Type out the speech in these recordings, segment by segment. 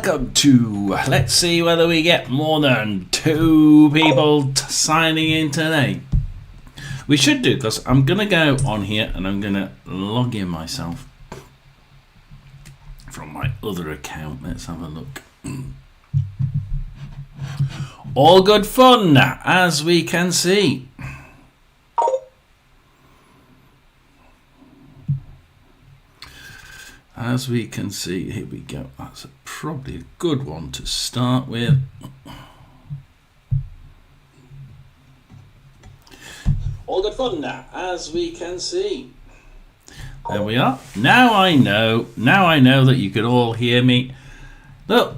welcome to, let's see whether we get more than 2 people signing in today. We should do, because I'm going to go on here and I'm going to log in myself from my other account. Let's have a look. All good fun, as we can see. As we can see, here we go. That's probably a good one to start with. All good fun now, as we can see. There we are. Now I know that you can all hear me. Look,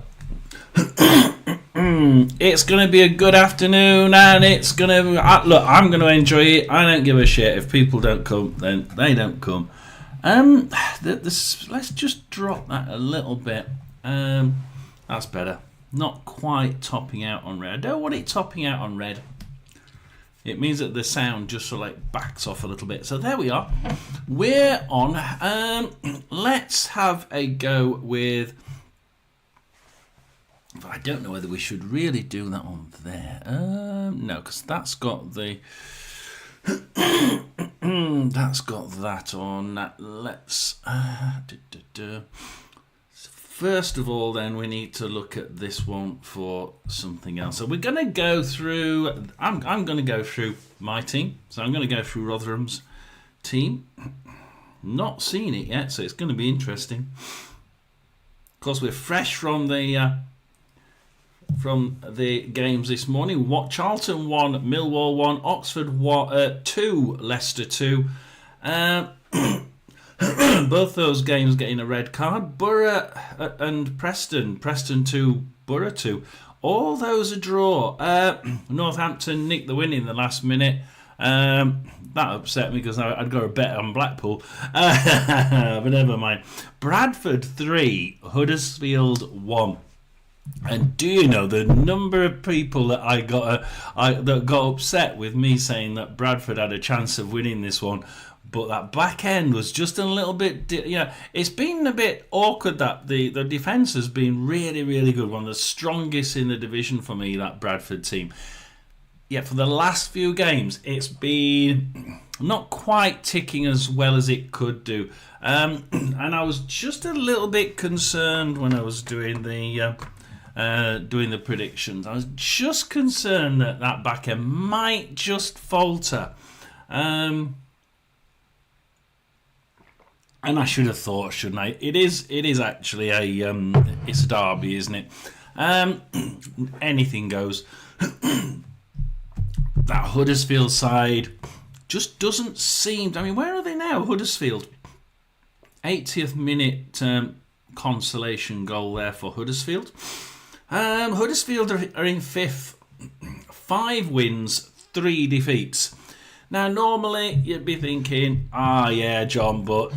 it's going to be a good afternoon, and it's going to look. I'm going to enjoy it. I don't give a shit if people don't come. Then they don't come. Let's just drop that a little bit. That's better. Not quite topping out on red. I don't want it topping out on red. It means that the sound just sort of like backs off a little bit. So there we are. We're on. Let's have a go with. I don't know whether we should really do that on there. No, because that's got the. That's got that on. Let's. First of all, then we need to look at this one for something else. So we're going to go through. I'm going to go through my team. So I'm going to go through Rotherham's team. Not seen it yet, so it's going to be interesting. Of course, we're fresh from the games this morning. Charlton 1, Millwall 1, Oxford 2, Leicester 2. Both those games getting a red card. Borough and Preston 2, Borough 2. All those a draw. Northampton nicked the win in the last minute. That upset me because I'd got a bet on Blackpool. But never mind. Bradford 3, Huddersfield 1. And do you know the number of people that that got upset with me saying that Bradford had a chance of winning this one, but that back end was just a little bit. It's been a bit awkward that the defence has been really, really good. One of the strongest in the division for me, that Bradford team. Yet for the last few games, it's been not quite ticking as well as it could do. And I was just a little bit concerned when I was doing the predictions. I was just concerned that back end might just falter. And I should have thought, shouldn't I? It is actually it's a derby, isn't it? Anything goes. That Huddersfield side just doesn't seem. I mean, where are they now? Huddersfield, 80th minute consolation goal there for Huddersfield. Huddersfield are in 5th, 5 wins, 3 defeats. Now, normally you'd be thinking, yeah, John, but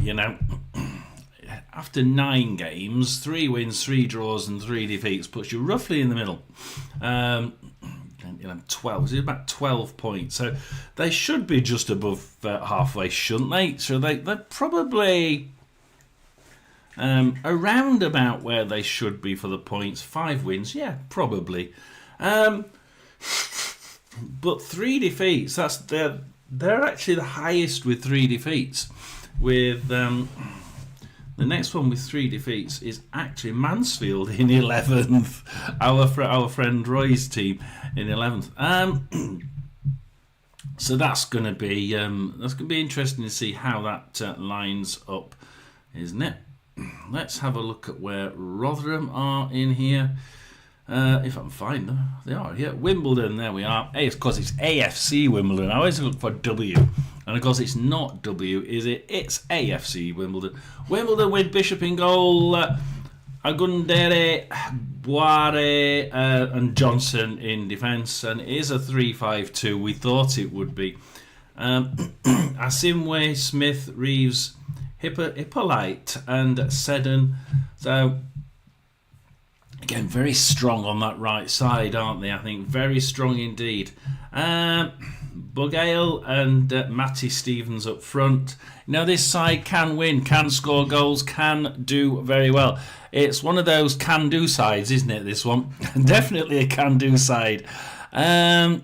after 9 games, 3 wins, 3 draws, and 3 defeats puts you roughly in the middle. 12, it's about 12 points. So they should be just above halfway, shouldn't they? So they're probably around about where they should be for the points. 5 wins, yeah, probably. But 3 defeats, they're actually the highest with 3 defeats. With the next one with 3 defeats is actually Mansfield in 11th. Our friend Roy's team in 11th. So that's going to be interesting to see how that lines up, isn't it? Let's have a look at where Rotherham are in here. If I can find them, they are here. Wimbledon, there we are. Of course, it's AFC Wimbledon. I always look for W, and of course, it's not W, is it? It's AFC Wimbledon. Wimbledon with Bishop in goal, Agundere, Boire, and Johnson in defence, and it is a 3-5-2. We thought it would be. Asimwe, Smith, Reeves, Hippolyte, and Seddon. So Again, very strong on that right side, aren't they? I think very strong indeed. Bugale and Matty Stevens up front. Now this side can win, can score goals, can do very well. It's one of those can-do sides, isn't it, this one? Definitely a can-do side. I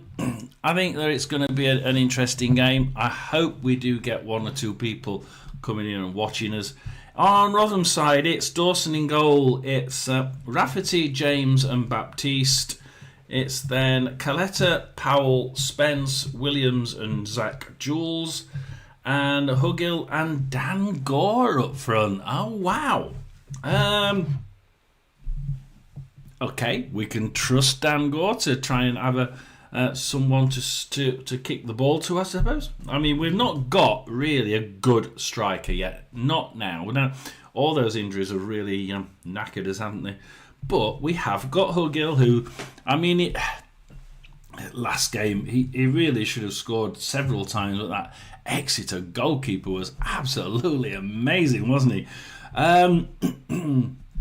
think that it's going to be an interesting game. I hope we do get one or two people coming in and watching us. On Rotham's side, it's Dawson in goal. It's Rafferty, James and Baptiste. It's then Caletta, Powell, Spence, Williams and Zach Jules. And Hugill and Dan Gore up front. Oh, wow. Okay, we can trust Dan Gore to try and have someone to kick the ball to, I suppose. I mean, we've not got really a good striker yet. Not now. Now, all those injuries have really knackered us, haven't they? But we have got Hugill, who, I mean, last game, he really should have scored several times, but that Exeter goalkeeper was absolutely amazing, wasn't he?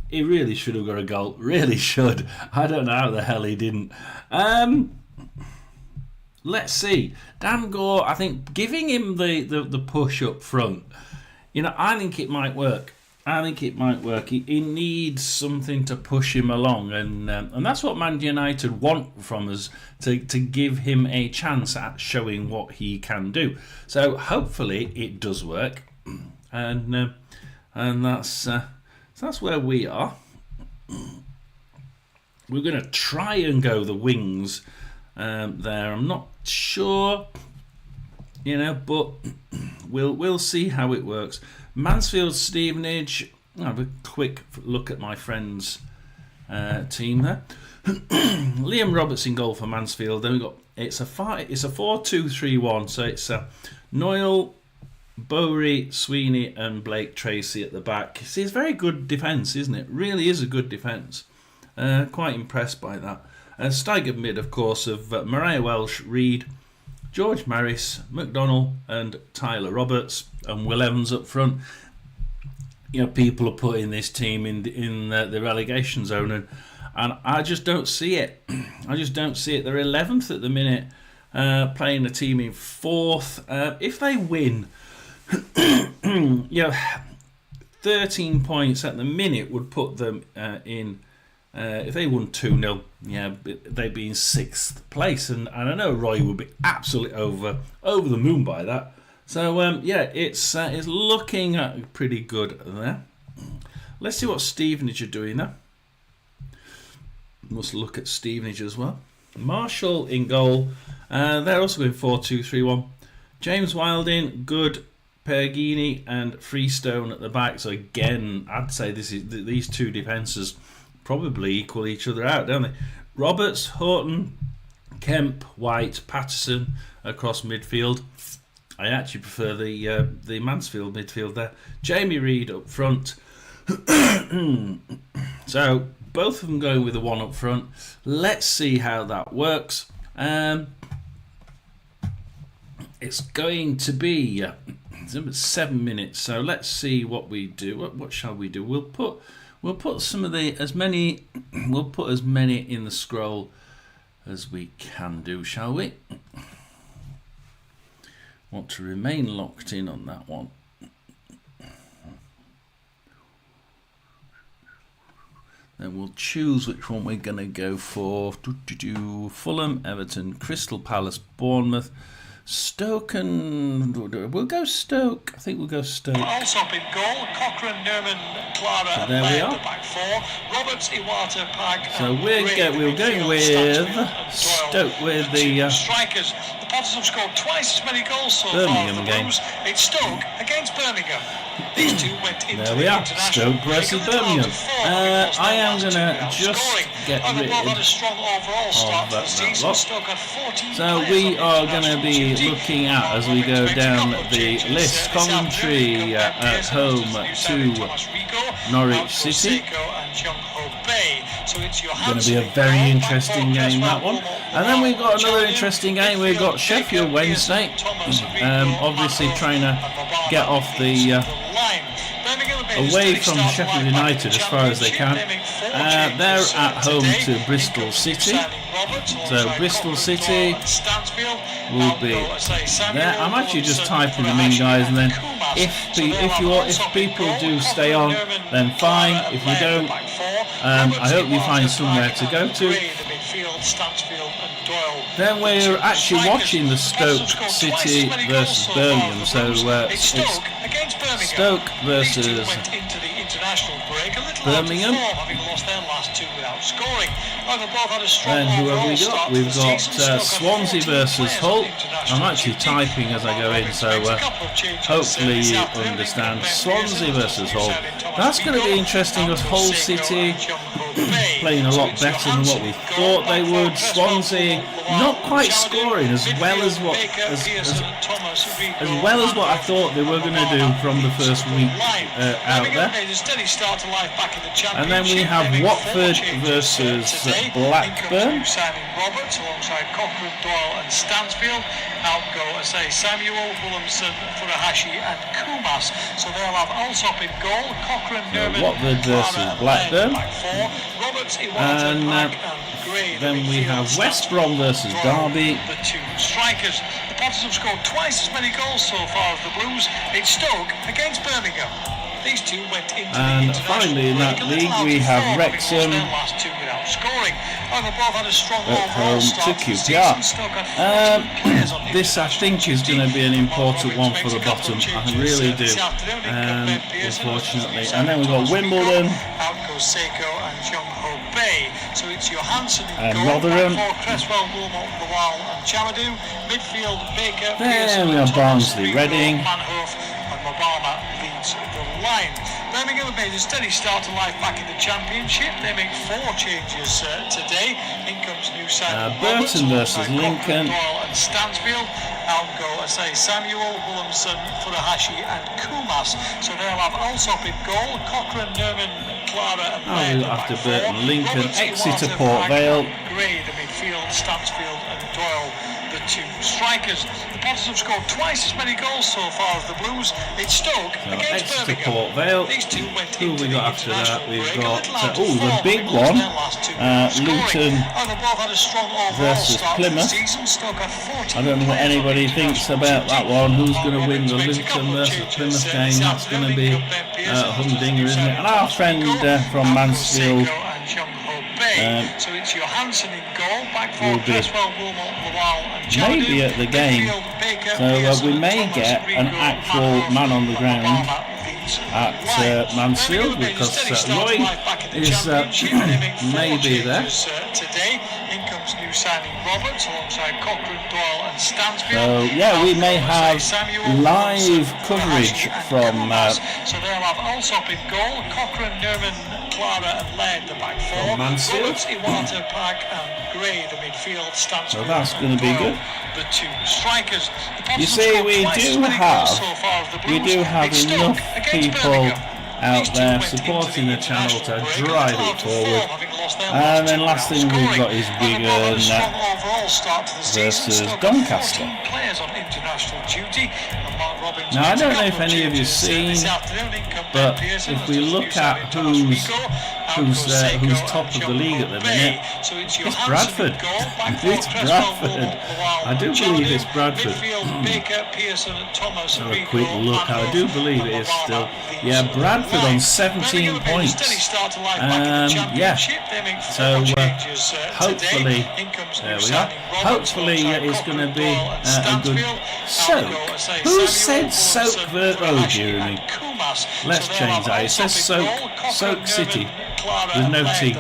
He really should have got a goal. Really should. I don't know how the hell he didn't. Let's see. Dan Gore, I think giving him the push up front, I think it might work. He needs something to push him along, and that's what Man United want from us, to give him a chance at showing what he can do. So hopefully it does work, and that's where we are. We're going to try and go the wings there. I'm not sure, but we'll see how it works. Mansfield, Stevenage. I'll have a quick look at my friend's team there. Liam Roberts in goal for Mansfield. Then we got it's a 4-2-3-1. So it's Noyle, Bowry, Sweeney and Blake Tracy at the back. See, it's very good defence, isn't it? Really is a good defence. Quite impressed by that. Staggered mid, of course, of Mariah Welsh, Reid, George Maris, McDonnell and Tyler Roberts, and Will Evans up front. People are putting this team in the relegation zone, and I just don't see it. They're 11th at the minute, playing a team in 4th. If they win, 13 points at the minute would put them in. If they won 2-0, they'd be in 6th place, and I know Roy would be absolutely over the moon by that. So it's looking pretty good there. Let's see what Stevenage are doing there. Must look at Stevenage as well. Marshall in goal. They're also going 4-2-3-1. James Wilding, Good, Pergini and Freestone at the back. So again, I'd say these two defences probably equal each other out, don't they? Roberts, Horton, Kemp, White, Patterson across midfield. I actually prefer the Mansfield midfield there. Jamie Reid up front. So both of them going with the one up front. Let's see how that works. It's going to be 7 minutes. So let's see what we do. What shall we do? We'll put as many in the scroll as we can do, shall we? Want to remain locked in on that one. Then we'll choose which one we're going to go for. Fulham, Everton, Crystal Palace, Bournemouth, Stoke, and we'll go Stoke. I think we'll go Stoke. Alsop in goal, Cochrane, Nerman, Clara, so there we are. The back four. Roberts, Iwata, Pag. So we're going with Stoke with the strikers. The Potters have scored twice as many goals so Birmingham far. game. It's Stoke against Birmingham. These two went into there we are. Stoke versus Birmingham. I am going to just get rid of that lot. So we are going to be looking at, as we go down the list, Coventry at home to Norwich City. Going to be a very interesting game, that one. And then we've got another interesting game. We've got Sheffield Wednesday, obviously trying to get off the away from Sheffield United as far as they can. They're at home to Bristol City. So Bristol City will be there. I'm actually just typing them in, guys, and then if people do stay on, then fine. If you don't, I hope you find somewhere to go to. Then we're actually watching the Stoke City versus Birmingham. So it's Stoke versus Birmingham. Then who have we got? We've got Swansea versus Hull. I'm actually typing as I go in, so hopefully you understand. Swansea versus Hull. That's going to be interesting because Hull City playing a lot better than what we thought they would. Swansea not quite scoring as well as what I thought they were going to do from the first week out there. And then we have Watford versus Blackburn. Out go, I say, Samuel, Williamson, Furuhashi and Kumas. So they'll have Alsop in goal, Cochrane, Nerman, Watford versus Blackburn. Roberts, And then we have West Brom versus Derby. The two strikers. The Potters have scored twice as many goals so far as the Blues. It's Stoke against Birmingham. These two went into and finally in that league we have Wrexham at home to QPR. This I think is going to be an important one for the bottom. I really do. Unfortunately. And then we've got Wimbledon and Rotherham. There we have Barnsley, Reading. Birmingham have made a steady start to life back in the Championship. They make 4 changes today. In comes new signing Burton versus Lincoln. And Stansfield. Out go, I say, Samuel, Williamson, Furuhashi and Kumas. So they'll have Alsop in goal, Cochrane, Nerman, Clara and Laird. After Burton, Lincoln, Exeter, Port Vale. Gray, the midfield, Stansfield and Doyle, the two strikers. The Potters have scored twice as many goals so far as the Blues. It's Stoke against Exeter, Birmingham. Port Vale. Who have we got after that? We've got the big one, Luton versus Plymouth. I don't know what anybody thinks about that one. Who's going to win the Luton versus Plymouth game? That's going to be humdinger, isn't it? And our friend from Mansfield will be maybe at the game, so we may get an actual man on the ground at Mansfield because Roy is maybe there. So yeah, we may have live coverage from Mansfield. So that's going to be good. You see, we do have enough people out there supporting the channel to drive it forward. And then last thing we've got is Wigan versus Doncaster. Now I don't know if any of you've seen, but if we look at who's top of the league at the minute, it's Bradford. It's Bradford. I do believe it's Bradford. Have a quick look. I do believe it is still. Yeah, Bradford on 17 points. Yeah. So hopefully, there we are. Hopefully it's going to be a good soak. Who said soak? Oh dear me. Let's change that. It says soak City with no T.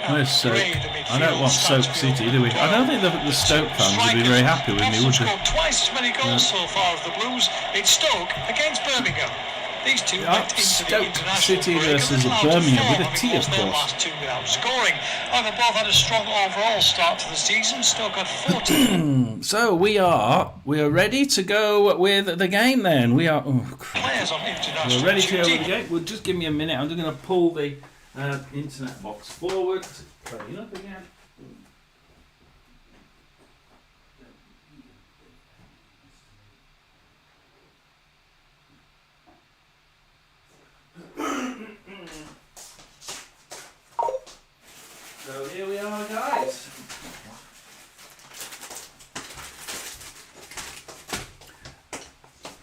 Where's Stoke? I don't want Stoke City, do we? I don't think the Stoke fans would be very happy with me, would they? Twice as many goals so far as the Blues. It's Stoke against Birmingham. These two went into Stoke City versus Birmingham with a T, of course. Scoring. And they both had a strong overall start to the season. Stoke had 14. So we are ready to go with the game then. We are Players on international we're ready to go with the game. Well, just give me a minute. I'm just going to pull the internet box forward. Playing up again.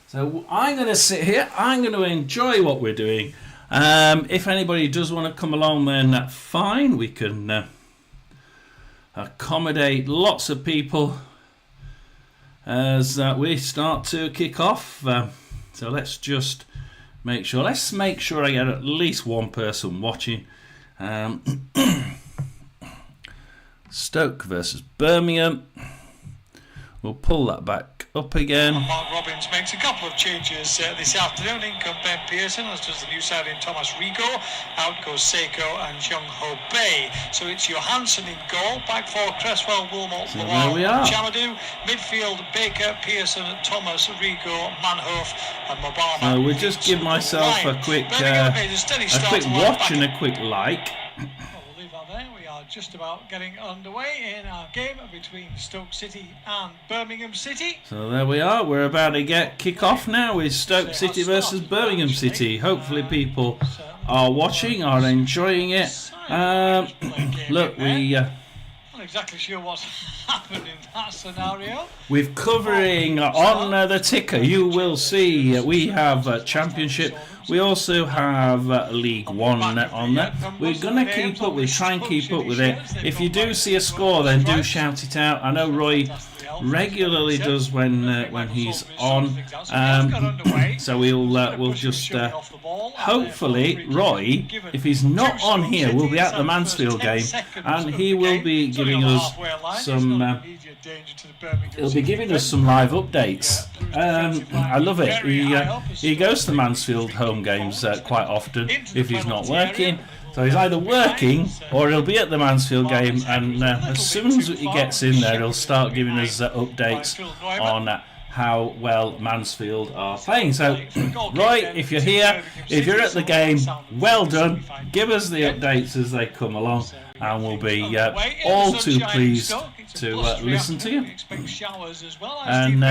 So I'm going to sit here. I'm going to enjoy what we're doing. If anybody does want to come along, then fine. We can accommodate lots of people as we start to kick off. So let's just make sure. Let's make sure I get at least one person watching. Stoke versus Birmingham. We'll pull that back up again. Mark Robbins makes a couple of changes this afternoon. In comes Ben Pearson, as does the new side in Thomas Rigo. Out goes Seiko and Jung Ho Bei. So it's Johansson in goal. Back four, Cresswell, Wilmot, So there we are. Chamadou. Midfield, Baker, Pearson, Thomas, Rigo, Manhoef and Mobama. So we'll just give myself a quick watch and a quick like. We'll leave that there. We are just about getting underway in our game between Stoke City and Birmingham City. So there we are. We're about to get kick off now with Stoke City versus Birmingham City. Hopefully people are watching, are enjoying it. Look, Not exactly sure what's happened in that scenario. we're covering on the ticker. You will see we have Championship. We also have League One on there. We're going to keep up. We try and keep up with it. If you do see a score, then do shout it out. I know Roy regularly does when he's on. So we'll just hopefully Roy, if he's not on here, will be at the Mansfield game, and he will be giving us some. He'll be giving us some live updates. I love it. He goes to Mansfield home games quite often if he's not working. So he's either working or he'll be at the Mansfield game, and as soon as he gets in there, he'll start giving us updates on how well Mansfield are playing. So, Roy, if you're here, if you're at the game, well done. Give us the updates as they come along, and we'll be all too pleased to listen to you. And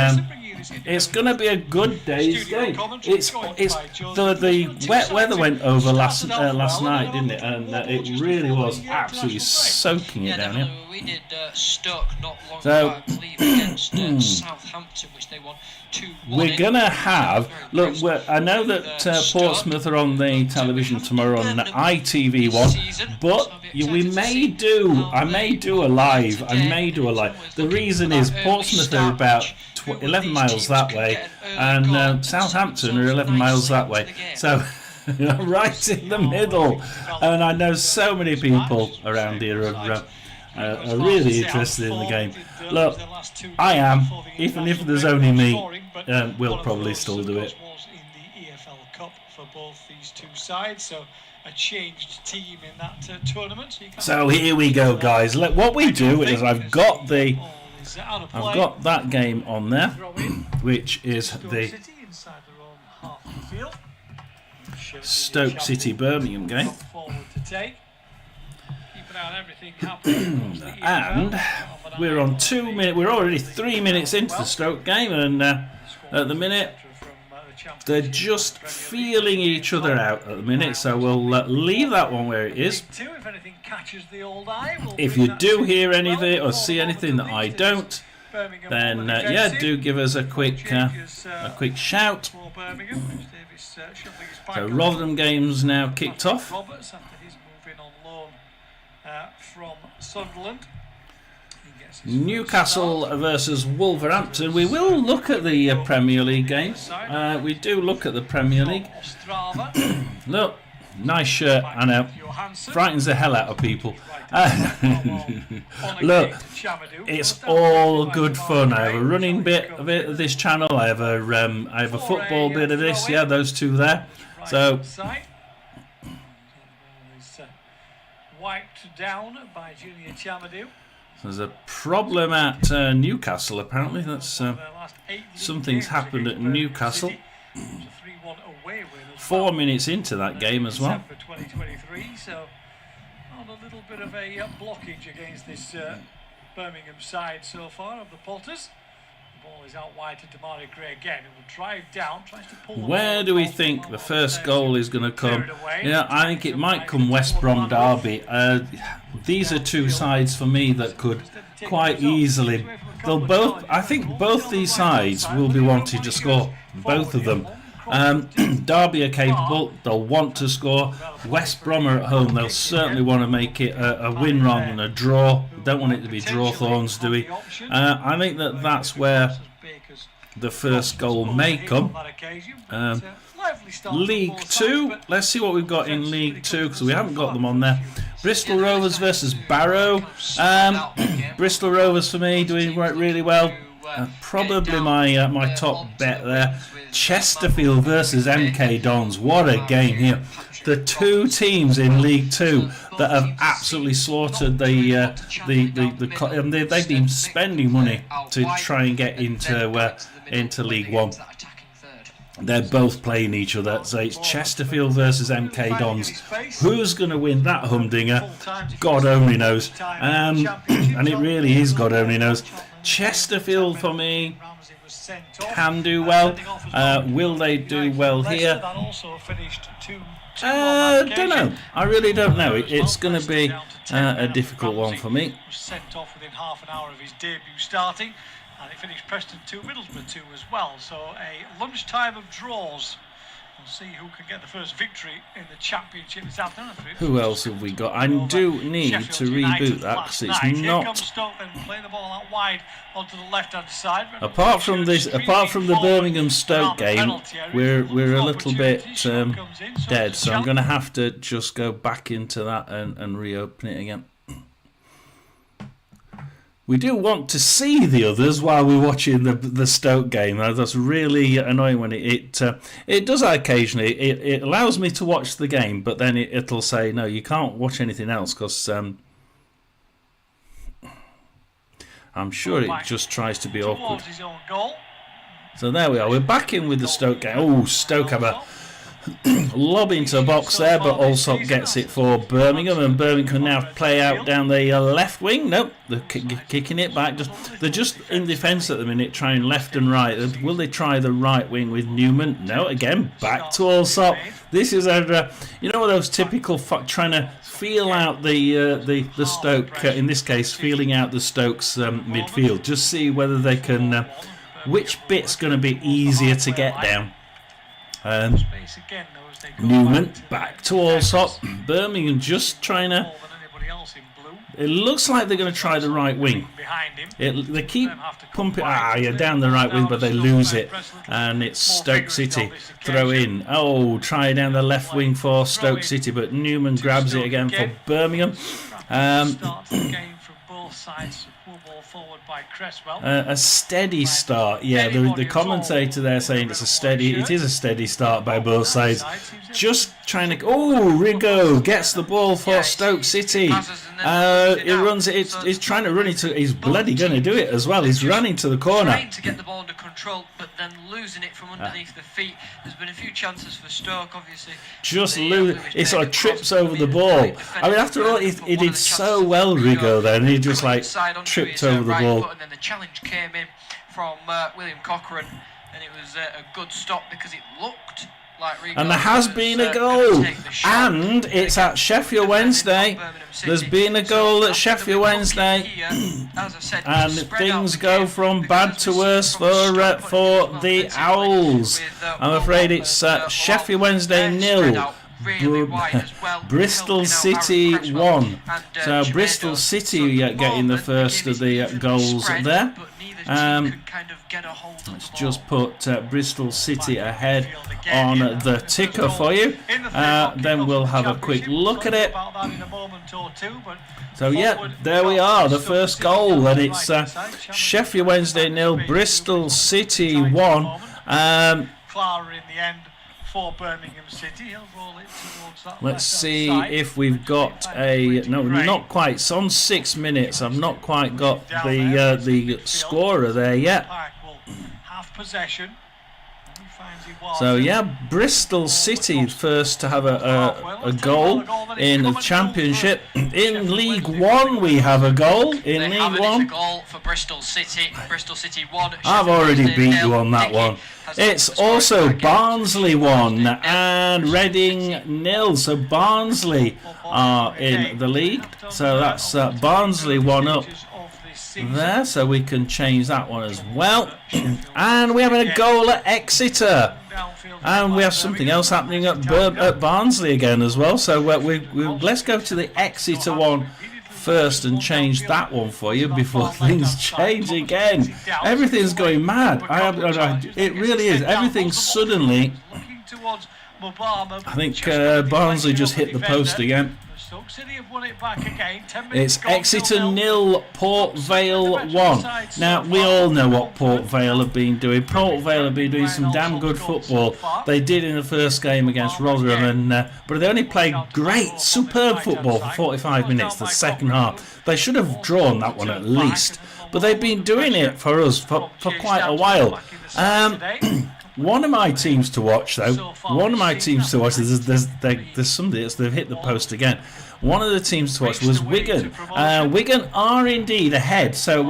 it's going to be a good day's game. It's the wet weather went over last night, didn't it? And it really was absolutely soaking it down here. We did Stoke not long ago, I believe, against Southampton, which they won 2-1. We're gonna have look. I know that Portsmouth are on the television tomorrow on ITV1, but I may do a live. The reason is Portsmouth are about 11 miles that way, and Southampton are 11 miles that way. So. Right in the middle, and I know so many people around here are really interested in the game. Look, I am, even if there's only me, we'll probably still do it. In the EFL Cup for both these two sides, so a changed team in that tournament. So here we go, guys. Look, what we do is I've got that game on there, which is the Stoke City Birmingham game. And we're on 2 minutes. We're already 3 minutes into the Stoke game, and at the minute they're just feeling each other out at the minute. So we'll leave that one where it is. If you do hear anything or see anything that I don't, then do give us a quick shout. So Rotherham game's now kicked off. Roberts, after his move in on loan from Sunderland. Newcastle versus Wolverhampton. We will look at the Premier League games. We do look at the Premier League. Look, nice shirt. I know, frightens the hell out of people. Look, it's all good fun. I have a running bit of it of this channel. I have a football bit of this. Yeah, those two there. So wiped down by Junior Chamadou. There's a problem at Newcastle. Apparently, that's something's happened at Newcastle. 4 minutes into that game as well. 2023, so on a little bit of a blockage against this Birmingham side so far of the Potters. The ball is out wide to Damari Gray again. It will drive down, tries to pull. Where do we think the first goal is going to come? Yeah, I think it might come West Brom derby. these are two sides for me that could quite easily. I think both these sides will be wanting to score. Both of them. Derby are capable. They'll want to score. West Brom are at home. They'll certainly want to make it a win rather than a draw. Don't want it to be draw thorns, do we? I think that's where the first goal may come. League 2. Let's see what we've got in League 2 because we haven't got them on there. Bristol Rovers versus Barrow. Bristol Rovers for me doing really well. Probably my top bet there. Chesterfield versus MK Dons. What a game here! The two teams in League 2 that have absolutely slaughtered they've been spending money to try and get into League 1. They're both playing each other, so it's Chesterfield versus MK Dons. Who's going to win that humdinger? God only knows. And it really is God only knows. Chesterfield for me can do well. Will they do well here? Don't know. I really don't know. It's going to be a difficult one for me. Sent off within half an hour of his debut starting. And it finished Preston 2, Middlesbrough 2 as well. So a lunchtime of draws. We'll see who can get the first victory in the Championship this afternoon. Who else have we got? I do need to reboot that because it's not. Here comes Stoke then playing the ball out wide onto the left-hand side. Apart from the Birmingham Stoke game, we're a little bit dead. So I'm going to have to just go back into that and reopen it again. We do want to see the others while we're watching the Stoke game. That's really annoying when it does that occasionally. It allows me to watch the game, but then it'll say no, you can't watch anything else because I'm sure it just tries to be awkward. So there we are. We're back in with the Stoke game. Oh, Stoke have a lob into the box there, but Allsop gets it for Birmingham, and Birmingham can now play out down the left wing. Nope, they're kicking it back. They're just in defence at the minute, trying left and right. Will they try the right wing with Newman? No, again, back to Allsop. This is those typical trying to feel out the Stoke. In this case, feeling out the Stoke's midfield. Just see whether they can. Which bit's going to be easier to get down. Newman back to Allsop. Birmingham just trying to. It looks like they're going to try the right wing. They keep pumping down the right wing, but they lose it, and it's Stoke City throw in. Oh, try down the left wing for Stoke City, but Newman grabs it again for Birmingham. A steady start. Yeah, the commentator there saying it is a steady start by both sides. Just trying to. Oh, Rigo gets the ball for Stoke City. He runs it. He's trying to run into. He's bloody going to do it as well. He's running to the corner. Trying to get the ball under control, but then losing it from underneath the feet. There's been a few chances for Stoke, obviously. Just lose. He sort of trips over the ball. I mean, after all, he did so well, Rigo. Then he just tripped over the ball. And then the challenge came in from William Cochrane, and it was a good stop because it looked like Rigo. And there has been a goal, and it's at Sheffield Wednesday. There's been a goal at Sheffield Wednesday, and things go from bad to worse for the Owls. I'm afraid it's Sheffield Wednesday 0. Bristol City 1. So Bristol City getting the first of the goals there. Let's just put Bristol City ahead on the ticker for you. Then we'll have a quick look at it. So yeah, there we are, the first goal, and it's Sheffield Wednesday 0, Bristol City 1. Clara in the end for Birmingham City. He'll roll it towards that. Let's see if we've got no, not quite. It's on 6 minutes. I've not quite got the scorer there yet. Park will have possession. So yeah, Bristol City first to have a goal in the Championship. In League One we have a goal. In League One, it's a goal for Bristol City. Bristol City 1. I've already beat you on that one. It's also Barnsley 1 and Reading 0. So Barnsley are in the league. So that's Barnsley 1 up there, so we can change that one as well. And we have a goal at Exeter, and we have something else happening at Barnsley again as well. So let's go to the Exeter one first and change that one for you before things change again. Everything's going mad. It really is. Everything suddenly. I think Barnsley just hit the post again. It's Exeter 0, Port Vale 1. Now, we all know what Port Vale have been doing. Port Vale have been doing some damn good football. They did in the first game against Rotherham, but they only played great, superb football for 45 minutes, the second half. They should have drawn that one at least. But they've been doing it for us for quite a while. One of my teams to watch, though, there's somebody else, they've hit the post again. One of the teams to watch was Wigan. Wigan are indeed ahead, so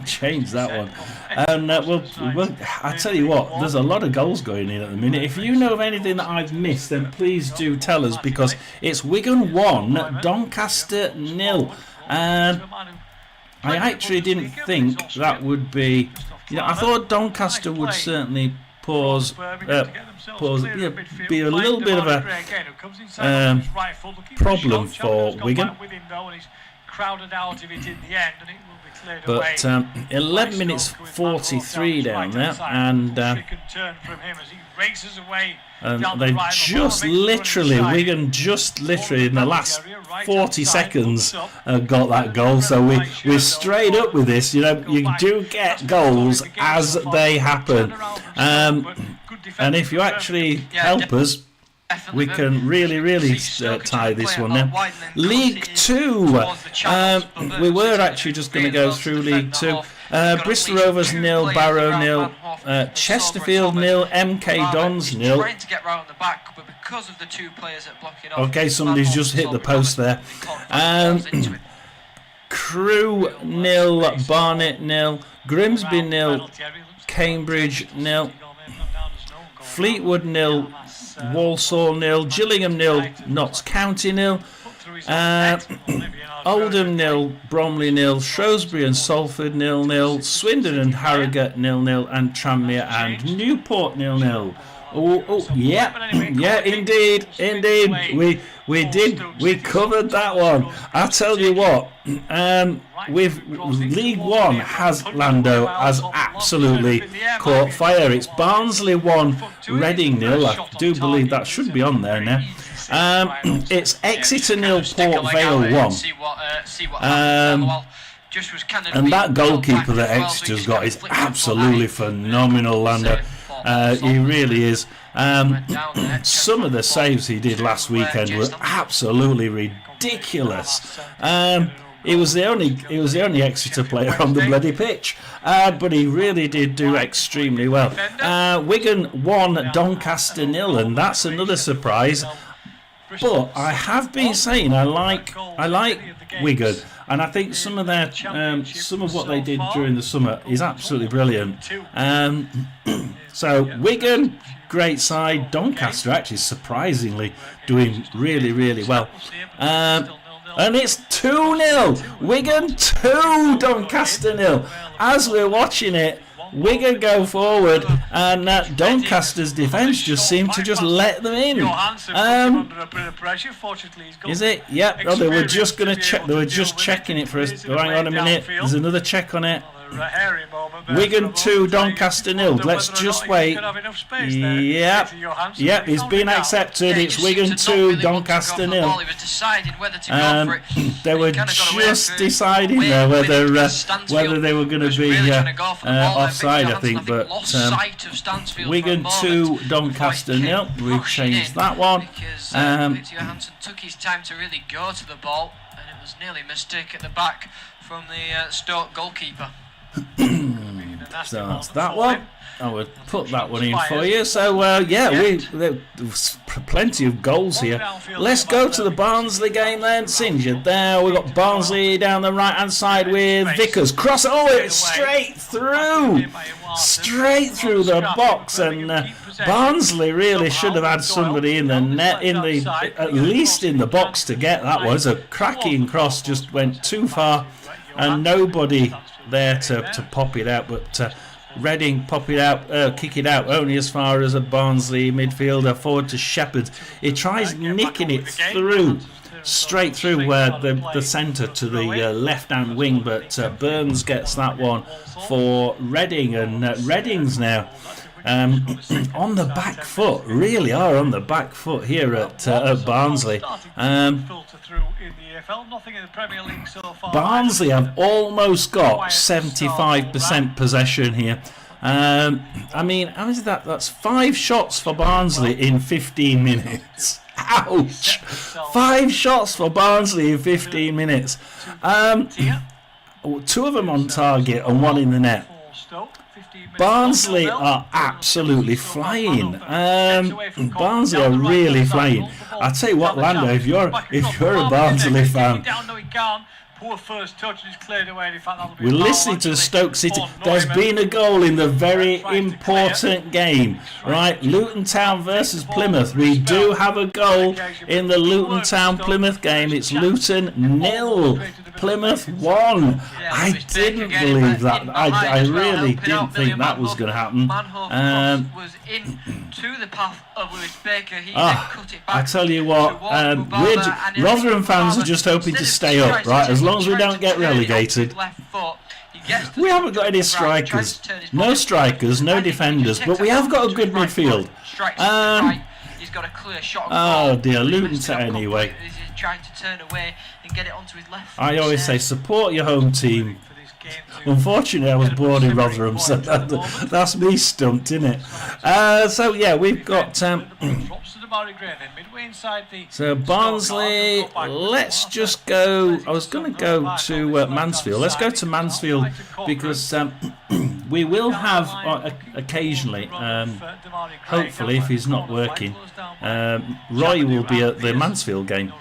change that one. And I tell you what, there's a lot of goals going in at the minute. If you know of anything that I've missed, then please do tell us, because it's Wigan 1, Doncaster 0. I actually didn't think that would be. I thought Doncaster would certainly be a little bit of a problem for Wigan. But 11 minutes 43 down there, and they just literally, Wigan just literally in the last 40 seconds got that goal. So we're straight up with this. You do get goals as they happen, and if you actually help us, we can really tie this one now. League 2. We were actually just going to go through League 2. Bristol Rovers 0, Barrow 0, Chesterfield 0, MK Dons 0. Okay, somebody's just hit the post there. Crew 0, Barnet 0, Grimsby 0, Cambridge 0, Fleetwood 0, Walsall 0, Gillingham 0, Notts County 0, Oldham 0, Bromley 0, Shrewsbury and Salford 0-0, Swindon and Harrogate 0-0, and Tranmere and Newport 0-0. Yeah, indeed, we covered that one. I tell you what, with League One has Lando has absolutely caught fire. It's Barnsley 1, Reading 0. I do believe that should be on there now. It's Exeter 0, Port Vale 1. And that goalkeeper that Exeter's got is absolutely phenomenal, Lando. He really is. Some of the saves he did last weekend were absolutely ridiculous. He was the only Exeter player on the bloody pitch, but he really did do extremely well. Wigan 1, Doncaster 0, and that's another surprise. But I have been saying I like Wigan, and I think some of what they did during the summer is absolutely brilliant. So Wigan, great side. Doncaster actually surprisingly doing really well. And it's 2-0. Wigan 2, Doncaster 0. As we're watching it, Wigan go forward, and Doncaster's defence just seemed to just let them in. Is it? Yep. Oh, they were just going to check. They were just checking it for us. Hang on a minute. There's another check on it. Wigan 2, Doncaster 0. Let's just wait. Yep, it's been accepted. It's Wigan 2, Doncaster 0. They were just deciding there whether they were going to be offside, I think. But Wigan 2, Doncaster 0. We've changed that one. Johansson took his time to really go to the ball, and it was nearly a mistake at the back from the Stoke goalkeeper. nasty So one that's that for one. him. I would put that one in for you. So, yeah, there's plenty of goals here. Let's go to the Barnsley game then. Since you're there, we've got Barnsley down the right-hand side with Vickers. Cross. Oh, it's straight through. Straight through the box. And Barnsley really should have had somebody in the net, at least in the box to get that one. It's a cracking cross, just went too far. And nobody there to pop it out. But Reading pop it out, kick it out only as far as a Barnsley midfielder forward to Shepherd. He tries nicking it through, straight through the centre to the left-hand wing, but Burns gets that one for Reading, and Reading's now on the back foot, really are on the back foot here at Barnsley. Barnsley have almost got 75% possession here. I mean, how is that? That's 5 shots for Barnsley in 15 minutes. Ouch! 5 shots for Barnsley in 15 minutes. 2 of them on target and 1 in the net. Barnsley are absolutely flying. Barnsley are really flying. I tell you what, Lando, if you're a Barnsley fan, we're listening to Stoke City. There's been a goal in the very important game, right? Luton Town versus Plymouth. We do have a goal in the Luton Town Plymouth game. It's Luton 0, Plymouth 1. I didn't believe that. I really didn't think that was going to happen. Was into the path of Lewis Baker. He then cut it back. I tell you what, Rotherham fans are just hoping to stay up, right? As long as we don't get relegated. We haven't got any strikers. No strikers, no defenders, but we have got a good midfield. He's got a clear shot. Oh dear, Luton Town anyway. He's trying to turn away and get it onto his left. I always say support your home team. Unfortunately, I was born in Rotherham, so that's me stumped, isn't it? So yeah, we've got so Barnsley. Let's just go. I was going to go to Mansfield. Let's go to Mansfield because we will have occasionally, hopefully, if he's not working, Roy will be at the Mansfield game.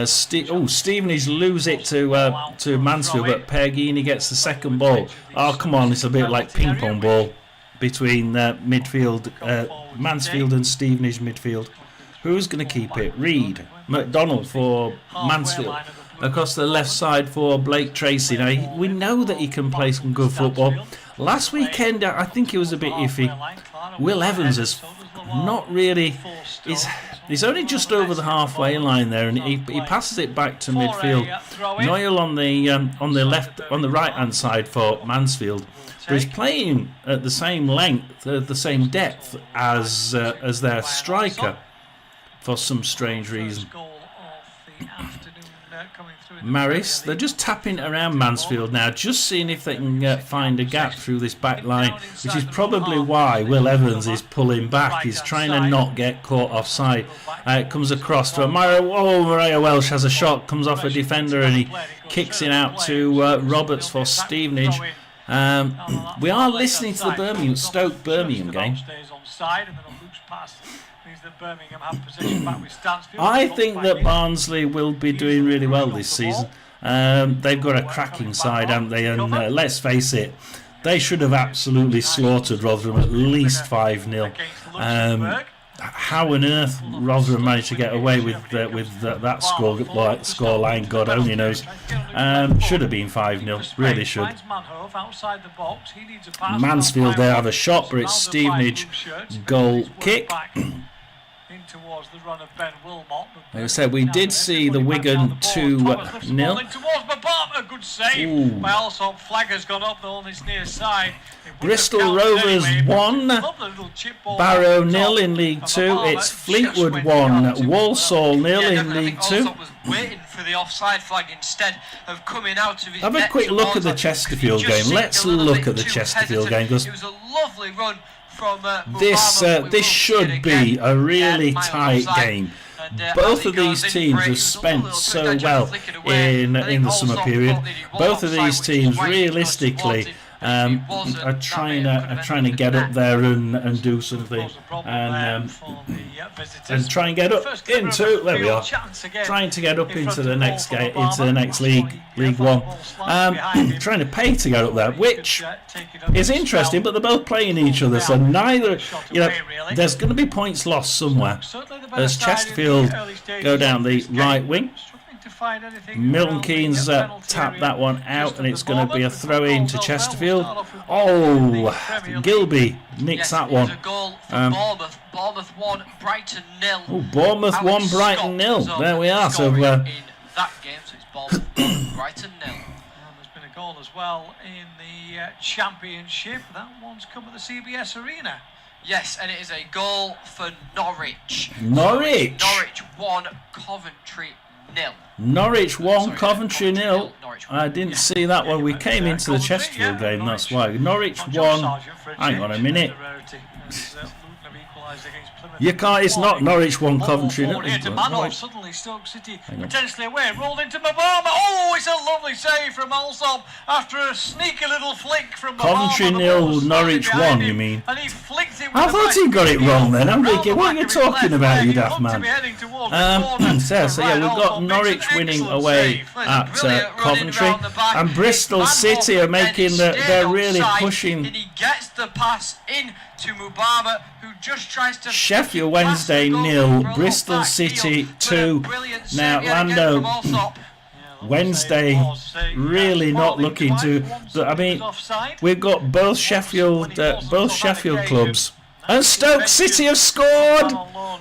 Stevenage lose it to Mansfield, but Pergini gets the second ball. Oh, come on, it's a bit like ping pong ball between midfield, Mansfield and Stevenage midfield. Who's going to keep it? Reed. McDonald for Mansfield. Across the left side for Blake Tracy. Now, we know that he can play some good football. Last weekend, I think it was a bit iffy. Will Evans is not really... He's only just over the halfway line there, and he passes it back to midfield. Noyle on the left, on the right hand side for Mansfield, but he's playing at the same length, the same depth as their striker for some strange reason. Maris, they're just tapping around Mansfield now, just seeing if they can find a gap through this back line, which is probably why Will Evans is pulling back. He's trying to not get caught offside. It comes across to Mariah Welsh has a shot, comes off a defender, and he kicks it out to Roberts for Stevenage. We are listening to the Stoke-Birmingham game. I think that Barnsley will be doing really well this season. They've got a cracking side, haven't they? And let's face it, they should have absolutely slaughtered Rotherham at least 5-0. How on earth Rotherham managed to get away with that score line, God only knows. Should have been 5-0, really should. Mansfield, they have a shot, but it's Stevenage goal kick. Towards the run of Ben Wilmot. Like I said, we did see the Wigan 2-0. A good save by also flag has gone up on his near side. Bristol Rovers 1, Barrow 0 in League 2. It's Fleetwood 1, Walsall 0 in League 2. Waiting for the offside flag instead of coming out of his Have a quick look at the Chesterfield game. Let's look at the Chesterfield game, because it was a lovely run. This should be a really tight game. Both of these teams have spent so well in the summer period. Both of these teams realistically are trying to get up there and do something, and try and get up into, there we are, trying to get up into the next game, into the next League One, trying to pay to get up there, which is interesting, but they're both playing each other, so neither, there's going to be points lost somewhere as Chesterfield go down the right wing. Milton Keynes tap that one out, and it's going to be a throw in to Chesterfield. Oh, Gilby nicks that one. Bournemouth 1, Brighton 0. Oh, Bournemouth 1, Brighton 0. There we are. So in that game, so it's Bournemouth 1, Brighton 0. There's been a goal as well in the Championship. That one's come at the CBS Arena. Yes, and it is a goal for Norwich. Norwich 1, Coventry 0. Norwich 1, Coventry 0. I didn't see that one. We came into the Chesterfield game, that's why. Norwich 1. Hang on a minute. You can't. It's not Norwich 1, Coventry 0. Suddenly Stoke City potentially away. Rolled into Mabama. Oh, it's a lovely save from Alsop after a sneaky little flick from Mabama. Coventry 0, Norwich 1, you mean? And he flicked it. I thought he got it wrong then. I'm thinking, what are you talking about, you daft man? So yeah, we've got Norwich winning away at Coventry, and Bristol City are making they're really pushing. He gets the pass in to Mubama, who just tries to. Sheffield Wednesday 0, Bristol City 2. Now Lando, Wednesday really not looking to. I mean, we've got both Sheffield clubs, and Stoke City have scored.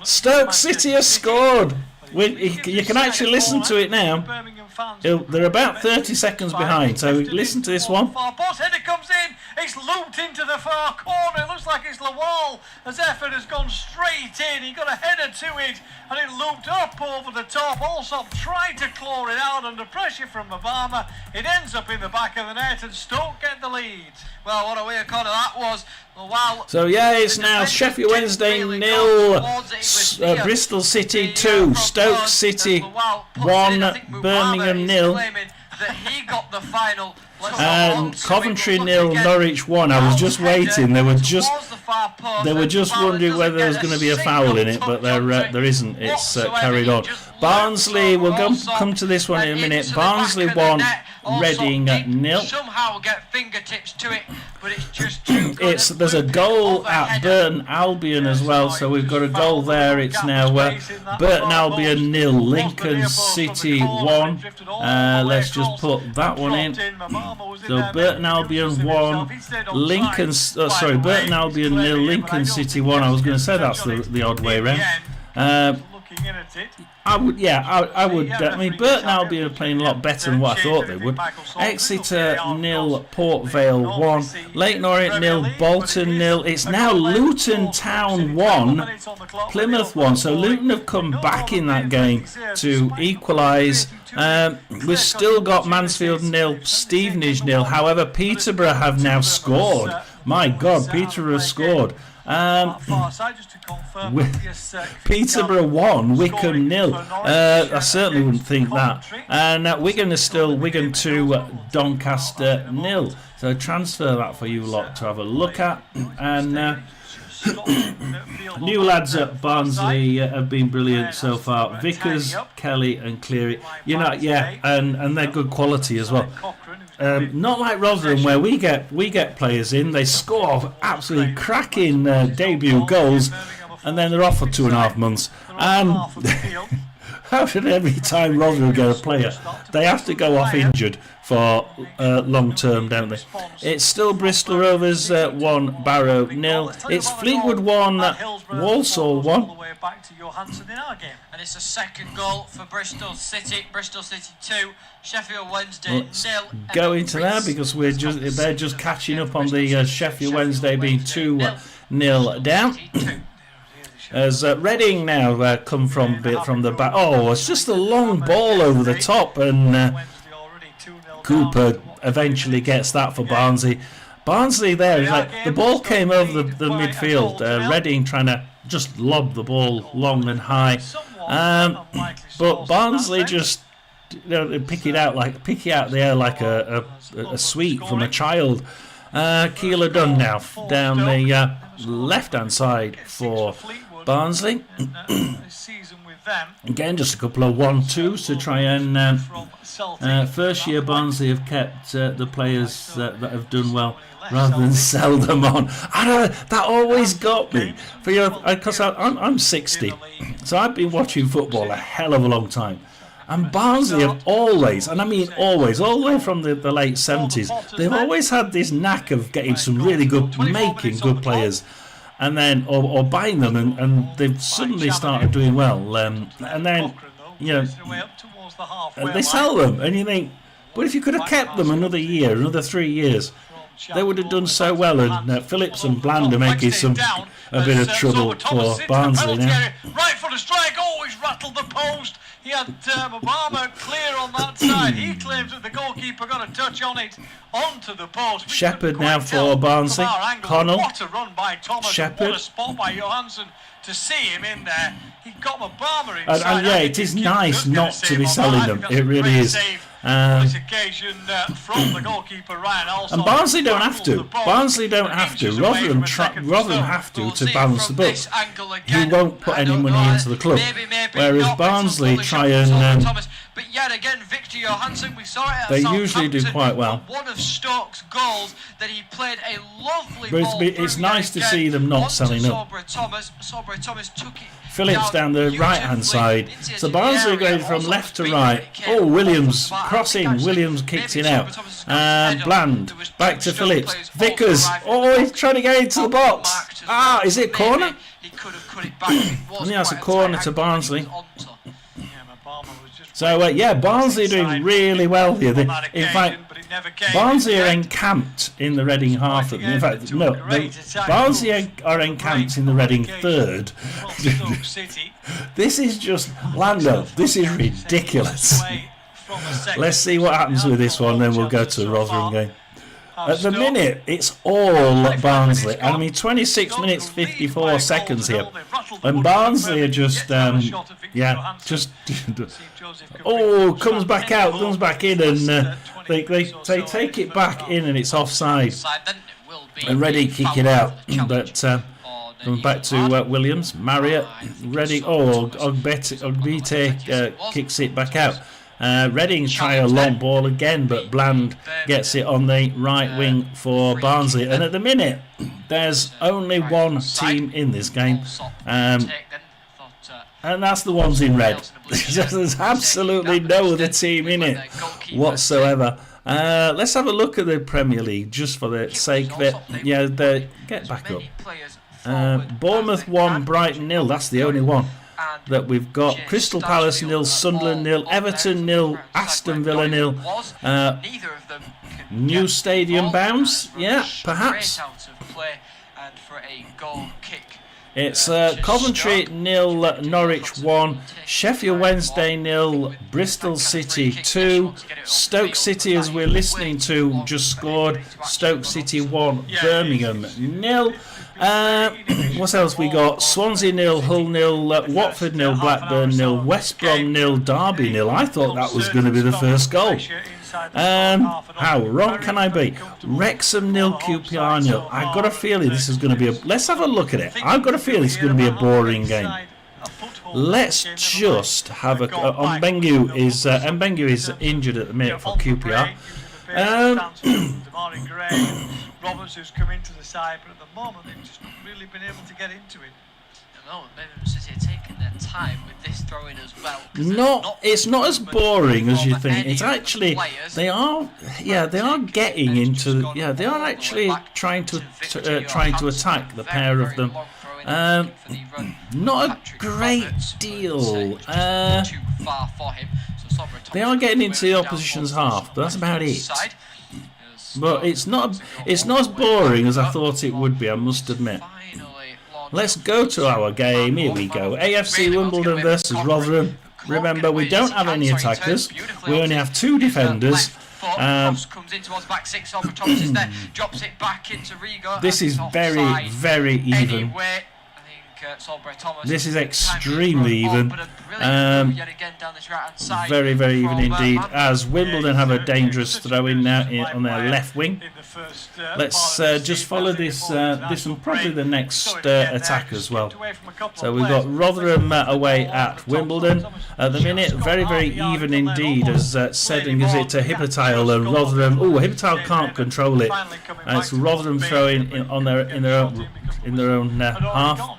Stoke City have scored. You can actually listen to it now. They're about 30 seconds behind, so listen to this one. Boss header comes in, it's looped into the far corner. It looks like it's Lawal. His effort has gone straight in. He got a header to it, and it looped up over the top. Alsop tried to claw it out under pressure from Mabama. It ends up in the back of the net, and Stoke get the lead. Well, what a weird corner that was. So yeah, it's now Sheffield Wednesday 0, Bristol City 2, Stoke City 1, Birmingham 0, and Coventry 0, Norwich 1. I was just waiting. They were just wondering whether there was going to be a foul in it, but there isn't. It's carried on. Barnsley, we'll come to this one in a minute. Barnsley 1, Reading 0. Somehow get fingertips to it, but it's just too good. There's a goal at Burton Albion as well, so we've got a goal there. It's now Burton Albion 0, Lincoln City 1. Let's just put that one in. So Burton Albion 1, Burton Albion 0, Lincoln City 1. I was going to say that's the odd way around. I would. I mean, Burton Albion are playing a lot better than what I thought they would. Exeter 0, Port Vale 1, Leyton Orient 0, Bolton 0. It's now Luton Town 1, Plymouth 1. So Luton have come back in that game to equalise. We've still got Mansfield 0, Stevenage 0. However, Peterborough have now scored. My God, Peterborough have scored. Peterborough 1, Wickham 0. I certainly wouldn't think that. And Wigan is still Wigan 2, Doncaster 0. So transfer that for you lot to have a look at. And new lads at Barnsley have been brilliant so far. Vickers, Kelly, and Cleary. And they're good quality as well. Not like Rotherham, where we get players in, they score absolutely cracking debut goals, and then they're off for 2.5 months. How should every time Rotherham get a player, they have to go off injured for long term, don't they? It's still Bristol Rovers 1, Barrow 0. It's Fleetwood 1, Walsall 1. And it's a second goal for Bristol City. Bristol City 2, Sheffield Wednesday 0. Go into there because they're just catching up on the Sheffield Wednesday being 2-0 down. As Reading now come from the back. Oh, it's just a long ball over the top, and Cooper eventually gets that for Barnsley. Barnsley there is like the ball came over the midfield. Reading trying to just lob the ball long and high, but Barnsley just pick it out the air like a sweet from a child. Keeler Dunn now down the left-hand side for Barnsley. Again, just a couple of 1-2s to try and first year Barnsley have kept the players that have done well rather than sell them on. I don't know, that always got me. Because I'm 60, so I've been watching football a hell of a long time. And Barnsley have always, and I mean always, all the way from the late 70s, they've always had this knack of getting some really good, making good players, and then or buying them, and they've suddenly started doing well, and then they sell them, and you think, but if you could have kept them another year, another 3 years, they would have done so well. And Phillips and Bland are making a bit of trouble for Barnsley now. Right for the strike. Oh, he's rattled the post. He had Obama clear on that side. He claims that the goalkeeper got a touch on it onto the post. Shepherd now for Barnsley. Connell. What a run by Thomas. Shepherd. What a spot by Johansson to see him in there. He got Obama inside. And yeah, it is nice not to be selling them. It really is. This occasion from the goalkeeper Ryan Alston. And Barnsley don't have to. Barnsley don't have to. Rotherham have to balance the books. He won't put any money into the club. Whereas Barnsley try and but yet again, Victor Johansson, we saw it at they usually do quite well. One of Stoke's goals that he played a lovely but ball. It's nice to see them not selling up. Sabri Thomas took it Phillips down the right-hand side. So Barnsley going from left to right. Oh, Williams crossing. Williams kicks it out. And Bland back to Phillips. Vickers. Oh, he's trying to get into the box. Ah, is it a corner? He could have cut it back. I think that's a corner to Barnsley. So, Barnsley are doing really well here. In fact, Barnsley are encamped in the Reading half. In fact, no, Barnsley are encamped in the Reading third. This is just, Lando, this is ridiculous. Let's see what happens with this one, then we'll go to the Rotherham game. At the minute, it's all Barnsley. And I mean, 26 minutes, 54 seconds here. And Barnsley are just, comes back out, comes back in, and they take it back in, and it's offside. And Reading kick it out. But coming back to Williams, Marriott, Reading, Ogbite kicks it back out. Reading try a long ball again, but Bland gets it on the right wing for Barnsley. And at the minute, there's only one team in this game, and that's the ones in red. There's absolutely no other team in it whatsoever. Let's have a look at the Premier League just for the sake of it. Yeah, get back up. Bournemouth 1, Brighton 0. That's the only one that we've got. Crystal Palace 0, Sunderland 0, Everton 0, Aston Villa 0. New stadium bounce, perhaps. It's Coventry 0, Norwich 1, Sheffield Wednesday 0, Bristol City 2, Stoke City, as we're listening to, just scored. Stoke City 1, Birmingham 0. What else we got? Swansea 0, Hull 0, Watford 0, Blackburn 0, West Brom 0, Derby 0. I thought that was going to be the first goal. How wrong can I be? Wrexham 0, QPR 0. I've got a feeling this is going to be let's have a look at it. I've got a feeling it's going to be a boring game. Let's just have a... Mbengu is injured at the minute for QPR. Roberts, who's come into the side, but at the moment they've just not really been able to get into it. Birmingham City are taking their time with this throwing as well. It's not as boring as you think. It's actually they are getting into they are actually trying to attack the pair of them. Not a great deal. They are getting into the opposition's half, but that's about it. But it's not as boring as I thought it would be, I must admit. Let's go to our game. Here we go. AFC Wimbledon versus Rotherham. Remember, we don't have any attackers. We only have 2 defenders. This is very, very even. Salisbury Thomas. This is extremely even. Very, very even indeed. As Wimbledon have a dangerous throw in now on their left wing. Let's just follow this and probably the next attack as well. So we've got Rotherham away at Wimbledon at the minute. Very, very even indeed. As Seddon gives it to Hippotile, and Rotherham. Oh, Hippotile can't control it. It's Rotherham throwing in their own half.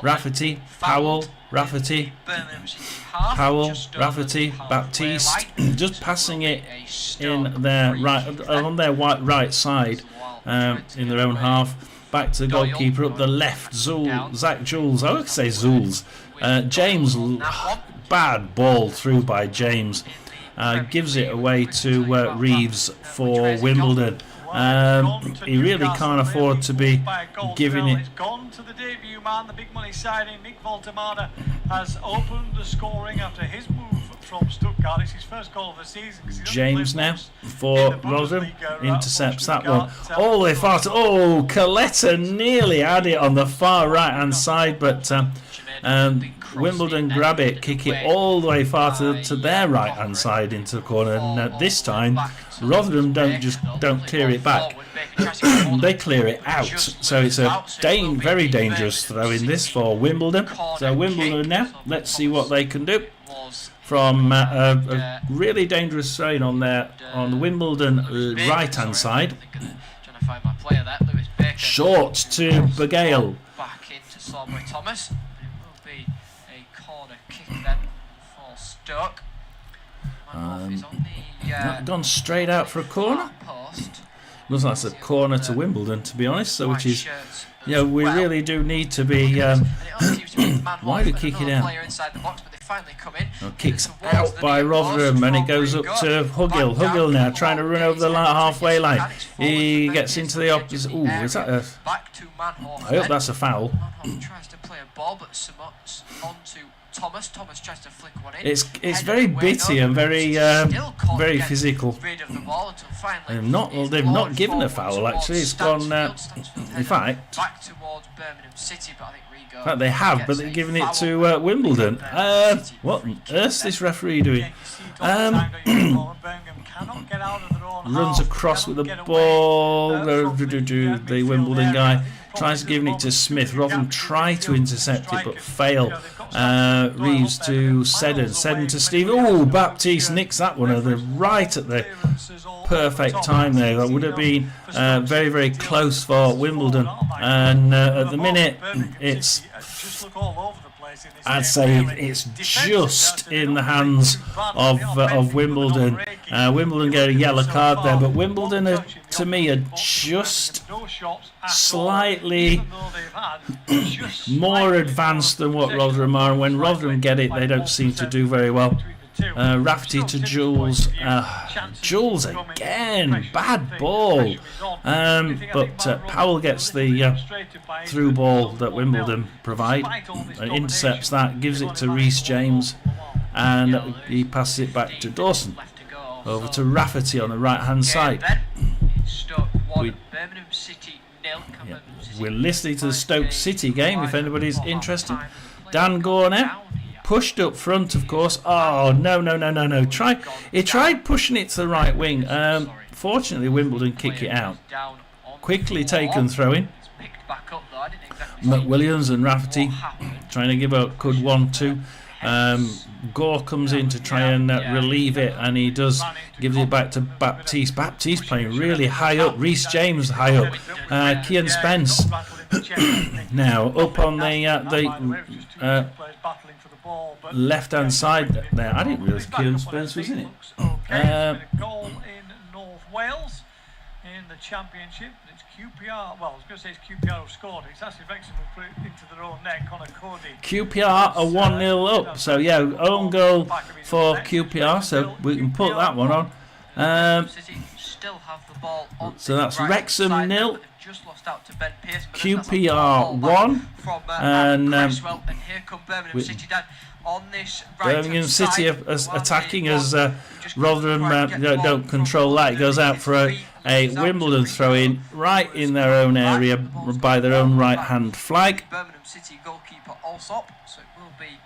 Rafferty, Powell, Rafferty, Powell, Rafferty, Baptiste, just passing it in their on their right side, in their own half. Back to the goalkeeper up the left, Zach Jules. I would say Zules. James, bad ball through by James. Gives it away to Reeves for Wimbledon. He really can't afford to be giving it. It's gone to the debut man, the big money signing. Mick Voltemada has opened the scoring after his move from Stuttgart. It's his first goal of the season. James now for Rotherham intercepts that one all the way far to. Oh, Coletta nearly had it on the far right hand side, but Wimbledon grab it, kick it all the way far to their right hand side into the corner, and this time Rotherham don't clear it back. They clear it out, so it's a very dangerous throw in this for Wimbledon. So Wimbledon now, let's see what they can do from a really dangerous throw on the Wimbledon right hand side. Short to Bagale. Back into Salisbury Thomas. It will be a corner kick then for Stoke. Gone straight out for a corner. Looks like it's a corner to Wimbledon, to be honest. So, which is, we really do need to be. Why do kick it out? Kicks out by Rotherham, and it goes up to Hugill. Hugill now trying to run over the halfway line. He gets into the opposite. Ooh, is that a? I hope that's a foul. Tries to play a ball, but onto Thomas. Thomas tries to flick one in. It's very bitty and very physical. They've not given a foul actually. It's gone. In fact, back towards Birmingham City, but I think in fact they have, but they're giving it to Wimbledon. What on earth's this referee doing? Runs across with the ball. The Wimbledon guy tries to give it to Smith. Rotherham try to intercept it but fail. Reeves to Seddon. Seddon to Steve. Oh, Baptiste nicks that one right at the perfect time there. That would have been very, very close for Wimbledon. And at the minute, I'd say it's just in the hands of Wimbledon. Wimbledon get a yellow card there, but Wimbledon, to me, are just slightly more advanced than what Rotherham are. And when Rotherham get it, they don't seem to do very well. Rafferty to Jules. Jules again, bad ball. But Powell gets the through ball that Wimbledon provide, intercepts that, gives it to Reece James, and he passes it back to Dawson. Over to Rafferty on the right hand side. We're listening to the Stoke City game if anybody's interested. Dan Gore now. Pushed up front, of course. Oh, no. He tried pushing it to the right wing. Fortunately, Wimbledon kick it out. Quickly taken throw-in. McWilliams and Rafferty trying to give a good 1-2. Gore comes in to try and relieve it, and he does. Gives it back to Baptiste. Baptiste playing really high up. Reece James high up. Kian Spence now up on the left hand side there. I didn't realise Kian Spence was in it. Goal in North Wales in the Championship. It's QPR. Well, I was going to say it's QPR who scored. It's actually Wrexham who put it into their own net. Connor Cody. QPR are 1-0 up. So yeah, own goal for QPR. So we can put that one on. So that's Wrexham 0. QPR 1. And Birmingham City are attacking as Rotherham don't control that. It goes out for a Wimbledon throw-in right in their own area by their own right-hand flag. Birmingham City goalkeeper Alsop, so it will be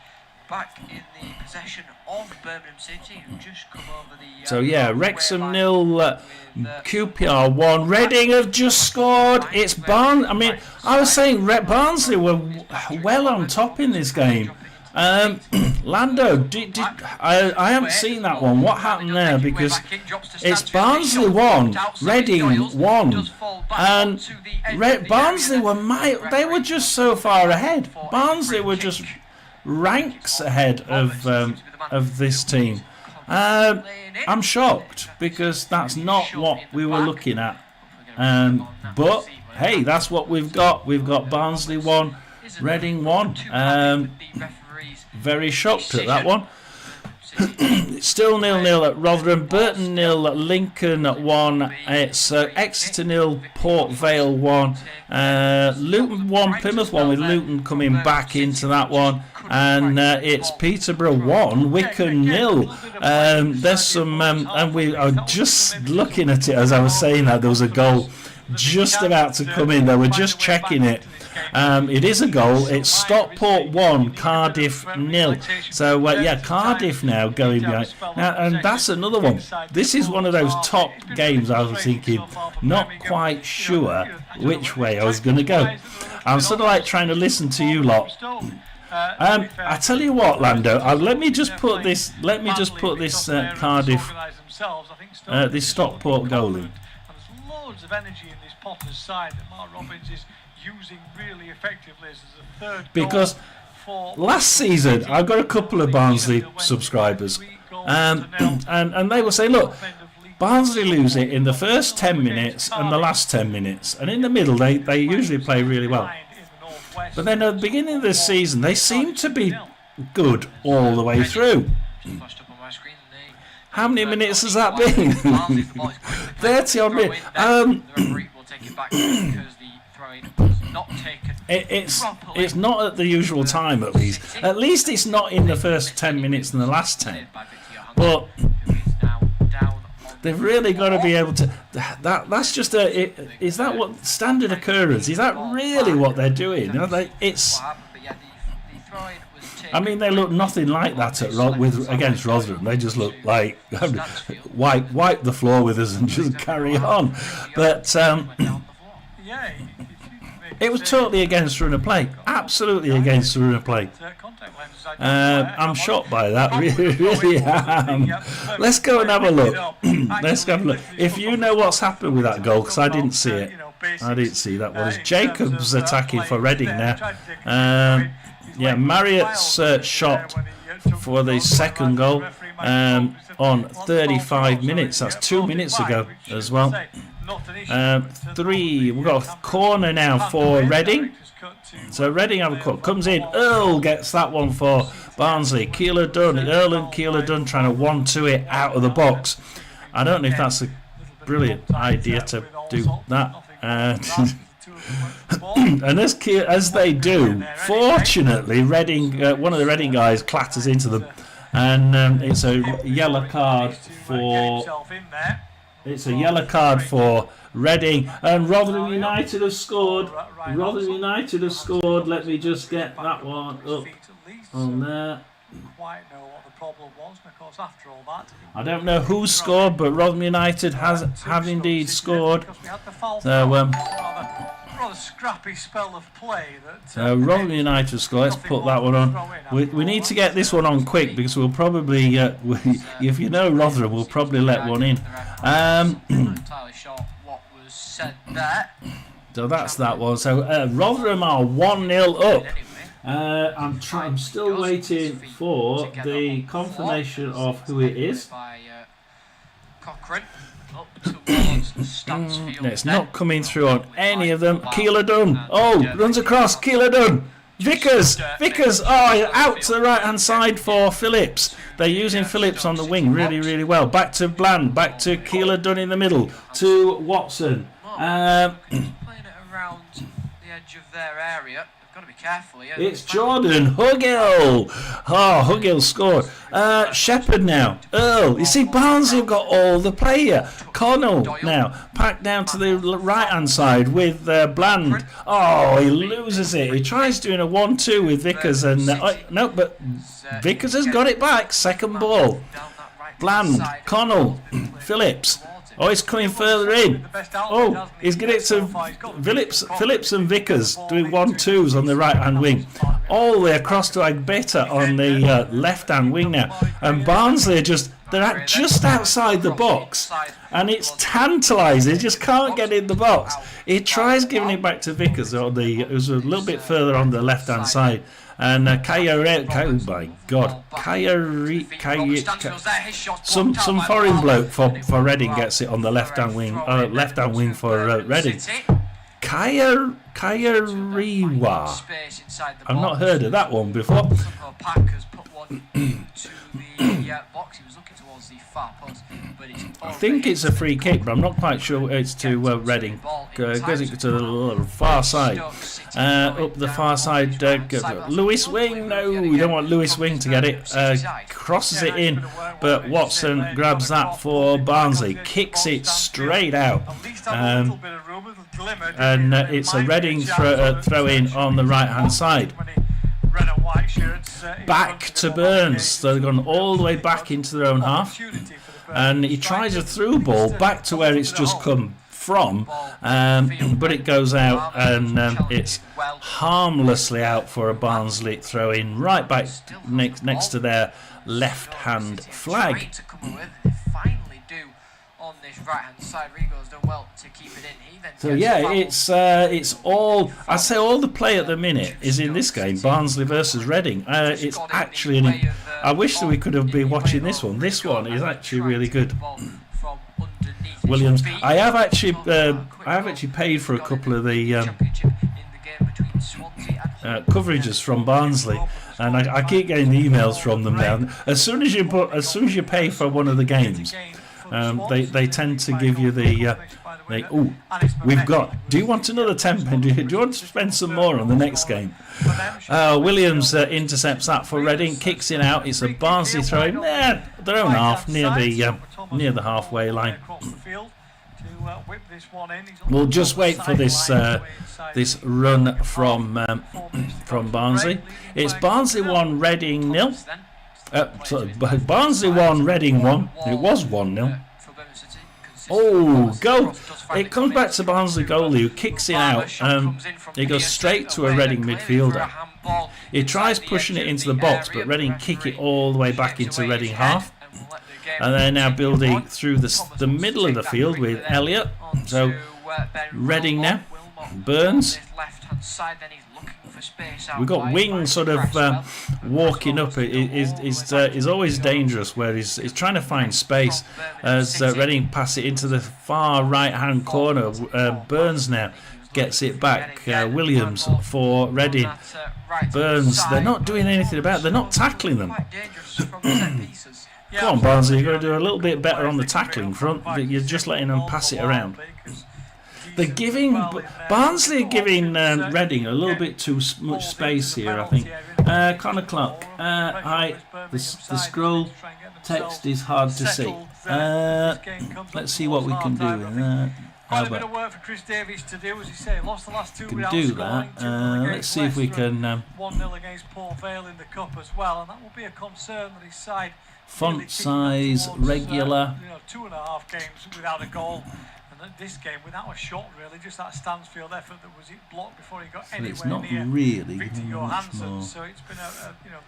back in the possession of Birmingham City, who just come over the. So yeah, Wrexham 0, QPR 1. Reading have just scored. It's Barn. I mean, I was saying Barnsley were well on top in this game. Lando, I haven't seen that one. What happened there? Because it's Barnsley 1, Reading 1, and Barnsley they were just so far ahead. Barnsley were just ranks ahead of this team. I'm shocked because that's not what we were looking at. But hey, that's what we've got. We've got Barnsley 1, Reading 1. Very shocked at that one. It's still 0-0 at Rotherham, Burton 0 at Lincoln at 1. It's Exeter 0, Port Vale 1, Luton 1, Plymouth 1, with Luton coming back into that one, and it's Peterborough 1, Wycombe 0. There's some, and we are just looking at it as I was saying that there was a goal just about to come in. They were just checking it. It is a goal. It's Stockport 1, Cardiff 0. So yeah, Cardiff now going behind. Now, and that's another one. This is one of those top games. I was thinking, not quite sure which way I was going to go. I'm sort of like trying to listen to you lot. I tell you what, Lando. Let me just put this. Let me just put this Cardiff, this Stockport goal in. There's loads of energy in this Potters side that Mark Robbins is using really effectively as a third because last season I got a couple of Barnsley subscribers, and they were saying, look, Barnsley lose it in the first 10 minutes and the last 10 minutes, and in the middle they usually play really well, but then at the beginning of the season they seem to be good all the way through. How many minutes has that been? 30 odd minutes. It's not at the usual time, at least. At least it's not in the first 10 minutes and the last 10. But they've really got to be able to. That's just is that what standard occurrence? Is that really what they're doing? You know, it's. I mean, they look nothing like that against Rotherham. They just look like wipe the floor with us and just carry on. But it was totally against run of play. Absolutely against run of play. I'm shocked by that. Really am. Let's go and have a look. Let's have a look. If you know what's happened with that goal, because I didn't see it. I didn't see that one. It's Jacobs attacking for Reading now. Yeah, Marriott's shot for the second goal on 35 minutes. That's 2 minutes ago as well. We've got a corner now for Reading. So Reading have a cut. Comes in. Earl gets that one for Barnsley. Keeler Dunn. Earl and Keeler Dunn trying to 1-2 it out of the box. I don't know if that's a brilliant idea to do that. And as they do, fortunately, Reading, one of the Reading guys clatters into them, and it's a yellow card for. It's a yellow card for Reading, and Rotherham United have scored. Rotherham United have scored. Let me just get that one up on there. I don't know who scored, but Rotherham United have indeed scored. So rather scrappy spell of play that Rotherham United score. Let's put that one on. We need to get this one on quick because we'll probably if you know Rotherham, we'll probably let one in. So that's that one. So Rotherham are 1-0 up. I'm still waiting for the confirmation of who it is. It's not coming through on any of them. Keeler Dunn. Oh, runs across. Keeler Dunn. Vickers. Oh, out to the right hand side for Phillips. They're using Phillips on the wing really, really well. Back to Bland. Back to Keeler Dunn in the middle. To Watson. Playing it around the edge of their area. got to be careful here. It's Jordan Hugill. Oh, Hugill scored. Shepherd now. Earl. You see, Barnsley have got all the play here. Connell now. Packed down to the right-hand side with Bland. Oh, he loses it. He tries doing a 1-2 with Vickers. And no, but Vickers has got it back. Second ball. Bland. Connell. Phillips. Oh, he's coming further in. Oh, he's getting it to Phillips and Vickers doing 1-2s on the right-hand wing. All the way across to Agbeta on the left-hand wing now. And Barnsley are just outside the box. And it's tantalising. He just can't get in the box. He tries giving it back to Vickers. It was a little bit further on the left-hand side. And oh my God, some foreign bloke for Reading gets it on the left-hand wing for Reading. Kayariwa. I've not heard of that one before. I think it's a free kick, but I'm not quite sure it's to Reading. Goes it to the far side. Up the far side. Lewis Wing. No, we don't want Lewis Wing to get it. Crosses it in, but Watson grabs that for Barnsley. Kicks it straight out. And it's a Reading throw in on the right hand side. Back to Burns. So they've gone all the way back into their own half. And he tries a through ball back to where it's just come from, but it goes out, and it's harmlessly out for a Barnsley throw in right back next to their left hand flag. So yeah, it's all. I say all the play at the minute is in this game, Barnsley versus Reading. It's actually. I wish that we could have been watching this one. This one is actually really good. Williams. I have actually paid for a couple of the coverages from Barnsley, and I keep getting the emails from them now. As soon as you pay for one of the games, they tend to give you the. We've got. Do you want another £10? Do you want to spend some more on the next game? Williams intercepts that for Reading, kicks it out. It's a Barnsley throw in their own half near the halfway line. We'll just wait for this run from Barnsley. It's Barnsley 1, Reading 0. Barnsley 1, Reading 1. It was 1-0. Oh, goal! It comes back to Barnsley goalie who kicks it out. It goes straight to a Reading midfielder. He tries pushing it into the box, but Reading kick it all the way back into Reading half. And they're now building through the middle of the field with Elliott. So Reading now. Burns. We've got Wing sort of walking up. Is always dangerous where he's trying to find space as Reading pass it into the far right hand corner. Burns now gets it back. Williams for Reading. Burns, they're not doing anything about it. They're not tackling them. Come on, Barnsley, you've got to do a little bit better on the tackling front, but you're just letting them pass it around. They're giving Barnsley are giving Reading a little bit too much space here, I think. Connor Clark, the scroll text is hard to see. Let's see what we can do. Quite a bit of work for Chris Davies to do, as you say. Lost the last two can do that. Let's see if we can. 1-0 against Port Vale in the cup as well, and that will be a concern that his side. Font size regular. 2.5 games without a goal. This game without a shot, really, just that Stansfield effort that was blocked before he got so anywhere it's not near really Victor Johansson. So it's been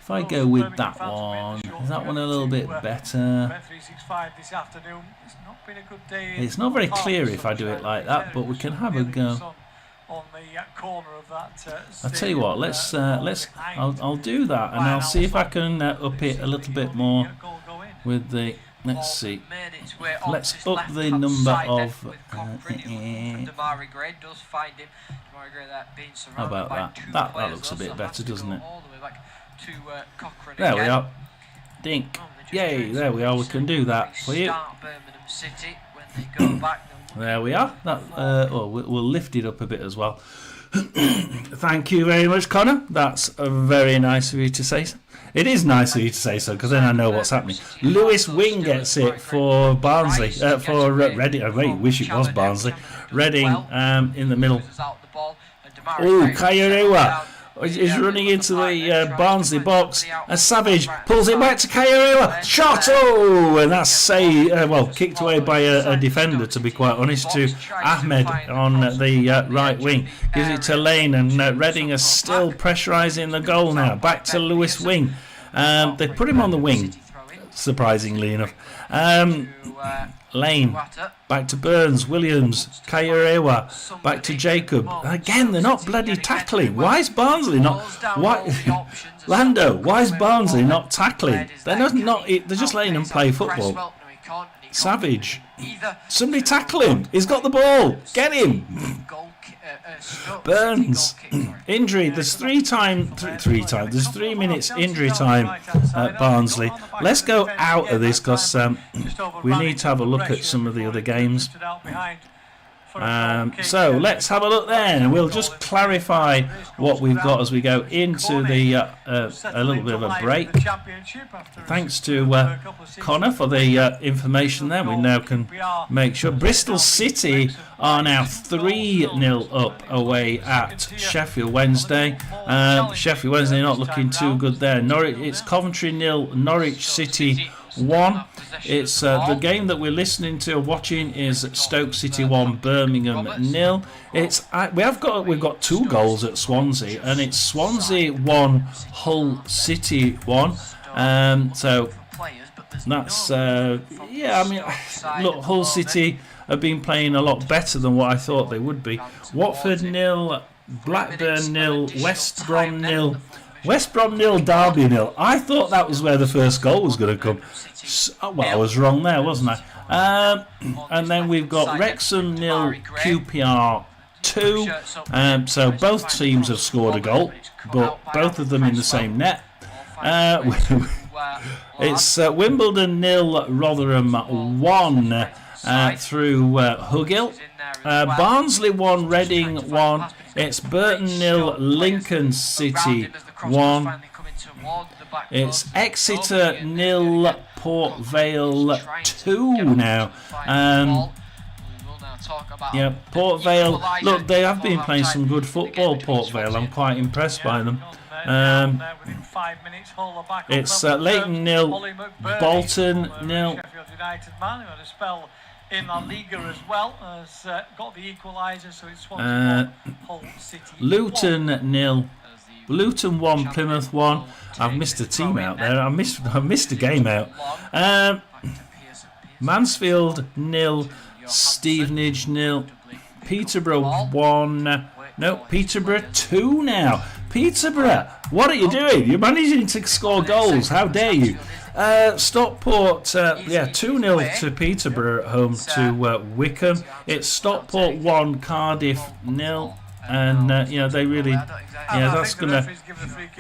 if I go with that one, is that one a little bit better? Bet365 this afternoon. It's not been a good day. It's not very clear if I do it like that, but we can have a go. On the corner of that. I'll tell you what. I'll do that, and I'll see if I can up it a little bit more with the. Let's see. Let's up the number of. How about that? That looks a bit better, doesn't it? There we are. Dink. Yay! There we are. We can do that for you. There we are. That we'll lift it up a bit as well. Thank you very much, Connor. That's very nice of you to say so. It is nice of you to say so, because then I know what's happening. Lewis Wing gets it for Barnsley, for Reading. I really wish it was Barnsley. Reading in the middle. Oh, Kayarewa is running into the Barnsley box. And Savage pulls it back to Kayarewa. Shot! Oh! And that's kicked away by a defender, to be quite honest, to Ahmed on the right wing. Gives it to Lane, and Reading are still pressurising the goal now. Back to Lewis Wing. They put him on the wing, surprisingly enough. Lane, back to Burns, Williams, Kayarewa, back to Jacob. Again, they're not bloody tackling. Why is Barnsley not? Lando, why is Barnsley not tackling? They're just letting them play football. Savage, somebody tackle him. He's got the ball. Get him. Burns, injury. There's 3 minutes injury time at Barnsley. Let's go out of this, because we need to have a look at some of the other games. So let's have a look then, and we'll just clarify what we've got as we go into the a little bit of a break. Thanks to Connor for the information there. We now can make sure. Bristol City are now 3-0 up away at Sheffield Wednesday. Sheffield Wednesday not looking too good there. It's Coventry 0, Norwich City 1. It's the game that we're listening to, watching, is Stoke City 1, Birmingham 0. We've got 2 goals at Swansea, and it's Swansea 1, Hull City 1. So that's look, Hull City have been playing a lot better than what I thought they would be. Watford 0, Blackburn 0, West Brom 0. West Brom 0, Derby 0. I thought that was where the first goal was going to come. I was wrong there, wasn't I? And then we've got Wrexham 0, QPR 2. So both teams have scored a goal, but both of them in the same net. It's Wimbledon 0, Rotherham 1 through Hugill. Barnsley 1, Reading 1. It's Burton 0, Lincoln City 1. It's Exeter 0, Port Vale 2 now. Port Vale. Look, they have been playing some good football, Port Vale. I'm quite impressed by them. It's Leighton 0, Bolton 0. In La Liga as well, has got the equaliser, so it's Hull City. Luton 0, Luton 1, Plymouth 1. I've missed a team out there. I missed a game out. Mansfield 0, Stevenage 0, Peterborough 1. No, Peterborough 2 now. Peterborough, what are you doing? You're managing to score goals. How dare you? Stockport, 2-0 to Peterborough at home to Wickham. It's Stockport 1, Cardiff 0, and they really, that's going to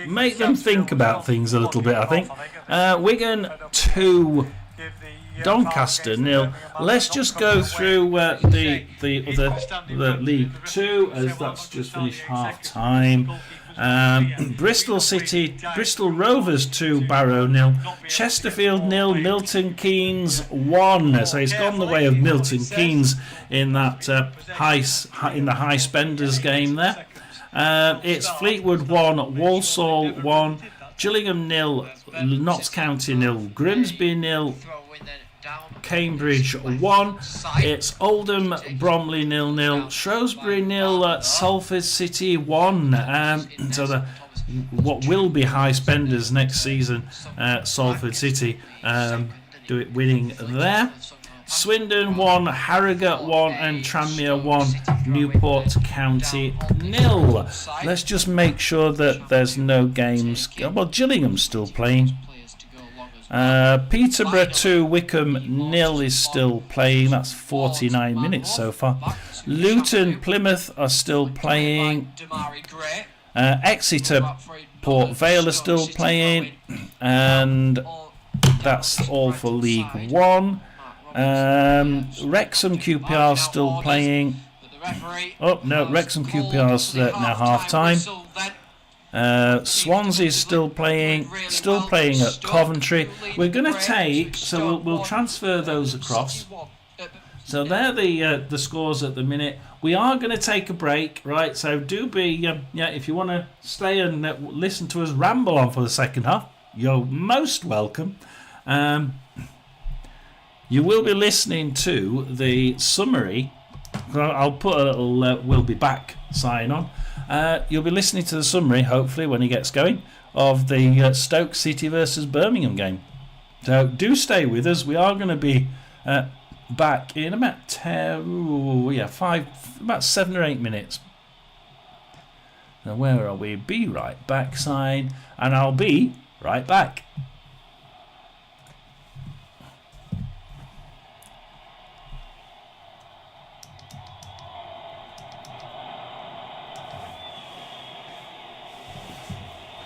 make them think about things a little bit, I think. Wigan 2, Doncaster 0. Let's just go through the League 2, as that's just finished half time. Bristol Rovers 2, Barrow 0, Chesterfield 0, Milton Keynes 1. So it's gone the way of Milton Keynes in that high spenders game there. It's Fleetwood 1, Walsall 1, Gillingham 0, Notts County 0, Grimsby 0, Cambridge 1. It's Oldham Bromley 0-0, Shrewsbury 0, Salford City 1. So what will be high spenders next season, Salford City winning there. Swindon 1, Harrogate 1, and Tranmere 1, Newport County 0. Let's just make sure that there's no games. Well, Gillingham's still playing. Peterborough 2, Wickham 0 is still playing. That's 49 minutes so far. Luton, Plymouth are still playing. Exeter, Port Vale are still playing. And that's all for League 1. Wrexham QPR still playing. Oh no, Wrexham QPR's now half time. Swansea's still playing at Coventry. We're going to take, so we'll transfer those across. So they're the scores at the minute. We are going to take a break, right? So do be, if you want to stay and listen to us ramble on for the second half, you're most welcome. You will be listening to the summary. I'll put a little "we'll be back" sign on. You'll be listening to the summary, hopefully, when he gets going, of the Stoke City versus Birmingham game. So do stay with us. We are going to be back in about 7 or 8 minutes. Now, where are we? Be right back sign, and I'll be right back.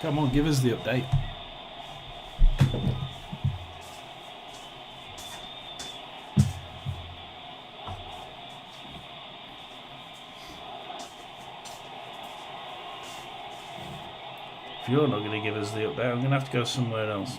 Come on, give us the update. If you're not going to give us the update, I'm going to have to go somewhere else.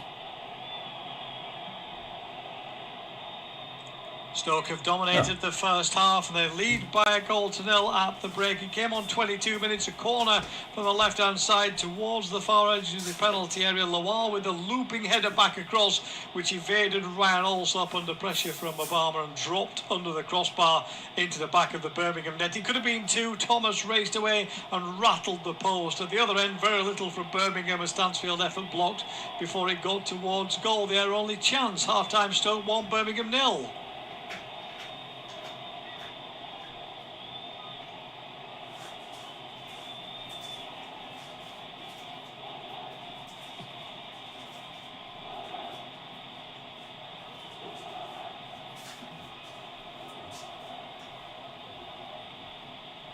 Stoke have dominated the first half and they lead by a goal to nil at the break. It came on 22 minutes, a corner from the left-hand side towards the far edge of the penalty area. Lawal with a looping header back across, which evaded Ryan Alsop under pressure from Obama and dropped under the crossbar into the back of the Birmingham net. It could have been two. Thomas raced away and rattled the post. At the other end, very little from Birmingham. A Stansfield effort blocked before it got towards goal. Their only chance. Half-time, Stoke 1, Birmingham 0.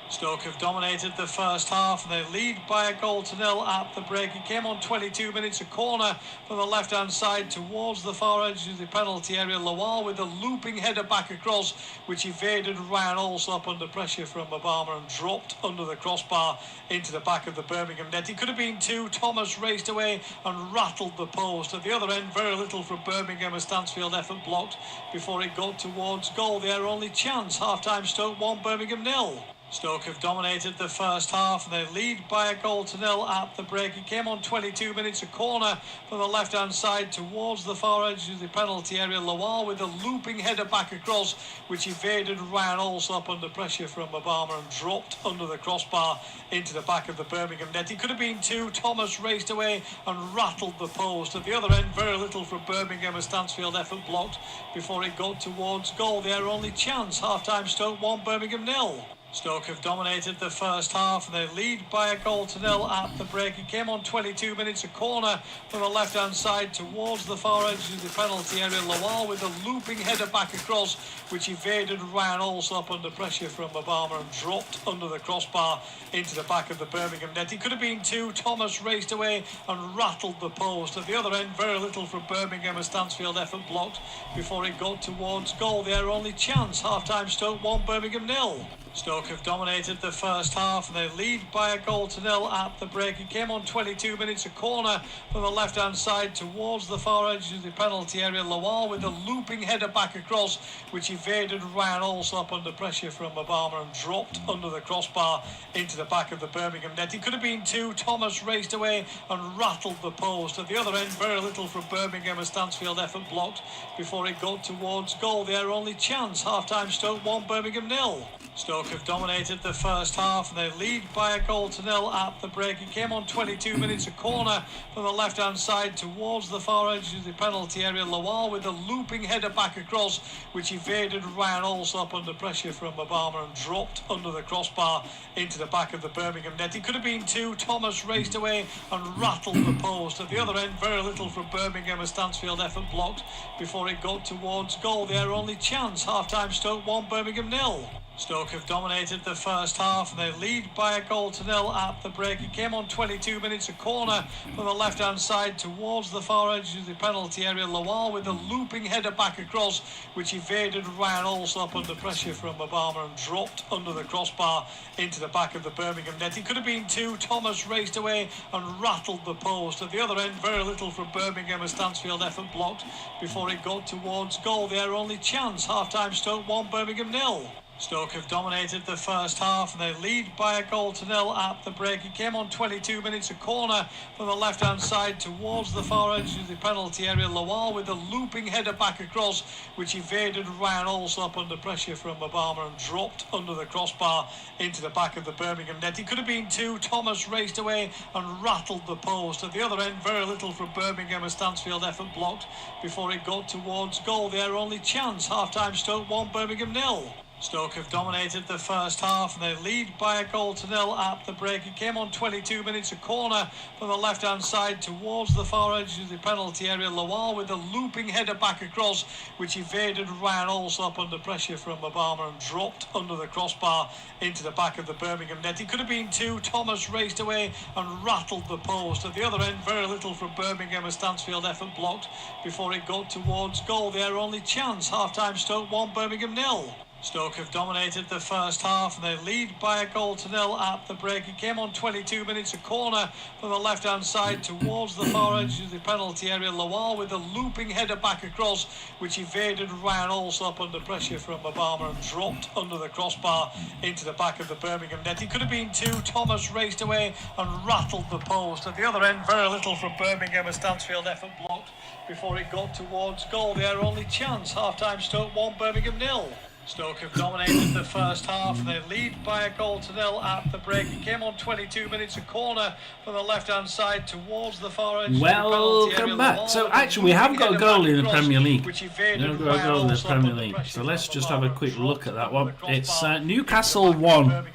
Stoke have dominated the first half and they lead by a goal to nil at the break. It came on 22 minutes, a corner from the left-hand side towards the far edge of the penalty area. Lawal with a looping header back across, which evaded Ryan Alsop under pressure from Obama and dropped under the crossbar into the back of the Birmingham net. It could have been two. Thomas raced away and rattled the post. At the other end, very little from Birmingham. A Stansfield effort blocked before it got towards goal. Their only chance. Half-time, Stoke 1, Birmingham 0. Stoke have dominated the first half and they lead by a goal to nil at the break. It came on 22 minutes, a corner from the left-hand side towards the far edge of the penalty area. Lawal with a looping header back across, which evaded Ryan Alsop under pressure from Obama and dropped under the crossbar into the back of the Birmingham net. It could have been two. Thomas raced away and rattled the post. At the other end, very little from Birmingham. A Stansfield effort blocked before it got towards goal. Their only chance. Half-time, Stoke 1, Birmingham 0. Stoke have dominated the first half and they lead by a goal to nil at the break. It came on 22 minutes, a corner from the left-hand side towards the far edge of the penalty area. Lawal with a looping header back across, which evaded Ryan Alsop under pressure from Obama and dropped under the crossbar into the back of the Birmingham net. It could have been two. Thomas raced away and rattled the post. At the other end, very little from Birmingham. A Stansfield effort blocked before it got towards goal. Their only chance. Half-time, Stoke 1, Birmingham 0. Stoke have dominated the first half and they lead by a goal to nil at the break. It came on 22 minutes, a corner from the left-hand side towards the far edge of the penalty area. Lawal with a looping header back across, which evaded Ryan Alsop under pressure from Obama and dropped under the crossbar into the back of the Birmingham net. It could have been two. Thomas raced away and rattled the post. At the other end, very little from Birmingham. A Stansfield effort blocked before it got towards goal. Their only chance. Half-time, Stoke 1, Birmingham 0. Stoke have dominated the first half and they lead by a goal to nil at the break. It came on 22 minutes, a corner from the left-hand side towards the far edge of the penalty area. Lawal with a looping header back across, which evaded Ryan Alsop under pressure from Obama and dropped under the crossbar into the back of the Birmingham net. It could have been two. Thomas raced away and rattled the post. At the other end, very little from Birmingham. A Stansfield effort blocked before it got towards goal. Their only chance. Half-time, Stoke 1, Birmingham 0. Stoke have dominated the first half and they lead by 1-0 at the break. It came on 22 minutes, a corner from the left-hand side towards the far edge of the penalty area. Lawal with a looping header back across, which evaded Ryan Alsop under pressure from Obama and dropped under the crossbar into the back of the Birmingham net. It could have been two. Thomas raced away and rattled the post. At the other end, very little from Birmingham, a Stansfield effort blocked before it got towards goal. Their only chance, half-time Stoke 1, Birmingham 0. Stoke have dominated the first half and they lead by 1-0 at the break. It came on 22 minutes, a corner from the left-hand side towards the far edge of the penalty area. Lawal with a looping header back across, which evaded Ryan Alsop under pressure from Obama and dropped under the crossbar into the back of the Birmingham net. It could have been two. Thomas raced away and rattled the post. At the other end, very little from Birmingham, a Stansfield effort blocked before it got towards goal. Their only chance, half-time Stoke 1, Birmingham 0. Stoke have dominated the first half and they lead by 1-0 at the break. It came on 22 minutes, a corner from the left-hand side towards the far edge of the penalty area. Lawal with a looping header back across, which evaded Ryan Alsop under pressure from Obama and dropped under the crossbar into the back of the Birmingham net. It could have been two. Thomas raced away and rattled the post. At the other end, very little from Birmingham, a Stansfield effort blocked before it got towards goal. Their only chance, half-time Stoke 1, Birmingham 0. Stoke have dominated the first half and they lead by 1-0 at the break. It came on 22 minutes, a corner from the left-hand side towards the far edge of the penalty area. Lawal with a looping header back across, which evaded Ryan Alsop under pressure from Obama and dropped under the crossbar into the back of the Birmingham net. It could have been two. Thomas raced away and rattled the post. At the other end, very little from Birmingham, a Stansfield effort blocked before it got towards goal. Their only chance, half-time Stoke 1, Birmingham 0. Stoke have dominated the first half and they lead by 1-0 at the break. It came on 22 minutes, a corner from the left-hand side towards the far edge. Welcome back. So actually we have got a goal in the Premier League. We've got a goal in the Premier League. So let's just have a quick look at that one. It's Newcastle 1,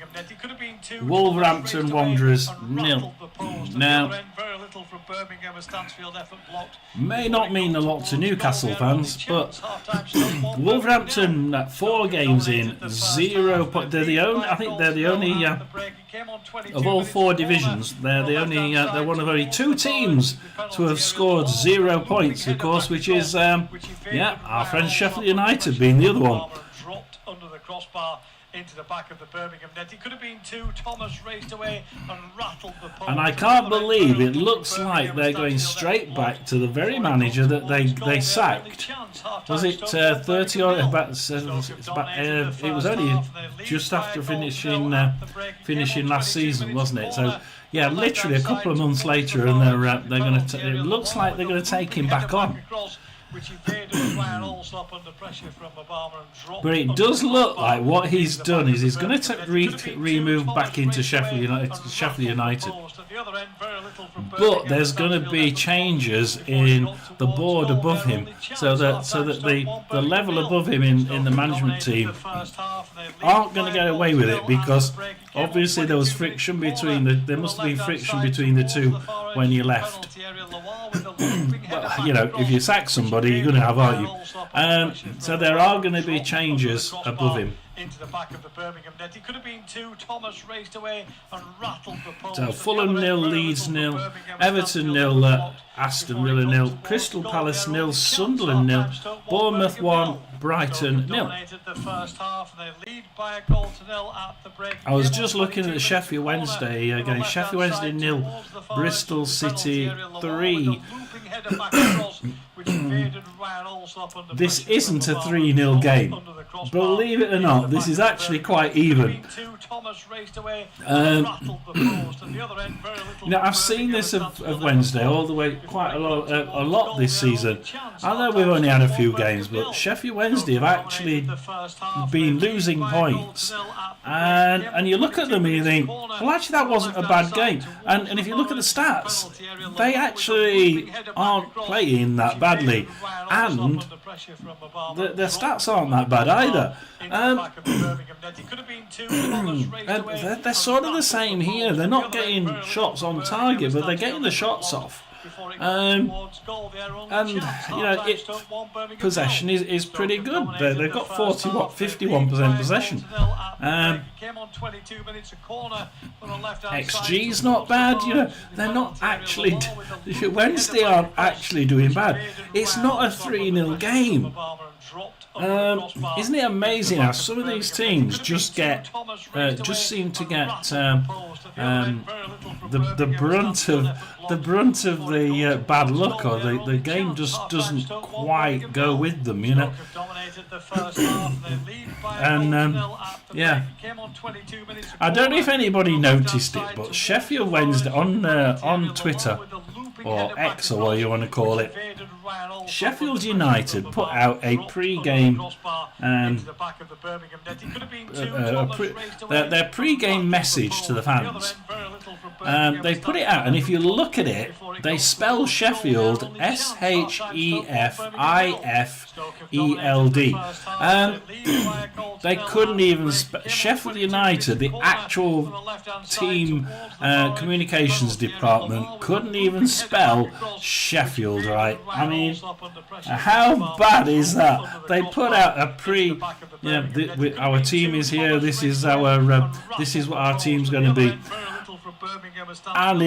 Wolverhampton Wanderers 0. Now, may not mean a lot to Newcastle fans, but Wolverhampton 4 games in, 0 points. They're the only. I think they're the only of all 4 divisions. They're the only. They're one of only 2 teams to have scored 0 points, of course, which is our friend Sheffield United being the other one. Into the back of the Birmingham net. It could have been two. Thomas raced away and rattled the post. And I can't believe it looks like they're going straight back to the very manager that they sacked. Was it 30 or about? It was only just after finishing last season, wasn't it? So yeah, literally a couple of months later, and they're going to. It looks like they're going to take him back on. But it does look like what he's done is he's going to remove back into Sheffield United. But there's going to be changes in the board above him, so that the level above him in the management team aren't going to get away with it, because obviously there was friction there must have been friction between the two when he left. Well, you know, if you sack somebody, you're going to have, aren't you? So there are going to be changes above him. Into the back of the Birmingham net. It could have been two. Thomas raced away and rattled the post. So Fulham 0, Leeds 0, Everton 0, Aston Villa 0, Crystal Palace 0, Sunderland 0, Bournemouth 1, Brighton 0. I was just looking at the Sheffield Wednesday game. Sheffield Wednesday 0, Bristol City 3. This isn't a 3-0 game. Believe it or not, this is actually quite even. Now, I've seen this of Wednesday all the way quite a lot this season. I know we've only had a few games, but Sheffield Wednesday have actually been losing points. And you look at them and you think, well, actually that wasn't a bad game. And if you look at the stats, they actually aren't playing that badly. And their stats aren't that bad either. They're sort of the same here. They're not getting shots on target, but they're getting the shots off. Possession is pretty good. They've got 51% possession. XG's not bad. They're not actually. Wednesday aren't actually doing bad. It's not a 3-0 game. Isn't it amazing how some of these teams just seem to get the brunt of the bad luck, or the game just doesn't quite go with them, And I don't know if anybody noticed it, but Sheffield Wednesday on Twitter, or X, or what you want to call it, Sheffield United put out a pre-game their pre-game message to the fans. They put it out, and if you look at it, they spell Sheffield Sheffield. They couldn't even Sheffield United, the actual team communications department, couldn't even spell Sheffield right. I mean, how bad is that? They put out a our team is here. This is what our team's going to be, and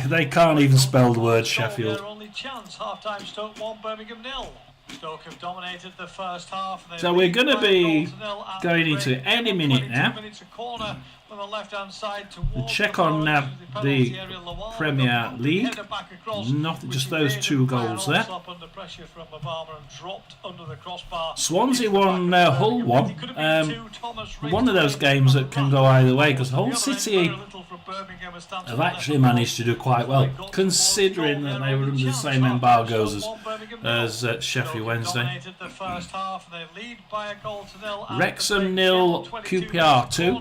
they can't even spell the word Sheffield. Stoke have dominated the first half. So we're going to be going into any minute now. Check on the Premier League. Not just those 2 goals there. Swansea won, Hull won. One of those games that can go either way, because Hull City have actually managed to do quite well, considering that they were under the same embargoes as Sheffield Wednesday. Wrexham 0, QPR 2.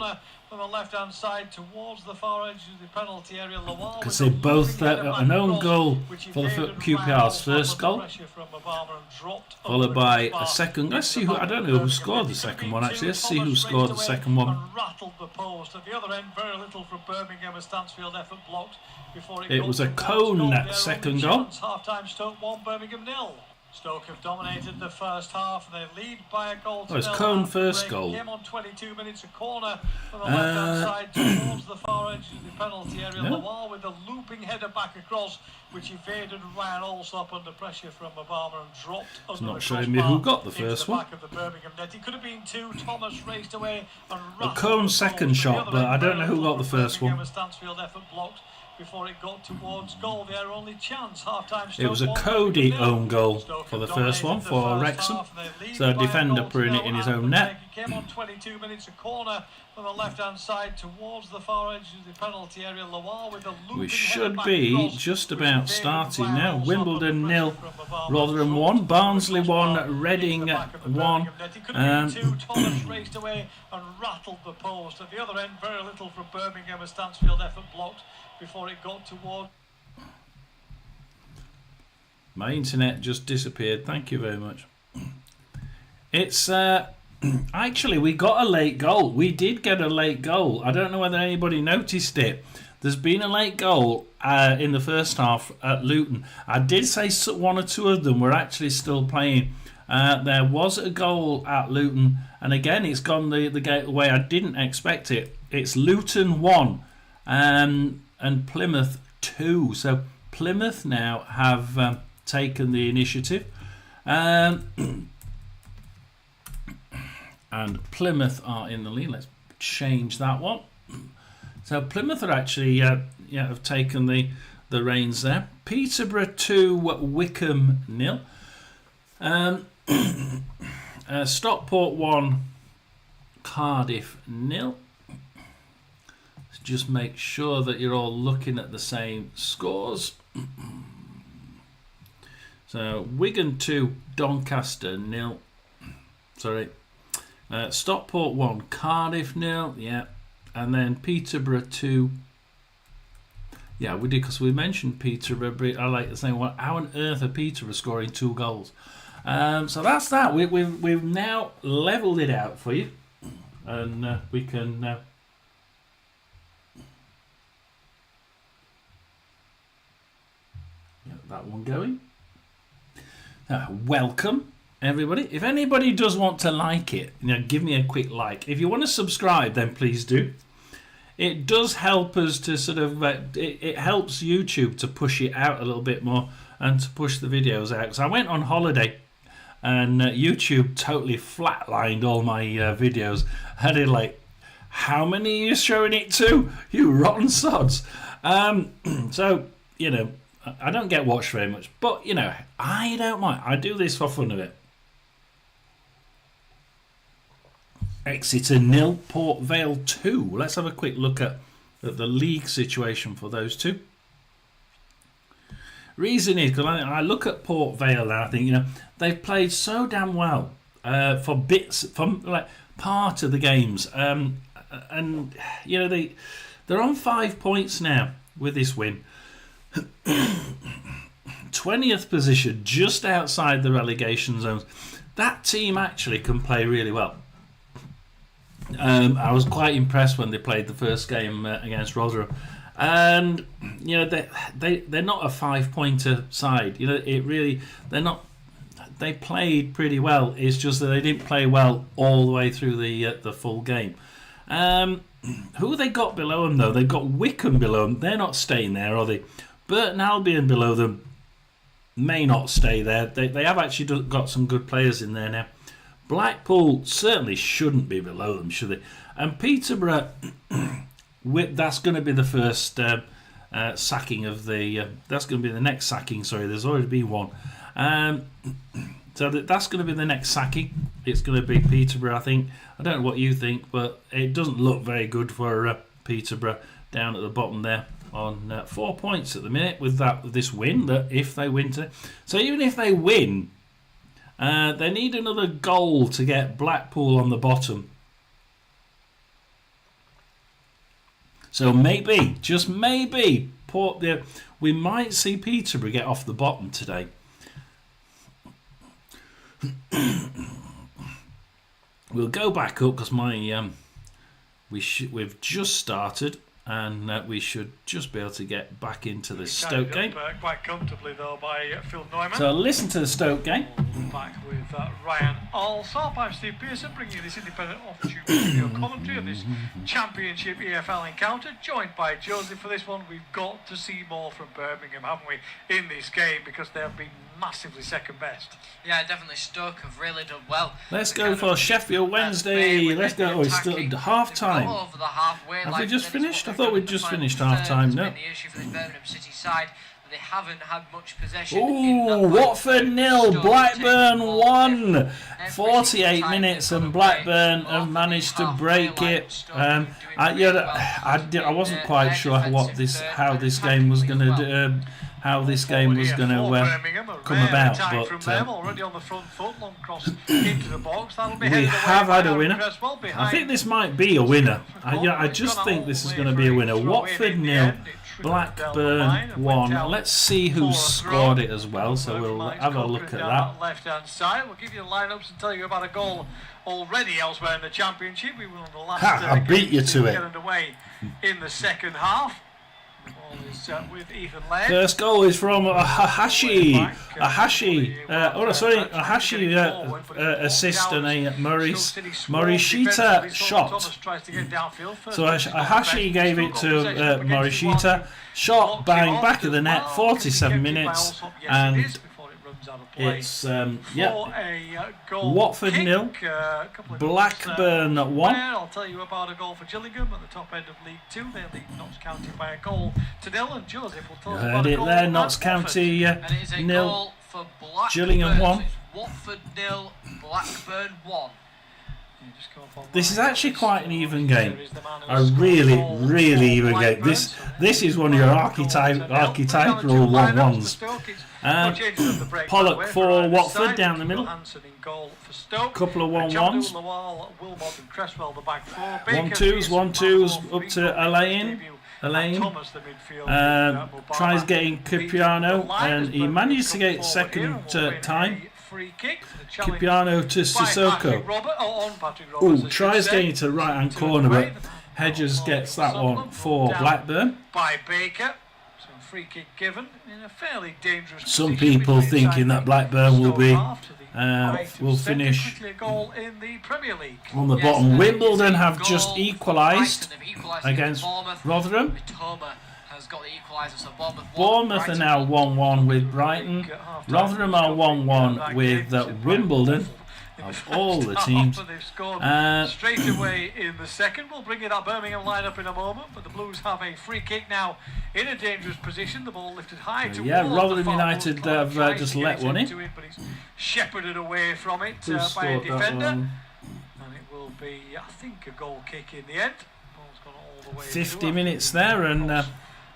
On the left-hand side towards the far edge of the penalty area. Because they both an own goal for the QPR's first goal, followed by a second. Let's see who. I don't know who scored the second one. Actually, let's see who scored the second one. It was a Cone second goal. Stoke have dominated the first half. They lead by a goal. It's Cone first goal. Came on 22 minutes, a corner from the left-hand side towards the far edge of the penalty area. Lawal with a looping header back across, which evaded Ryan Alsop under pressure from Obama and dropped it's under not the showing me who got the first one. Back of the Birmingham net. It could have been 2. Thomas raced away and a Cone second shot, but I don't know who got the first one. Stansfield effort blocked before it got towards goal. Their only chance, half-time. It was a Cody own goal for the first one for Wrexham. So a defender putting it in his own net. Came on 22 minutes, a corner from the left-hand side towards the far edge of the penalty area. Lawal with a we should be just about starting now. Wimbledon 0, Rotherham 1, Barnsley 1, Reading 1. Thomas raced away and rattled the post. At the other end, very little from Birmingham. A Stansfield effort blocked before it got toward. My internet just disappeared. Thank you very much. It's actually, we got a late goal. We did get a late goal. I don't know whether anybody noticed it. There's been a late goal in the first half at Luton. I did say 1 or 2 of them were actually still playing. There was a goal at Luton, and again, it's gone the way I didn't expect it. It's Luton 1 and Plymouth 2. So Plymouth now have taken the initiative. And Plymouth are in the lead. Let's change that one. So Plymouth are actually have taken the reins there. Peterborough 2, Wickham 0. Stockport 1, Cardiff 0. Let's just make sure that you're all looking at the same scores. So Wigan 2, Doncaster 0. Sorry. Stockport 1, Cardiff 0. Yeah. And then Peterborough 2. Yeah, we did, because we mentioned Peterborough. I like to say, well, how on earth are Peterborough scoring 2 goals? So that's that. We've now levelled it out for you. And we can... that one going. Welcome, everybody. If anybody does want to like it, give me a quick like. If you want to subscribe, then please do. It does help us to sort of, it helps YouTube to push it out a little bit more and to push the videos out. Because I went on holiday and YouTube totally flatlined all my videos. I did like, how many are you showing it to? You rotten sods. So, I don't get watched very much. But, I don't mind. I do this for fun of it. Exeter 0, Port Vale 2. Let's have a quick look at the league situation for those two. Reason is because I look at Port Vale and I think they've played so damn well for bits from like part of the games, and they're on 5 points now with this win. 20th position, just outside the relegation zones. That team actually can play really well. I was quite impressed when they played the first game against Rotherham, and they're not a 5-pointer side. They're not. They played pretty well. It's just that they didn't play well all the way through the full game. Who have they got below them though? They've got Wycombe below them. They're not staying there, are they? Burton Albion below them may not stay there. They have actually got some good players in there now. Blackpool certainly shouldn't be below them, should they? And Peterborough, that's going to be the first sacking of the... that's going to be the next sacking, sorry. There's already been one. So that's going to be the next sacking. It's going to be Peterborough, I think. I don't know what you think, but it doesn't look very good for Peterborough down at the bottom there on 4 points at the minute with this win, that if they win today. So even if they win... they need another goal to get Blackpool on the bottom. So maybe, just maybe, we might see Peterborough get off the bottom today. We'll go back up because we've just started. And we should just be able to get back into the Stoke game. Quite comfortably though by Phil Neumann. So listen to the Stoke game. Back with Ryan Alsop. I'm Steve Pearson, bringing you this independent off-tube video commentary of this Championship EFL encounter, joined by Joseph for this one. We've got to see more from Birmingham, haven't we, in this game, because they have been massively second best. Yeah, definitely. Stoke have really done well. Let's go for Sheffield Wednesday. Let's go. Oh, it's still half time. Have we just finished? I thought we'd just finished half time. No. The issue for the Birmingham City side. They haven't had much possession. Ooh, Watford 0, Blackburn 1. 48 minutes and Blackburn have managed to break it. I wasn't quite sure how this game was going to come about, but we have had a winner. I think this might be a winner. I just think this is going to be a winner. Watford 0, Blackburn 1. Let's see who scored it as well, so we'll have a look at that. Left-hand side. We'll give you the lineups and tell you about a goal already elsewhere in the Championship. We were on the last I beat you to it. Getting away in the second half. With Ethan Laird. First goal is from Ahashi. Ahashi assist and a Morishita shot. So Ahashi gave it to Morishita. Shot, bang, back of the net, 47 minutes. And it's Watford 0, Blackburn 1. I'll tell you about a goal for Gillingham at the top end of League 2. They lead Notts County by a goal to 0, and Joseph will tell us about a goal there, Notts County 0, Gillingham 1. Watford 0, Blackburn 1. This is actually quite an even game. A really, really even game. This is one of your archetypal 1-1s. Pollock for Watford down the middle. Couple of 1-1s. 1-2s up to Elaine. Tries getting Cipriano, and he manages to get it second time. Cipriano to Sissoko. Tries getting to the right hand corner, but Hedges gets that one for Blackburn. By Baker. So free kick given in a fairly dangerous Some position people between thinking that side Blackburn will Stoke be half to the right of will centre, finish quickly a goal in the Premier League. on the Yes, bottom. and Wimbledon it's a have goal just for equalised Brighton. They've equalised against Bournemouth. Rotherham. Mitoma has got the equaliser, so Bournemouth won. Bournemouth are Brighton now won. 1-1 with Brighton. Rotherham are 1-1 with Wimbledon. Of all the teams. Straight away in the second. We'll bring you that Birmingham lineup in a moment, but the Blues have a free kick now in a dangerous position. The ball lifted high towards Yeah, the Rotherham far United post line. have Tries just to let get one in. into it, but it's shepherded away from it Who by a scored that defender. one? And it will be, I think, a goal kick in the end. Ball's gone all the way 50 through. minutes there, and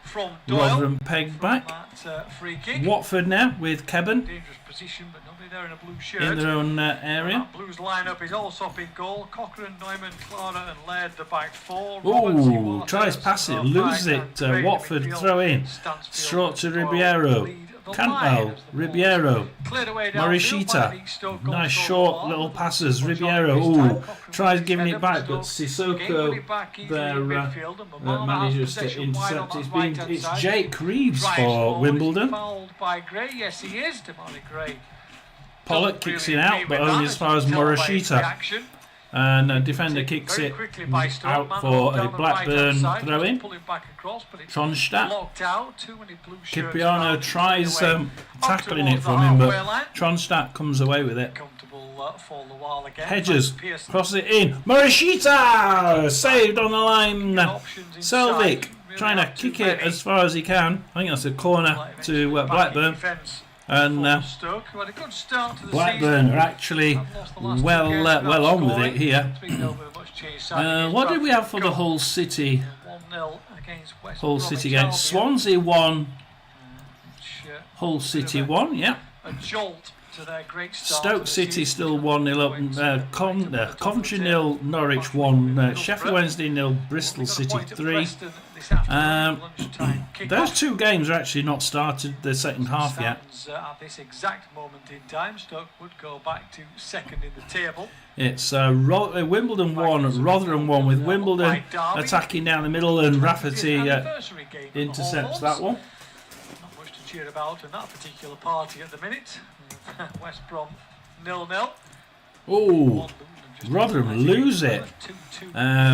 From Doyle. Rotherham pegged back. That free kick. Watford now with Kebben Dangerous position, but nobody there in a blue shirt. in their own area. That Blues lineup is also up in goal. Cochrane, Neumann, Clara, and Laird the back four. Roberts, Ooh, Iwata, tries pass it, Snow, loses Pike, it. and Gray in Watford midfield. throw in. Stansfield Short to and Doyle Ribeiro. lead the Cantwell, line as the ball Ribeiro. is cleared away downfield by Morishita. the Stoke Nice goal short scorer. little passes. Watchalong Ribeiro, this time. ooh, Cochrane tries with giving his it back, header but for Stoke. Again, put Sissoko it back easily there in midfield, and Mamama has manages to possession wide on intercept. that It's right-hand side. Jake Reeves Drives for forward. Is he Wimbledon. fouled by Gray? Yes, he is. Damari Gray. Pollock Doesn't kicks really it out, agree but with only that, as far as you can tell by his Morishita. reaction. And a defender Taken kicks very it quickly by Stoke. out Man for down a the Blackburn right-hand side, throw in. pulling back across, but it's Tronstadt. blocked out. Too many blue shirts Cipriano around, tries taken away. tackling Up it towards from the him, halfway but line. Tronstadt comes away with it. Comfortable for the while again. Hedges Pearson. crosses it in. Morishita saved on the line. Options inside. Selvig Really trying to not too kick it many. as far as he can. I think that's a corner Like to back in Blackburn. defence And for Stoke, who had a good start to the Blackburn season. are actually Have lost the last two well games well without on with scoring. it here. It's been over a much changed side against What did we have for the Bradford. Hull City? 1-0 against West Hull Bromwich City against Albion. Swansea 1, Which, Hull City 1, yeah. a jolt to their great start. Stoke City still 1-0 up. Coventry 0, Norwich 1, Sheffield Wednesday 0, Bristol City 3. Those two games are actually not started the second half yet. At this exact moment in time, Stoke would go back to second in the table. It's Wimbledon 1, Rotherham 1, with Wimbledon attacking down the middle, and Rafferty intercepts that one. Not much to cheer about in that particular party at the minute. West Brom 0-0. Oh, Rotherham lose it. 2-2 in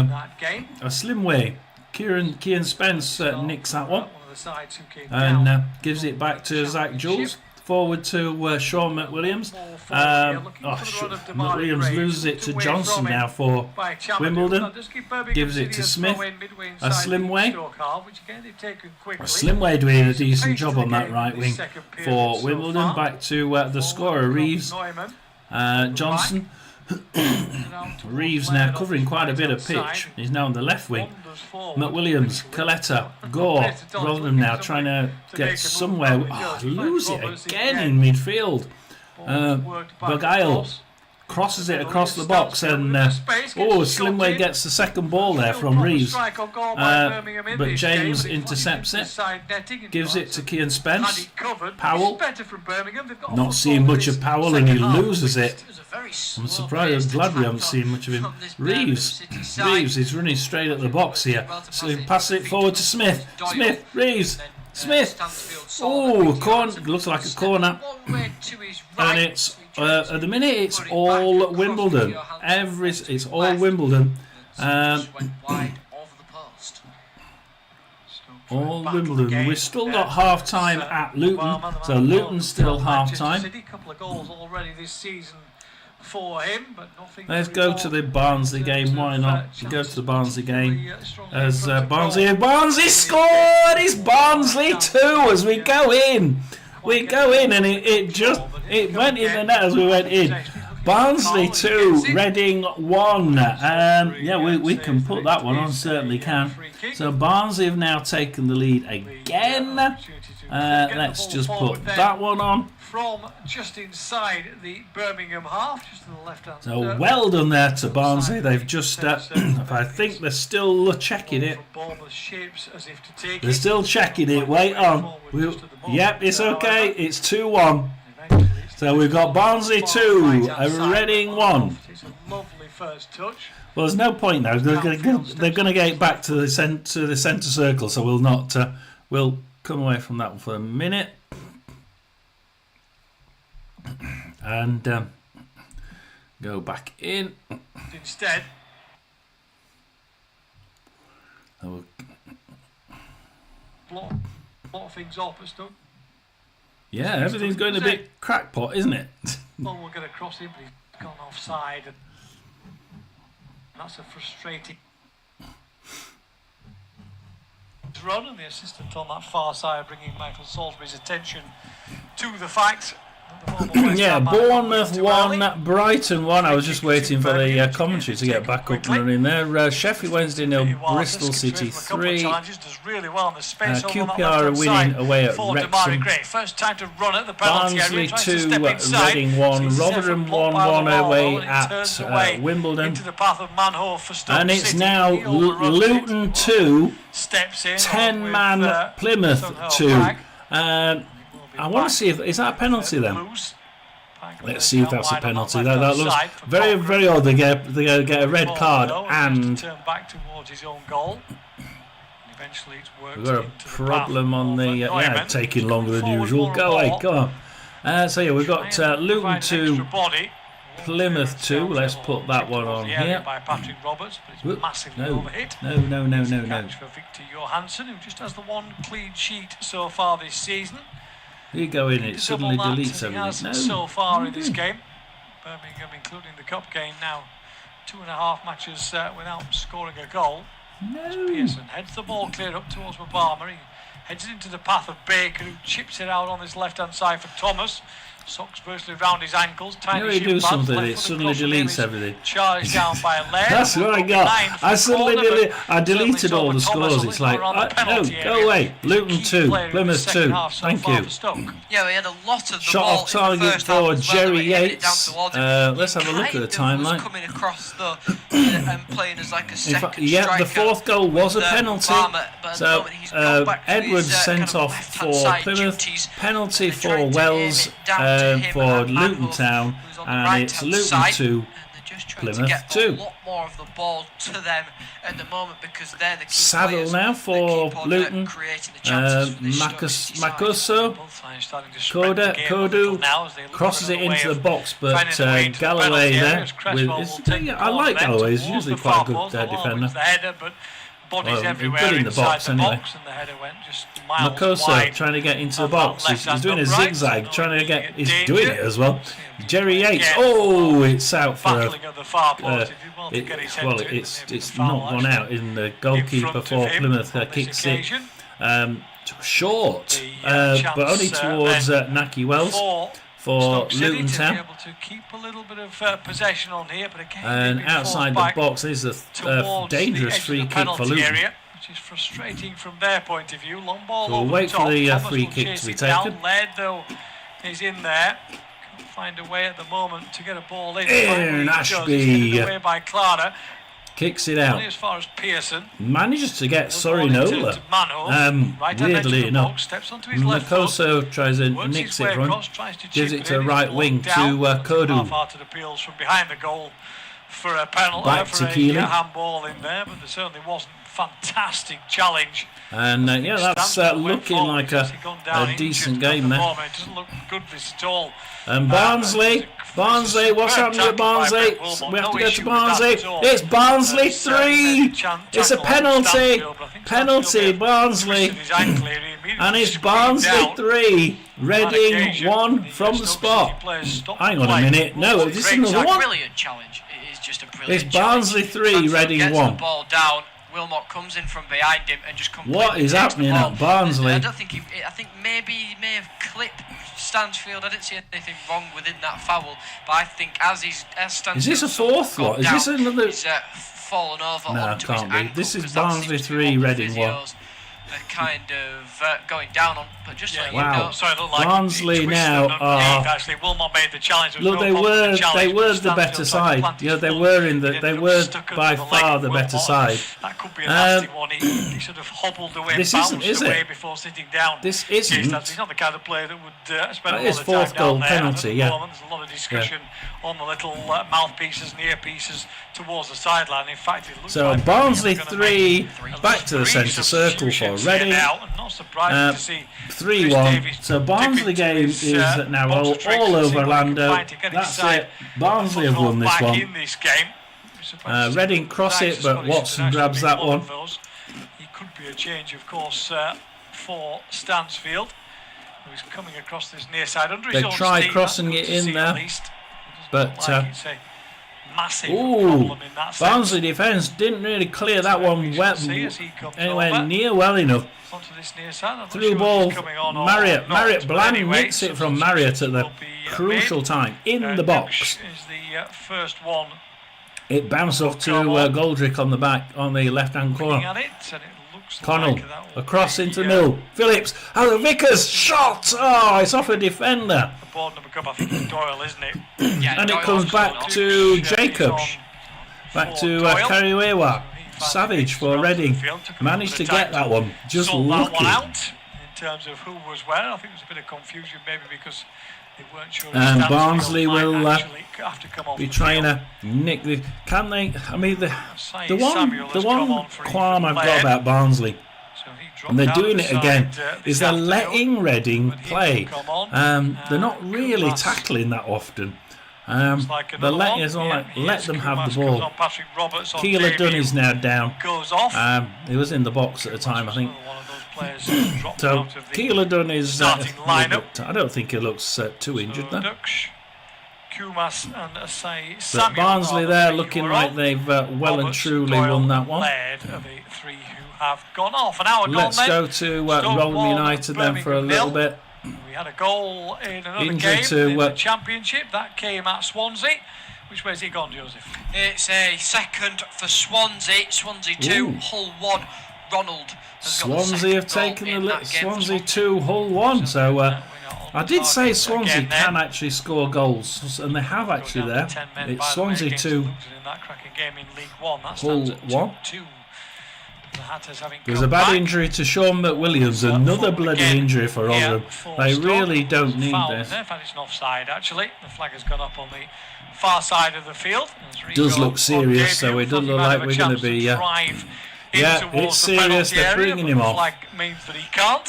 that game. A slim way. Kieran Spence nicks that one One of the sides who came and down. gives it back to Zach Jules. Forward to Sean McWilliams. McWilliams loses it to Johnson now for Wimbledon. Gives it to Smith. A slim way. A slim way doing a decent job on that right wing for Wimbledon. Back to the scorer, Reeves. Johnson. Reeves now covering quite a bit of pitch. He's now on the left wing. McWilliams, Coletta, Gore, Rotherham now trying to get somewhere. Lose it again in midfield. Bagile crosses it across the box, and Slimway gets the second ball there from Reeves. But James intercepts it, gives it to Kian Spence. Powell, not seeing much of Powell, and he loses it. I'm surprised, I'm glad we haven't seen much of him. Reeves is running straight at the box here. So he passes it forward to Smith. Smith, Reeves, Smith. Oh, looks like a corner. And it's at the minute it's all Wimbledon. It's all Wimbledon. All Wimbledon. We've still got half time at Luton, so Luton's still half time. Let's go to the Barnsley game. Why not? Go to the Barnsley game. As Barnsley scored. It's Barnsley 2 as we go in. We go in, and it went in the net as we went in. Barnsley 2, Reading 1. We can put that one on, certainly can. So Barnsley have now taken the lead again. Let's just put that one on. From just inside the Birmingham half, just to the left hand. So well done there to Barnsley. They've just, I think they're still checking it. They're still checking it. Wait on. Yep, it's okay. It's 2-1. So we've got Barnsley 2, Reading 1. Well, there's no point now. They're going to get back to the centre circle, so we'll not. come away from that for a minute. And go back in. Instead, block things off and stuff. Yeah, everything's going a bit crackpot, isn't it? Well, we'll get across him, but he's gone offside, and that's a frustrating run. And the assistant on that far side bringing Michael Salisbury's attention to the fact. Yeah, Bournemouth 1, Brighton 1. I was just waiting for the commentary to get back up and running there. Sheffield Wednesday 0, Bristol City 3. QPR are winning away at Wrexham. Barnsley 2, Reading 1, Rotherham 1-1 away at Wimbledon. And it's now Luton 2, 10-man Plymouth 2. I want to see if is that a penalty then. Let's see if that's a penalty. That looks very, very odd. They get a red card and back towards his own goal. Eventually, it's worked. We've got a problem on the taking longer than usual. Go away, come on. So yeah, we've got Luton 2, Plymouth 2. Let's put that one on here. By Patrick Roberts, but it's massively overhit. No. Catch for Victor Johansson, who just has the one clean sheet so far this season. You go in, it suddenly deletes everything. No. So far in this game, Birmingham, including the cup game, now 2.5 matches without scoring a goal. As Pearson heads the ball clear up towards Mabama. He heads it into the path of Baker, who chips it out on his left-hand side for Thomas. Socks virtually round his ankles. You do something, it suddenly deletes everything. Charged down by Laird. That's what I got. I deleted all the scores. It's like, no, go away. Luton 2, Plymouth 2. Thank you. Yeah, we had a lot of the shot off target for Jerry Yates. Let's have a look at the timeline. Coming across the and playing as like a second striker. The fourth goal was a penalty. So Edwards sent off for Plymouth. Penalty for Wells. For Luton Town, and it's Luton 2, Plymouth 2. A lot more of the ball to them at the moment because they're the key Saville now for Luton. Makoso, Kodu crosses it into the box, but Galloway there. I like Galloway, he's usually quite a good defender. Good in the box anyway. Makoso trying to get into the box. He's doing a zigzag, trying to get. He's doing it as well. Jerry Yates. Oh, it's out for a. It's not gone out. In the goalkeeper for Plymouth kicks it short, but only towards Naki Wells. For Luton Town. Able to keep a little bit of possession on here, but again, and outside the box, there's a dangerous free kick for Luton. Area, which is frustrating from their point of view. Long ball so we'll wait for the free kick to be taken. Laird, though, is in there. Can't find a way at the moment to get a ball in. Ashby away by Clara. Kicks it out. As far as Pearson manages to get Sorinola. Weirdly enough, Makoso tries to nix it front, gives it to right wing to Kodu. From behind the goal for a penalty. Back to Keeling. Handball in there, but there certainly wasn't. Fantastic challenge. And that's looking like a decent game there. It doesn't look good at all. And Barnsley, what's happening at Barnsley? We have to go to Barnsley. It's Barnsley 3. It's a penalty. Penalty, Barnsley. And it's Barnsley 3. Reading 1 from the spot. Hang on a minute. No, this is another one. Brilliant challenge. It is just a brilliant. It's Barnsley 3, Reading 1. Ball down. Wilmot comes in from behind him and just completely. What is happening at Barnsley? I don't think I think maybe he may have clipped Stansfield. I didn't see anything wrong within that foul, but I think as Stansfield. Is this a fourth one? Is this another? He's fallen over. No, it can't be. This is Barnsley 3, Reading 1. Kind of going down on, but just like wow. Sorry, Barnsley now are. Actually, Wilmot made the challenge. Look, they were the better side. They were by far the better side. That could be a nasty one. He sort of hobbled away, bounced away before sitting down. This isn't. He's not the kind of player that would spend a lot of time fourth goal penalty. Yeah. There's a lot of discussion on the little mouthpieces and earpieces towards the sideline. In fact, it looks so like Barnsley 3, back to the centre circle for Reading. not surprised to see 3-1. So Barnsley game is now all over Orlando. That's it. Barnsley have won this one. Reading cross it, but Watson grabs that one. He could be a change, of course, for Stansfield, who's coming across this near side under his own steam. They tried crossing it in there, but massive problem in that Barnsley defence didn't really clear that one anywhere near well enough. Through ball, Marriott Bland nicks it from Marriott at the crucial time in the box. It bounced off to Goldrick on the back, on the left-hand corner. Connell across into Mill. Phillips, Vickers shot. Oh, it's off a defender. Doyle, isn't it? And it comes back to Jacobs. Back to Kariwewa. Savage for Reading. Managed to get that one. Just lucky. In terms of who was where, I think there was a bit of confusion maybe because they weren't sure. And Barnsley will be trying to nick the. Can they? I mean, the one qualm I've got about Barnsley, and they're doing it again, is they're letting Reading play. They're not really tackling that often. They're letting us let them have the ball. Keeler Dunn is now down. He was in the box at the time, I think. So Keeler Dunn is. I don't think he looks too injured though. But Barnsley there looking like they've well and truly won that one. Let's go to Rotherham United then for a little bit. We had a goal in another game in the Championship that came at Swansea. Which way's it gone, Joseph? It's a second for Swansea. Swansea 2, Hull 1. Ronald has Swansea have taken the Swansea 2, Hull 1. So I did say Swansea can actually score goals, and they have actually there. It's Swansea 2, Hull 1. There's a bad injury to Sean McWilliams, another bloody injury for Rotherham. They really don't need this. In fact, it's an offside actually. The flag has gone up on the far side of the field. Does look serious, so it doesn't look like we're going to be. Yeah, it's serious. They're bringing him off. Means that he can't.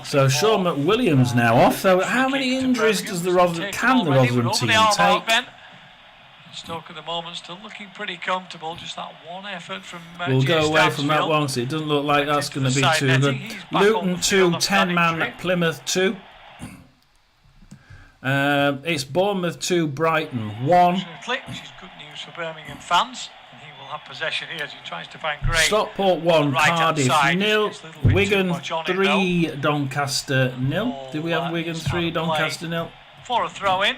So Sean McWilliams now off. So how many injuries does the Rotherham team take? Stoke at the moment still looking pretty comfortable. Just that one effort from. We'll go away from that one. So it doesn't look like that's going to be too good. Luton 2, 10-man. Plymouth 2. It's Bournemouth 2, Brighton 1. Which is good news for Birmingham fans. And he will have possession here as he tries to find Gray. Stockport 1, Cardiff 0. Wigan 3, Doncaster 0. Did we have Wigan 3, Doncaster 0? For a throw-in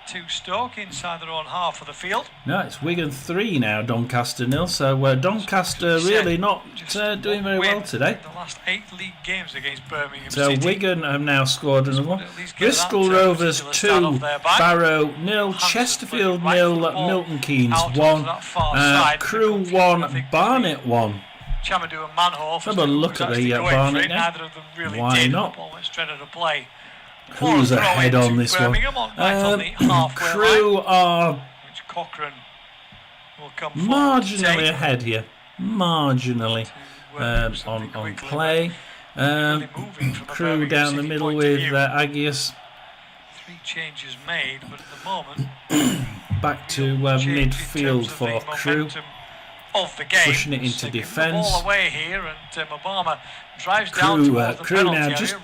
to Stoke inside their own half of the field. No, it's Wigan 3 now, Doncaster 0. So Doncaster really not doing very well today. The last 8 league games against Birmingham City. So Wigan have now scored another one. Bristol Rovers 2, Barrow 0, Chesterfield 0, Milton Keynes 1, Crewe 1, Barnet 1. Chamadou and Manhoff. Have a look at the Barnet now. Neither of them really Why did. not? Ball went straight out of play. Who's ahead on this one? Crewe are marginally ahead here. Marginally on play. Crewe down the middle with Agius. 3 changes made, but at the moment back to midfield for Crewe. Of the game, pushing it into defence. Ball away here, and Mabama drives down towards the Crewe penalty now area, just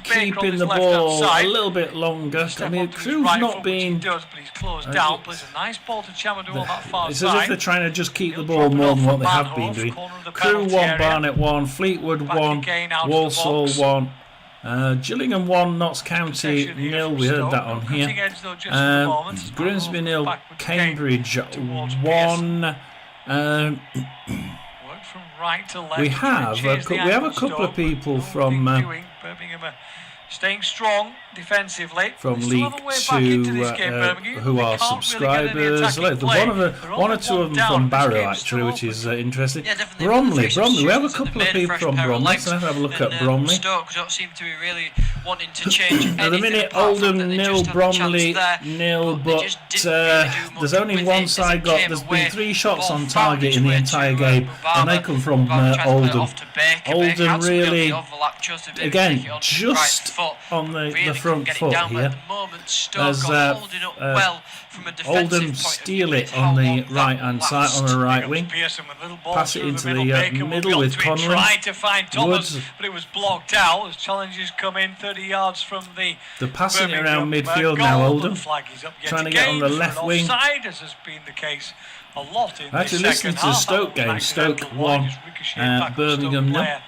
keeping the ball a little bit longer. I mean, Crewe's not being. He does, but he's closed down. Plays a nice ball to Chamadou on that far it's side. as if they're trying to just keep the ball more than what they have been doing. Crewe 1, Barnet 1, Fleetwood 1, Walsall 1. Gillingham 1, Notts County 0. We heard that on here. Grimsby 0, Cambridge 1. We have a couple of people from Staying strong defensively. from They still League have a way back into 2 this game, Birmingham. who They are can't really get any subscribers. attacking Like, play. one or two of them from Barrow, actually, which is interesting. Bromley. We have a couple of people from Bromley. Let's have a look at Bromley. Stoke don't seem to be really wanting to change anything. At the minute, Oldham nil, Bromley nil, but there's only one side got. There's been 3 shots on target in the entire game, and they come from Oldham. Oldham really, again, just on the front foot here. As Oldham steal it on the right hand side, on the right wing, pass it into the middle with Conlon. Tried to find Thomas, but it was blocked out as challenges come in 30 yards from the. They're passing it around midfield now, Oldham, trying to get on the left wing. Offside, as has been the case a lot in Actually, listening to the Stoke game, Stoke 1, Birmingham 0.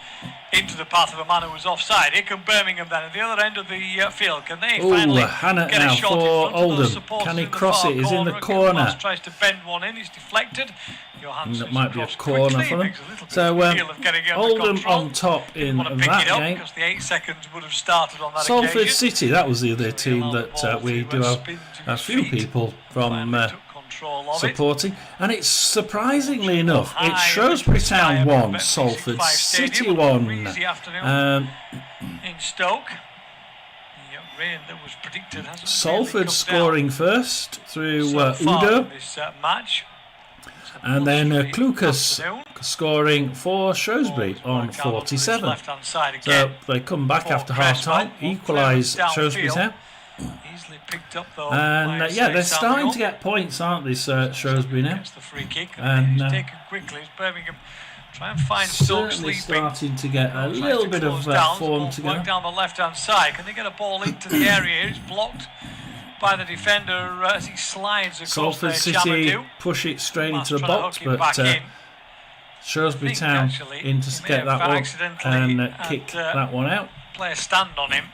Into the path of a man who was offside. Here come Birmingham then at the other end of the field. Can they Oh, finally Hannah get a now shot in for front of those Oldham. supporters Can he in the cross far it? He's in the corner. corner. Gilmas tries to bend one in. He's deflected. Johansson's That might be a across corner quickly, for them. makes a little bit So of a deal of getting it under Oldham control. on top in Want to pick that it up game. because the 8 seconds would have started on that Salford occasion. City, that was the other So team allow the ball that we to do have spin to a his few feet. people from Finally took control of it. supporting, and it's surprisingly enough, High it's Shrewsbury Town at 1, Bet365 Salford City Stadium. 1. Breezy afternoon Um, in Stoke. The rain that was predicted hasn't Salford really come scoring down first through so far Udo, in this match. and then Klukas Afternoon. scoring for Shrewsbury Ball's on worked out onto his 47. left-hand side So again. they come back For after half time, Cresswell. equalise Downfield. Shrewsbury Town. Easily picked up though. And by, yeah, they're say, starting Samuel. to get points, aren't they, Shrewsbury now? Gets the free kick And, it's taken quickly. It's Birmingham try and find Stoke Certainly sleeping. starting to get a Trying little to bit of close down. form Ball's together. worked down the left-hand side. Can they get a ball into the area? It's blocked by the defender as he slides across Salford there. City Chamadou. push it straight Must into the try to box, hook him but back in. Shrewsbury I think Town actually in to he may get have that one accidentally and had, kick that one out. Play a stand on him.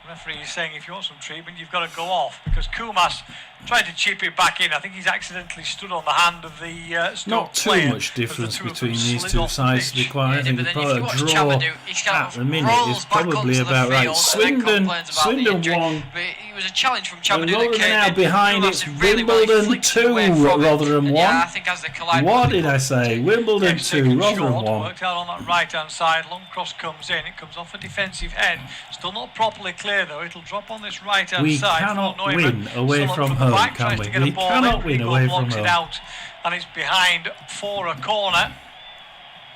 The referee is saying if you want some treatment, you've got to go off because Kumas tried to chip it back in. I think he's accidentally stood on the hand of the Stoke Not too player much as the difference two of between them these slid two off the sides, to be pitch. quite honest. I think but then probably if a you watch draw Chamadou, he kind at of the minute rolls is back probably onto the about right. field and then complains about the Swindon injury. 1. But it was a challenge from And Chamadou that Rotherham came now in. behind, Kumas it's did really well. He Wimbledon flicked 2, away from it. Rotherham And 1. yeah, I think as they collide, What did I say? Wimbledon Game's 2, taken Rotherham short, 1. worked out on that right-hand side. Long cross comes in. It comes off a defensive head. Still not properly clear though. It'll drop on this right-hand We side. cannot Fort Neumann win away still up from the home, back, can tries we? to get a We ball cannot in. win Rigo away from blocks it home. out, and it's behind for a corner.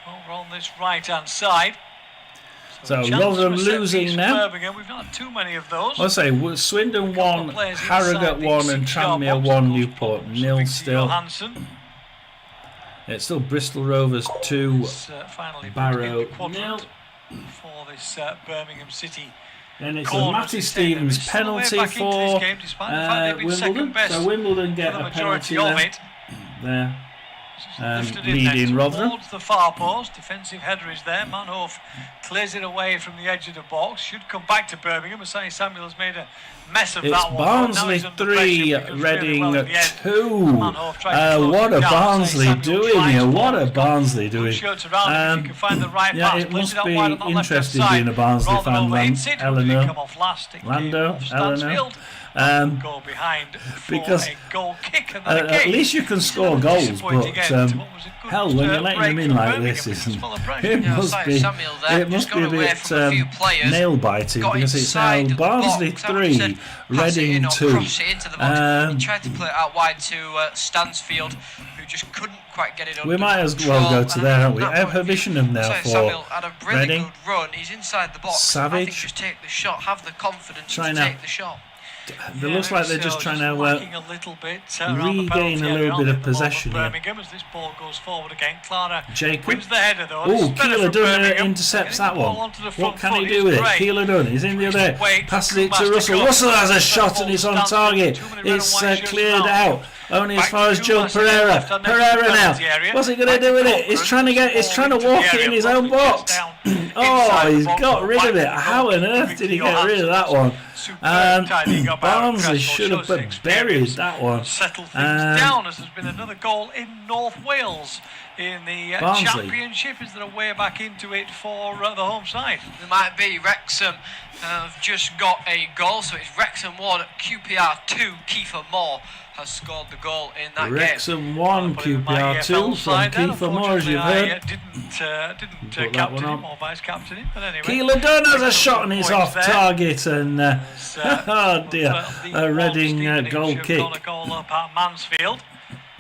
Over on this right-hand side. So chance Rotherham for a set losing piece now. for Birmingham. We've not had too many of those. I say Swindon 1, Players Harrogate inside the 1 and 6-yard Tranmere box. 1, Of course, Newport problems 0 for still. Johansson. It's still Bristol Rovers 2, It's, finally put Barrow in the quadrant 0. for this Birmingham City. And it's a corners Matty in Stevens It's still a way penalty back into this for game, despite the fact they've been second Wimbledon. best So Wimbledon for get the a penalty majority of there. it. There. Lifted in leading then Rotherham. towards the far post. Defensive header is there. Manhoef clears it away from the edge of the box. Should come back to Birmingham. Asani Samuel has made a mess of It's that one. Now Barnsley he's under 3, pressure because Reading really well at the end. 2. Manhoef tried to close What it are down. Barnsley Samuel doing tries here? to What ball. are He's got Barnsley good doing? shirts around him. If he can find the right Yeah, pass, it plays must it out be wide on that left-hand interesting side. being a Barnsley Rotherham fan, wins it. Who did Eleanor. come off last? It came Lando, off Eleanor. Stansfield. Go behind for because, a goal kick, and then at again, least you can score goals, disappointing but end to what was a good, hell, when you're letting break them in from like Birmingham, this, it was isn't full of pressure. it? Yeah, Must be. Samuel there, It must just be a got away bit from a few players, nail biting got because it's inside now of the Barnsley box. Haven't said 3, pass it in Reading or 2. cross it into the box. He tried to play it out wide to Stansfield, who just couldn't quite get it under We might as well control. go to And there, I haven't think we? from that point of view, Hervishingham now Samuel for had a really Reading. good run. He's inside the box. I Savage. think just take the shot, have the confidence Trying to to- take the shot. It looks like they're just trying to lacking a little bit, regain a little bit of possession here. Birmingham, as this ball goes forward again. Clara Jacob. wins the header though. Oh, This is better Keeler for Dunn Birmingham. intercepts Getting that the ball one. onto the What front can foot he is do with it? great. Keeler Dunn is in the other. Wait, Passes it to Kumas Russell. cross. Russell has a Ball shot and it's on stands target. too many red and It's white shirts cleared around. out. Only as Back far to as Joe Kumas again, Pereira. left hand next to Pereira the now. penalty area. What's he going to Back do with to it? He's Cochran. trying to get. He's trying to Ball walk into it the in his area, own properly box. chest down Oh, inside the he's box, got rid back of to it. the How on goalkeeper, earth did he get Johansson. rid of that one? Superb tidying up Barnsley Cresswell should have shows his buried experience that one. Settle things down as there's been another goal in North Wales in the Championship. Is there a way back into it for the home side? There might be. Wrexham have just got a goal, so it's Wrexham 1, QPR 2. Kiefer Moore has scored the goal in that Wrexham 1, QPR 2 from Kiefer Moore, as you've heard. I didn't captain him or vice captain him, but anyway. Keeler Dunn has a shot and it's off target, and oh dear, a Reading goal kick. A goal up at Mansfield.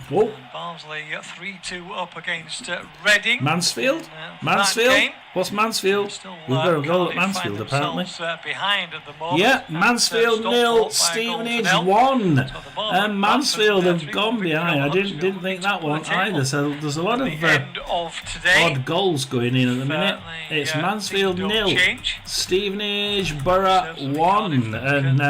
Whoa. And Barnsley 3-2 up against Reading. Mansfield? Mansfield? What's Mansfield? We've got a goal at Mansfield, apparently. Behind at the moment. Yeah, Mansfield 0, Stevenage 1. And Mansfield have gone behind. I didn't think that one either. So there's a lot of odd goals going in at the minute. It's Mansfield 0, Stevenage Borough 1. And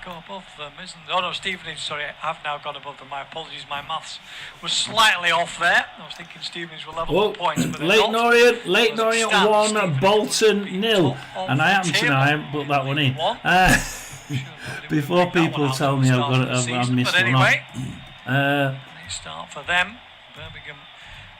go above them, isn't it? Oh no, Stevenage, sorry, I have now gone above them. My apologies, my maths was slightly off there. I was thinking Stevenage were level on points, but Leighton Orient 1, Bolton 0. And I haven't put that one in. Before people tell me I've missed one off. Start for them. Birmingham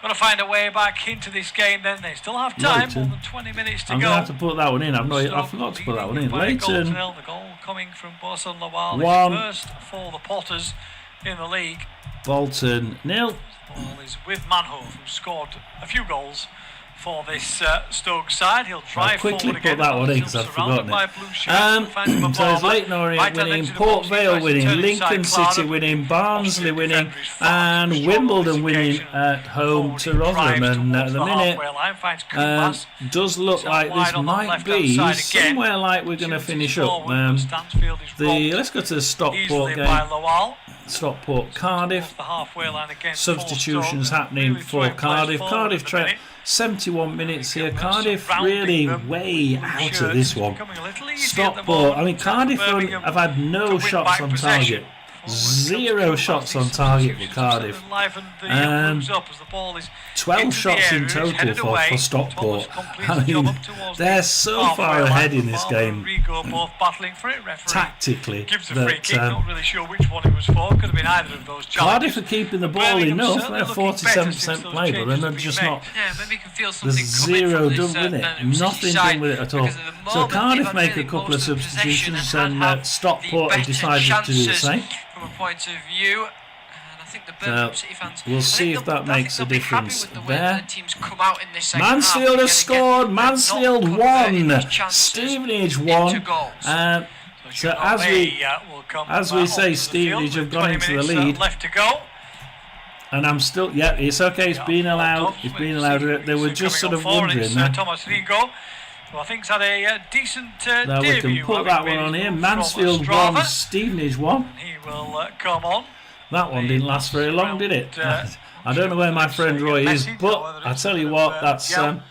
got to find a way back into this game. Then they still have time. More than 20 minutes to go. I'm going to have to put that one in. I forgot to put that one in. Leighton. The goal coming from Bosun Lawal. 1. First for the Potters in the league. Bolton 0. The ball is with Manhove, who scored a few goals for this Stoke side. He'll drive forward again. I'll quickly put that one in because I've forgotten it. So it's Leighton Orient winning, Port Vale winning, Lincoln City winning, Barnsley winning, and Wimbledon winning at home to Rotherham. And at the minute, does look like this might be somewhere like we're going to finish up. Let's go to the Stockport game. Stockport Cardiff. Substitutions happening for Cardiff. Cardiff 71 minutes here. Cardiff really way out of this one. Stockport, I mean Cardiff have had no shots on target. 0 shots on target for Cardiff. 12 shots in total for Stockport. I mean, they're so far ahead in this game tactically that Cardiff are keeping the ball enough. They're 47% play, but they're just not. There's 0 done with it. Nothing done with it at all. So Cardiff make a couple of substitutions, and Stockport have decided to do the same. From a point of view, and I think the Birmingham City fans, we'll see if that makes a difference there. The Mansfield has scored. Mansfield 1, Stevenage 1. So as we say, Stevenage have gone into the lead. Left to go. And I'm still, it's okay. It's been allowed. It's been allowed. They were just sort of wondering. Thomas Rigo. Well, I think he's had a decent now debut. We can put that one on here. Mansfield 1, Stevenage 1. He will come on. That one didn't last very long, did it? I don't know where my friend Roy is, but I tell you what, that's an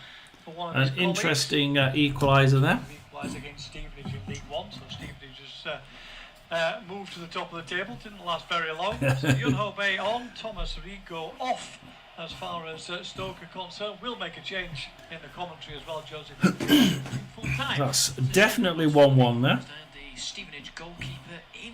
interesting equaliser there. Equaliser against Stevenage in League 1, so Stevenage has moved to the top of the table. Didn't last very long. So Yunho Bay on, Thomas Rigo off. As far as Stoke are concerned, we'll make a change in the commentary as well, Joseph. That's definitely 1-1 there. The Stevenage goalkeeper in.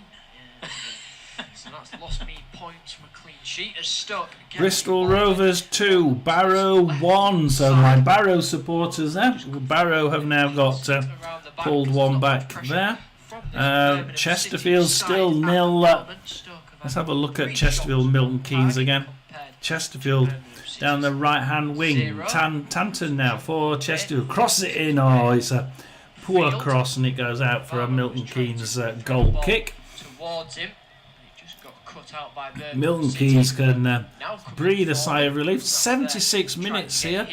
So that's lost me points from a clean sheet as Stoke. Bristol Rovers 2, Barrow 1. So my Barrow supporters there. Barrow have now got pulled one back there. Chesterfield still 0. Let's have a look at Chesterfield Milton Keynes again. Chesterfield down the right hand wing. Tanton now for Chesterfield. Crosses it in. Oh, it's a poor cross and it goes out for a Milton Keynes goal kick. Milton Keynes can breathe a sigh of relief. 76 minutes here.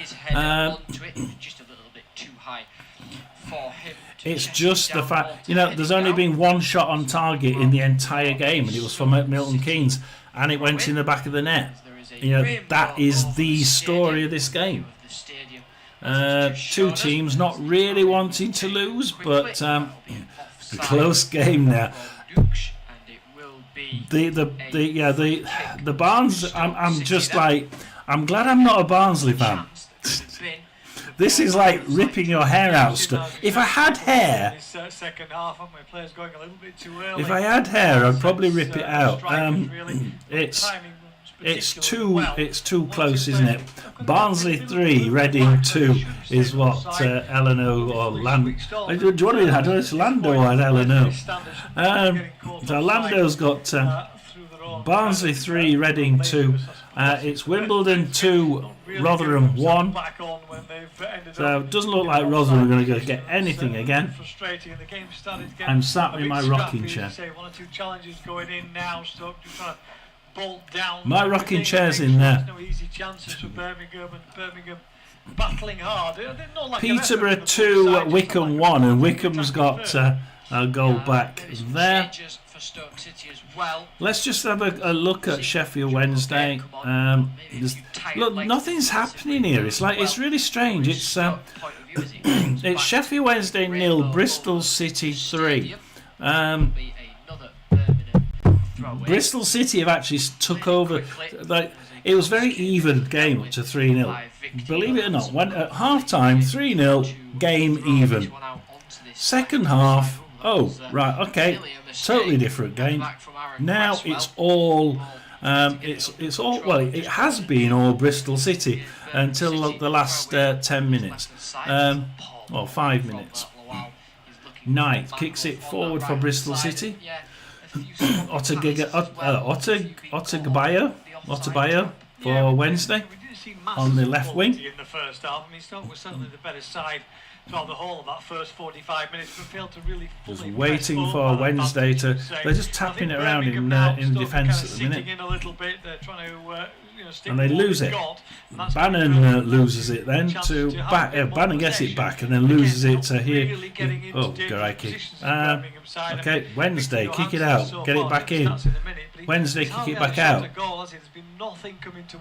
It's just the fact, there's only been one shot on target in the entire game, and it was from Milton Keynes, and it went in the back of the net. That is the story of this game. Two teams not really wanting to lose, but a close game now. The Barnes. I'm just like, I'm glad I'm not a Barnsley fan. This is like ripping your hair out stuff. If I had hair, Second half, haven't we? Players going a little bit too early. if I had hair, I'd probably rip it out. It's too close, isn't it? Barnsley 3, Reading 2 is what LNO or Lando. Do you want to? I don't know if it's Lando or LNO. So Lando's got Barnsley 3, Reading 2. It's Wimbledon 2, Rotherham 1. So it doesn't look like Rotherham are going to get anything again. I'm sat in my rocking chair. My rocking chair's in there. Peterborough 2, Wickham 1, and Wickham's got a goal back there. Let's just have a look at Sheffield Wednesday. Look, nothing's happening here. It's really strange. It's Sheffield Wednesday 0, Bristol City 3. Bristol City have actually took over. It was a very even game up to 3-0. Believe it or not, went at half time 3-0, game even. Second half, oh right, okay, totally different game. Now it's all well, it has been all Bristol City until the last 10 minutes, or 5 minutes. Knight kicks it forward for Bristol City. Otabayo for Wednesday on the left wing. In the first half, I mean, Stoke was certainly the better side throughout the whole of that first 45 minutes, but failed to really just waiting for Wednesday to. They're just tapping it around in defence at the minute, and they lose it. Bannon loses it then to back. Bannon gets it back and then loses it to here. Oh, Garaki. Okay, Wednesday, kick it out, get it back in. Wednesday, kick it back out.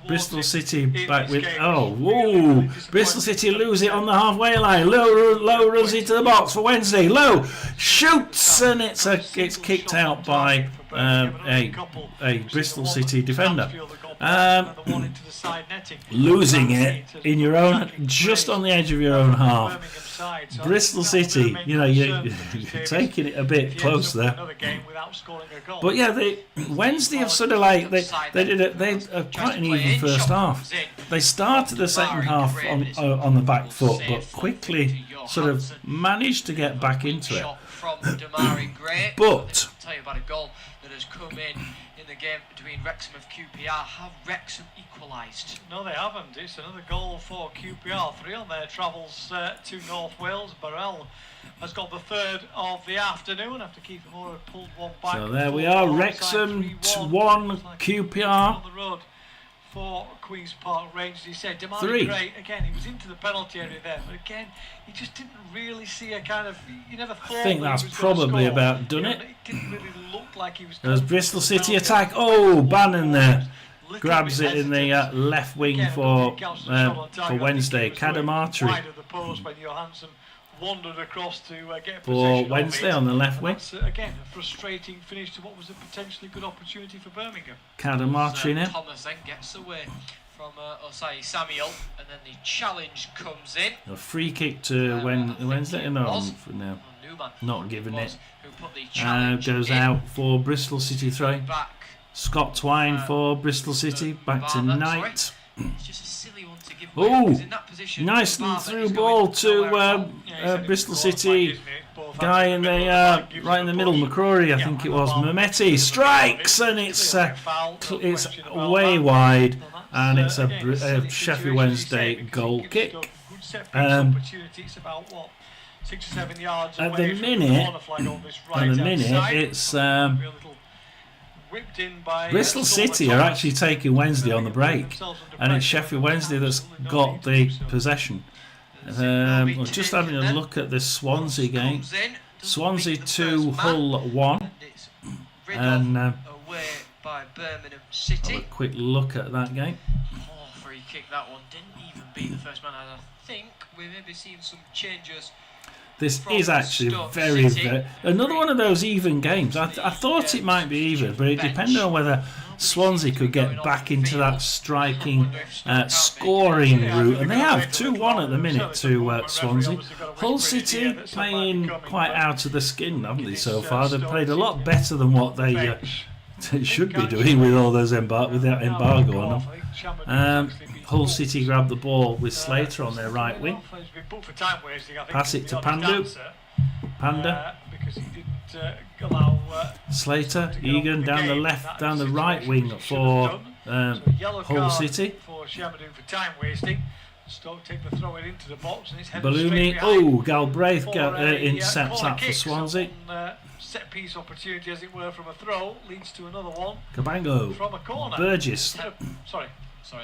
Bristol City back with. Oh, Bristol City lose it on the halfway line. Low runs into the box for Wednesday. Low shoots and it's kicked out by a Bristol City defender. Losing it in your own, just on the edge of your own half. Bristol City, you're taking it a bit close there. But yeah, Wednesday have sort of like they did quite an even first half. They started the second half on the back foot, but quickly sort of managed to get back into it. But tell you about a goal that has come in the game between Wrexham and QPR. Have Wrexham equalised? No, they haven't. It's another goal for QPR. 3 on their travels to North Wales. Burrell has got the third of the afternoon after Keith Moore pulled one back. So there we are. Wrexham 1, QPR on the road for Queen's Park Rangers. He said Damari Gray, again, he was into the penalty area there, but again, he just didn't really see a kind of. You never thought. I think that's probably about done it. It didn't really look like he was. There's Bristol City attack. Oh, Bannon there grabs it in the left wing for Wednesday. Kadamatri wandered across to get for Wednesday on the left wing. Again, a frustrating finish to what was a potentially good opportunity for Birmingham. Kadamatri now. Thomas then gets away from Osai Samuel, and then the challenge comes in. A free kick to Wednesday. No, not giving it. Goes out for Bristol City throw. Scott Twine for Bristol City. Back to Knight. It's just a silly one to give away. Nice through ball to Bristol City. Guy in the right in the middle, McCrory, I think it was. Mehmeti strikes and it's way wide, and it's a Sheffield Wednesday goal kick. At the minute, it's Bristol City are actually taking Wednesday on the break, and it's Sheffield Wednesday that's got the possession. We're just having a look at this Swansea game. Swansea 2, Hull 1, and have a quick look at that game. Free kick, that one didn't even beat the first man. I think we've maybe seen some changes. This is actually very another one of those even games. I thought it might be even, but it depended on whether Swansea could get back into that striking, scoring route, and they have 2-1 at the minute to Swansea. Hull City playing quite out of the skin, haven't they, so far? They've played a lot better than what they should be doing with all those with that embargo on them. Hull City grabbed the ball with Slater on their right wing. Pass it to Panda. Slater, Egan down the left, down the right wing for Hull City. Ballooney, Galbraith intercepts that for Swansea. Set piece opportunity, as it were, from a throw leads to another one. Cabango, from a corner. Burgess. Sorry,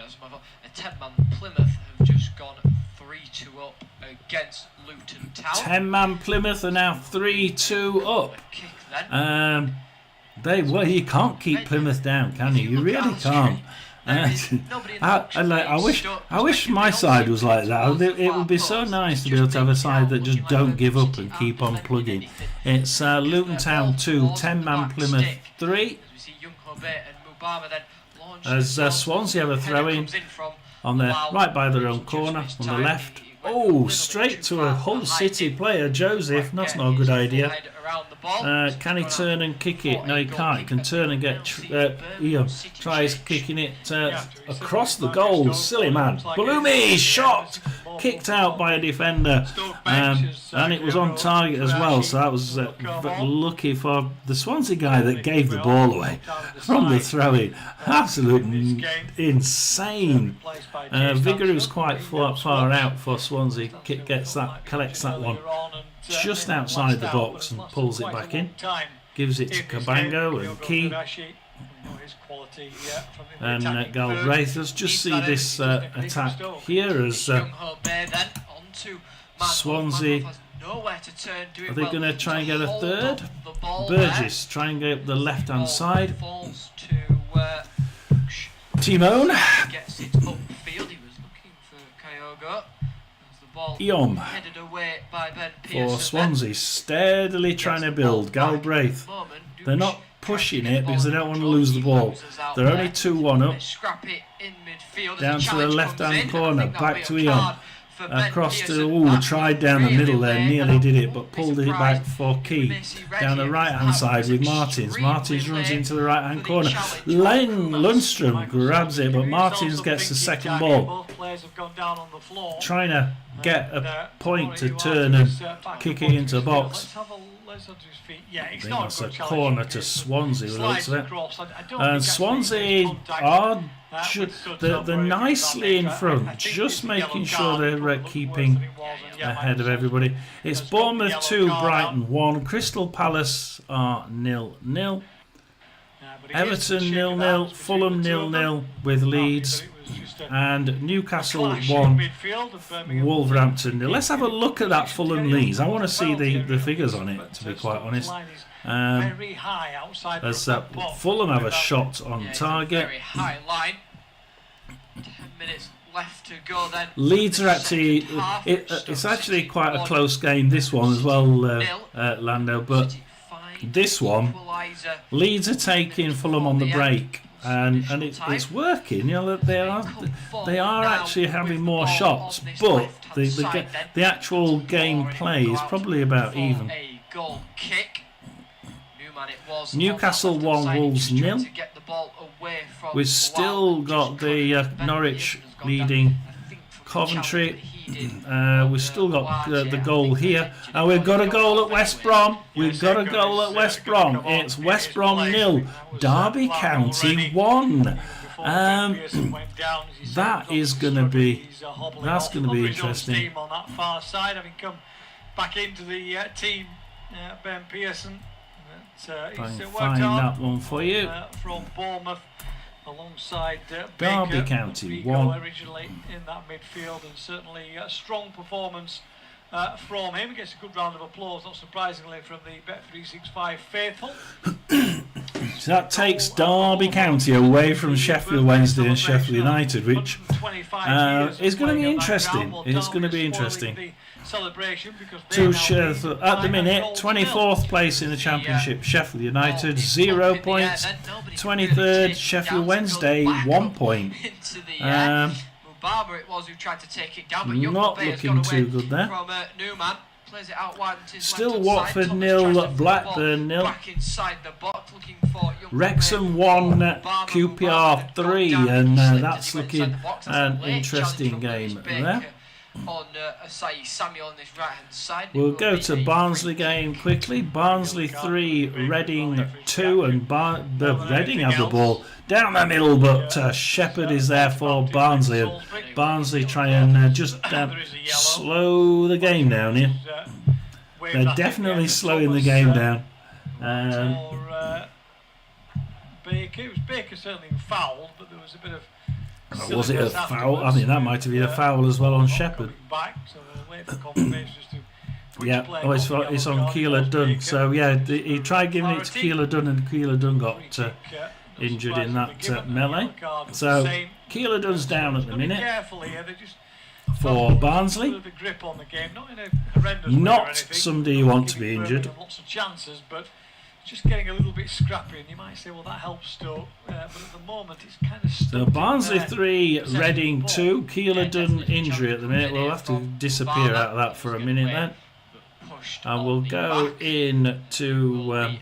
that's my fault. A 10-man Plymouth have just gone 3-2 up against Luton Town. 10-man Plymouth are now 3-2 up. Kick then. You can't keep Plymouth down, can you? You really can't. I wish my side was like that. It would be so nice to be able to have a side that just don't give up and keep on plugging. It's Luton Town 2, 10-man Plymouth 3. As Swansea have a throw-in on their right by their own corner on the left. Straight to a Hull City player, Joseph. That's not a good idea. Can he turn and kick it? No, he can't. He can turn and get. Tries kicking it across the goal. Silly man. Balumi shot, kicked out by a defender, and it was on target as well. So that was lucky for the Swansea guy that gave the ball away from the throw-in. Absolutely insane. Vigor was quite far out for Swansea. Collects that one just outside the box and pulls it back in. Gives it to Cabango and Key and Galbraith. Let's just see this attack here as Swansea. Are they going to try and get a third? Burgess try and get up the left hand side. Timon. Gets it upfield. He was looking for Kyogo. Iom for Swansea, steadily trying to build. Galbraith, they're not pushing it because they don't want to lose the ball. They're only 2-1 up. Down to the left hand corner, back to Iom. Across to, tried down the middle there, nearly did it, but pulled it back for Key. Down the right hand side with Martins. Martins runs into the right hand corner. Lundstrom grabs it, but Martins gets the second ball. Trying to get a point to turn and kick it into the box. I think that's a corner to Swansea, looks of it. And Swansea are they're nicely in front, just making sure they're keeping ahead of everybody. It's Bournemouth 2, Brighton 1, Crystal Palace are 0-0, Everton 0-0, Fulham 0-0 with Leeds, and Newcastle 1, Wolverhampton 0. Let's have a look at that Fulham Leeds. I want to see the figures on it, to be quite honest. As Fulham have a shot on target. 10 minutes left to go then. Leeds are actually, it's actually quite a close game, this one as well, Lando, but this one, Leeds are taking Fulham on the break. And it's working. They are actually having more shots, but the actual game play is probably about even. Newcastle 1, Wolves 0. We've still got the Norwich leading Coventry. We've still got the goal here, and we've got a goal at West Brom. It's West Brom 0, Derby County 1. That is going to be interesting. On that far side, having come back into the team, Ben Pearson. Find that one for you. From Bournemouth, alongside Derby Baker, County Rico 1. originally in that midfield, and certainly a strong performance from him. Gets a good round of applause, not surprisingly, from the Bet365 faithful. So that takes Derby County away from Sheffield Wednesday and Sheffield United, which is going to be interesting. It's going to be interesting. At the minute, 24th place in the Championship, Sheffield United, 0 points. 23rd, Sheffield Wednesday, 1 point. Barber it was who tried to take it down, but not looking too good there. From Newman. Plays it out wide into his Still left-hand Watford side. 0, Blackburn 0. Back inside the box, looking for Wrexham 1, QPR 3, and that's looking an interesting game there. On Asai Samuel on this right-hand side. We'll go to Barnsley game quickly. Barnsley 3, Reading 2, and Reading have the ball down the middle, but Shepherd is there for Barnsley. And Barnsley try and just slow the game down here. They're definitely slowing the game down. Baker. It was Baker certainly fouled, but there was a bit of. Was it a foul? I think that might have been a foul as well on Shepherd. Yeah, it's on Keeler Dunn. So yeah, he tried giving it to Keeler Dunn, and Keeler Dunn got injured in that melee. So Keeler Dunn's down at the minute for Barnsley. Not somebody you want to be injured. Lots of chances, but just getting a little bit scrappy, and you might say, well, that helps Stoke, but at the moment it's kind of stuck. So Barnsley 3, Reading 2, Keeler Dunn injury at the minute. We'll have to disappear out of that for a minute then. And we'll go in to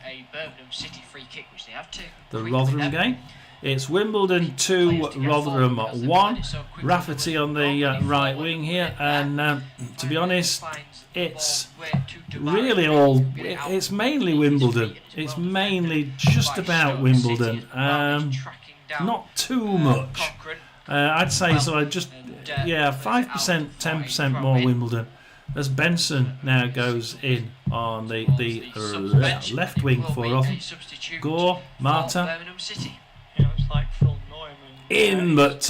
the Rotherham game. It's Wimbledon 2, Rotherham 1. Rafferty on the right wing here, and to be honest, it's really it's mainly Wimbledon. It's mainly just about Wimbledon. Not too much. I'd say so. 5%, 10% more Wimbledon. As Benson now goes in on the left wing for Rotherham. Gore, Marta. In, but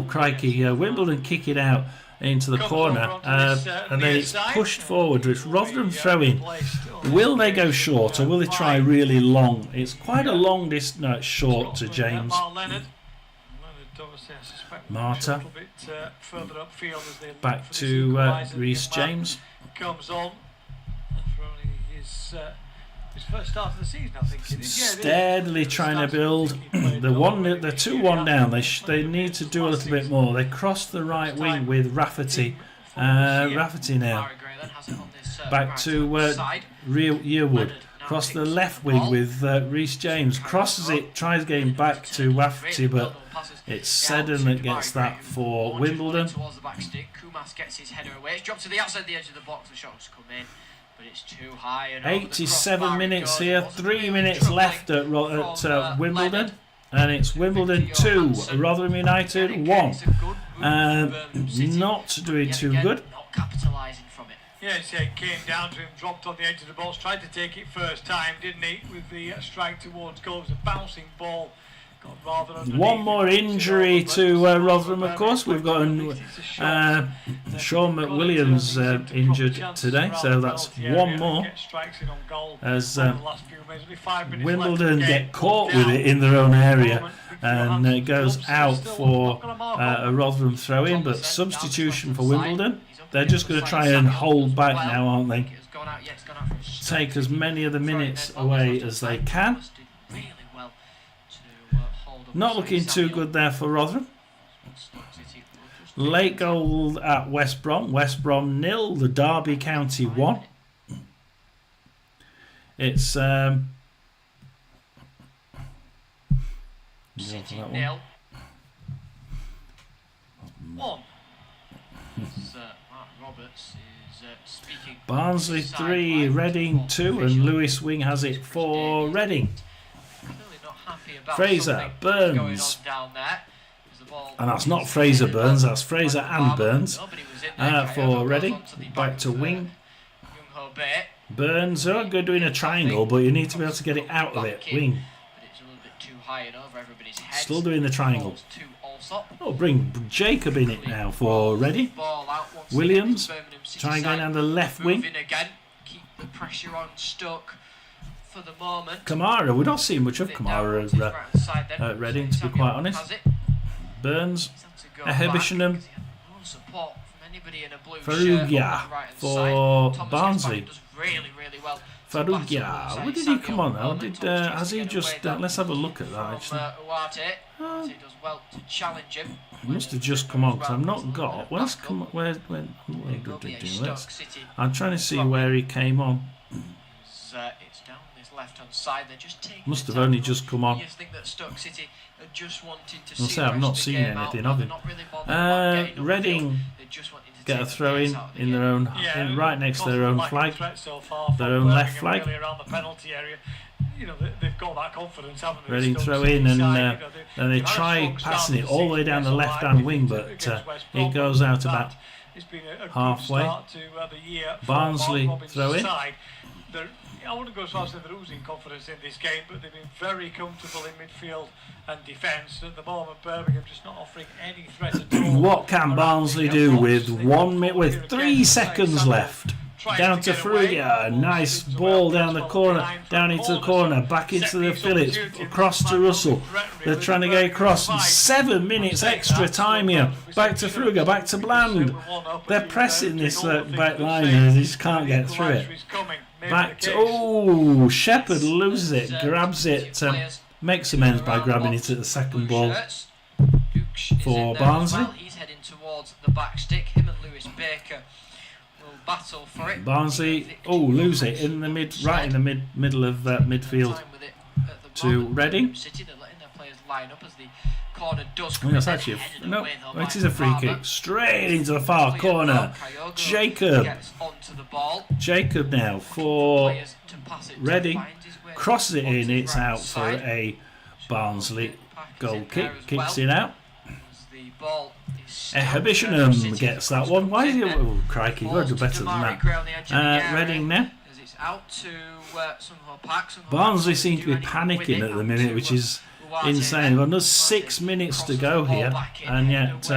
crikey, Wimbledon kick it out into the corner, and then it's pushed forward. It's Rotherham throwing. Will they go short, or will they try really long? It's quite a long distance, short to James. Marta. Back to Reece James. Comes on for only his first start of the season, I think. Steadily trying to build. They're 2-1 down. They need to do a little bit more. They cross the right wing with Rafferty. Rafferty now. Back to Yearwood. Cross the left wing with Reece James. Crosses it, tries getting back to Rafferty, but it's Seddon that gets that for Wimbledon. Gets his header away. It's dropped to the outside the edge of the box. The shot's come in, but it's too high. And 87 minutes here. 3 minutes left at Wimbledon, and it's Wimbledon 2, Rotherham United 1. Not doing too good. Not capitalising from it. Yes, it came down to him, dropped on the edge of the box, tried to take it first time, didn't he? With the strike towards goal, it was a bouncing ball. One more injury to Rotherham, of course. We've got Sean McWilliams injured today, so that's one more. As Wimbledon get caught with it in their own area, and it goes out for a Rotherham throw-in, but substitution for Wimbledon. They're just going to try and hold back now, aren't they? Take as many of the minutes away as they can. Not looking too good there for Rotherham. Late goal at West Brom. West Brom 0, the Derby County 1. It's City 0. 1. Mark Roberts is speaking. Barnsley 3, Reading 2, and Lewis Wing has it for Reading. Fraser, Burns, and that's not Fraser Burns, that's Fraser and Burns for Reading. Back to Wing. Burns, good doing a triangle, but you need to be able to get it out of it. Wing. Still doing the triangle. Oh, bring Jacob in it now for Reading. Williams, trying going down the left wing. Keep the pressure on Stoke. for the moment. Kamara, we're not seeing much of Kamara at Reading, to be quite honest. Burns, Ehebishenham, Farugia for Barnsley. Farugia, where did he come on now? Has he just... let's have a look at that, actually. He must have just come on, because I've not got... I'm trying to see where he came on. It's down this left-hand side. They're just taking must have only just come on. You think that Stoke City are just wanting to see I've not seen anything of him. Reading get a throw in their own, right next to their own flag, their own left flag. You know, they've got that confidence, haven't they? Reading throw in, and they try passing it all the way down the left-hand wing, but it goes out about halfway. Barnsley throw in. I wouldn't go as far as saying they're losing confidence in this game, but they've been very comfortable in midfield and defence. At the moment, Birmingham just not offering any threat at all. What can Barnsley do with 1 minute, with 3 seconds left? Down to Frugia, nice ball down the corner, down into the corner, back into the Phillips, across to Russell. They're trying to get across. 7 minutes extra time here. Back to Frugia, back to Bland. They're pressing this back line and they just can't get through it. Back to Shepherd loses it, grabs it, makes amends by grabbing it at the second ball for Barnsley. He's heading towards the back stick. Him and Lewis Baker will battle for it. Barnsley lose it in the right in the middle of midfield to Reading. City, they're letting their players line up as the corner does come. It's actually it is a free kick straight into the far corner. Jacob now for Reading, crosses it in. It's out for a Barnsley goal kick. Kicks it out. Ehebishenham gets that one. Why is he? Oh crikey! Got to do better than that. Reading now. Barnsley seem to be panicking at the minute, which is insane. We've got another 6 minutes to go here, and yet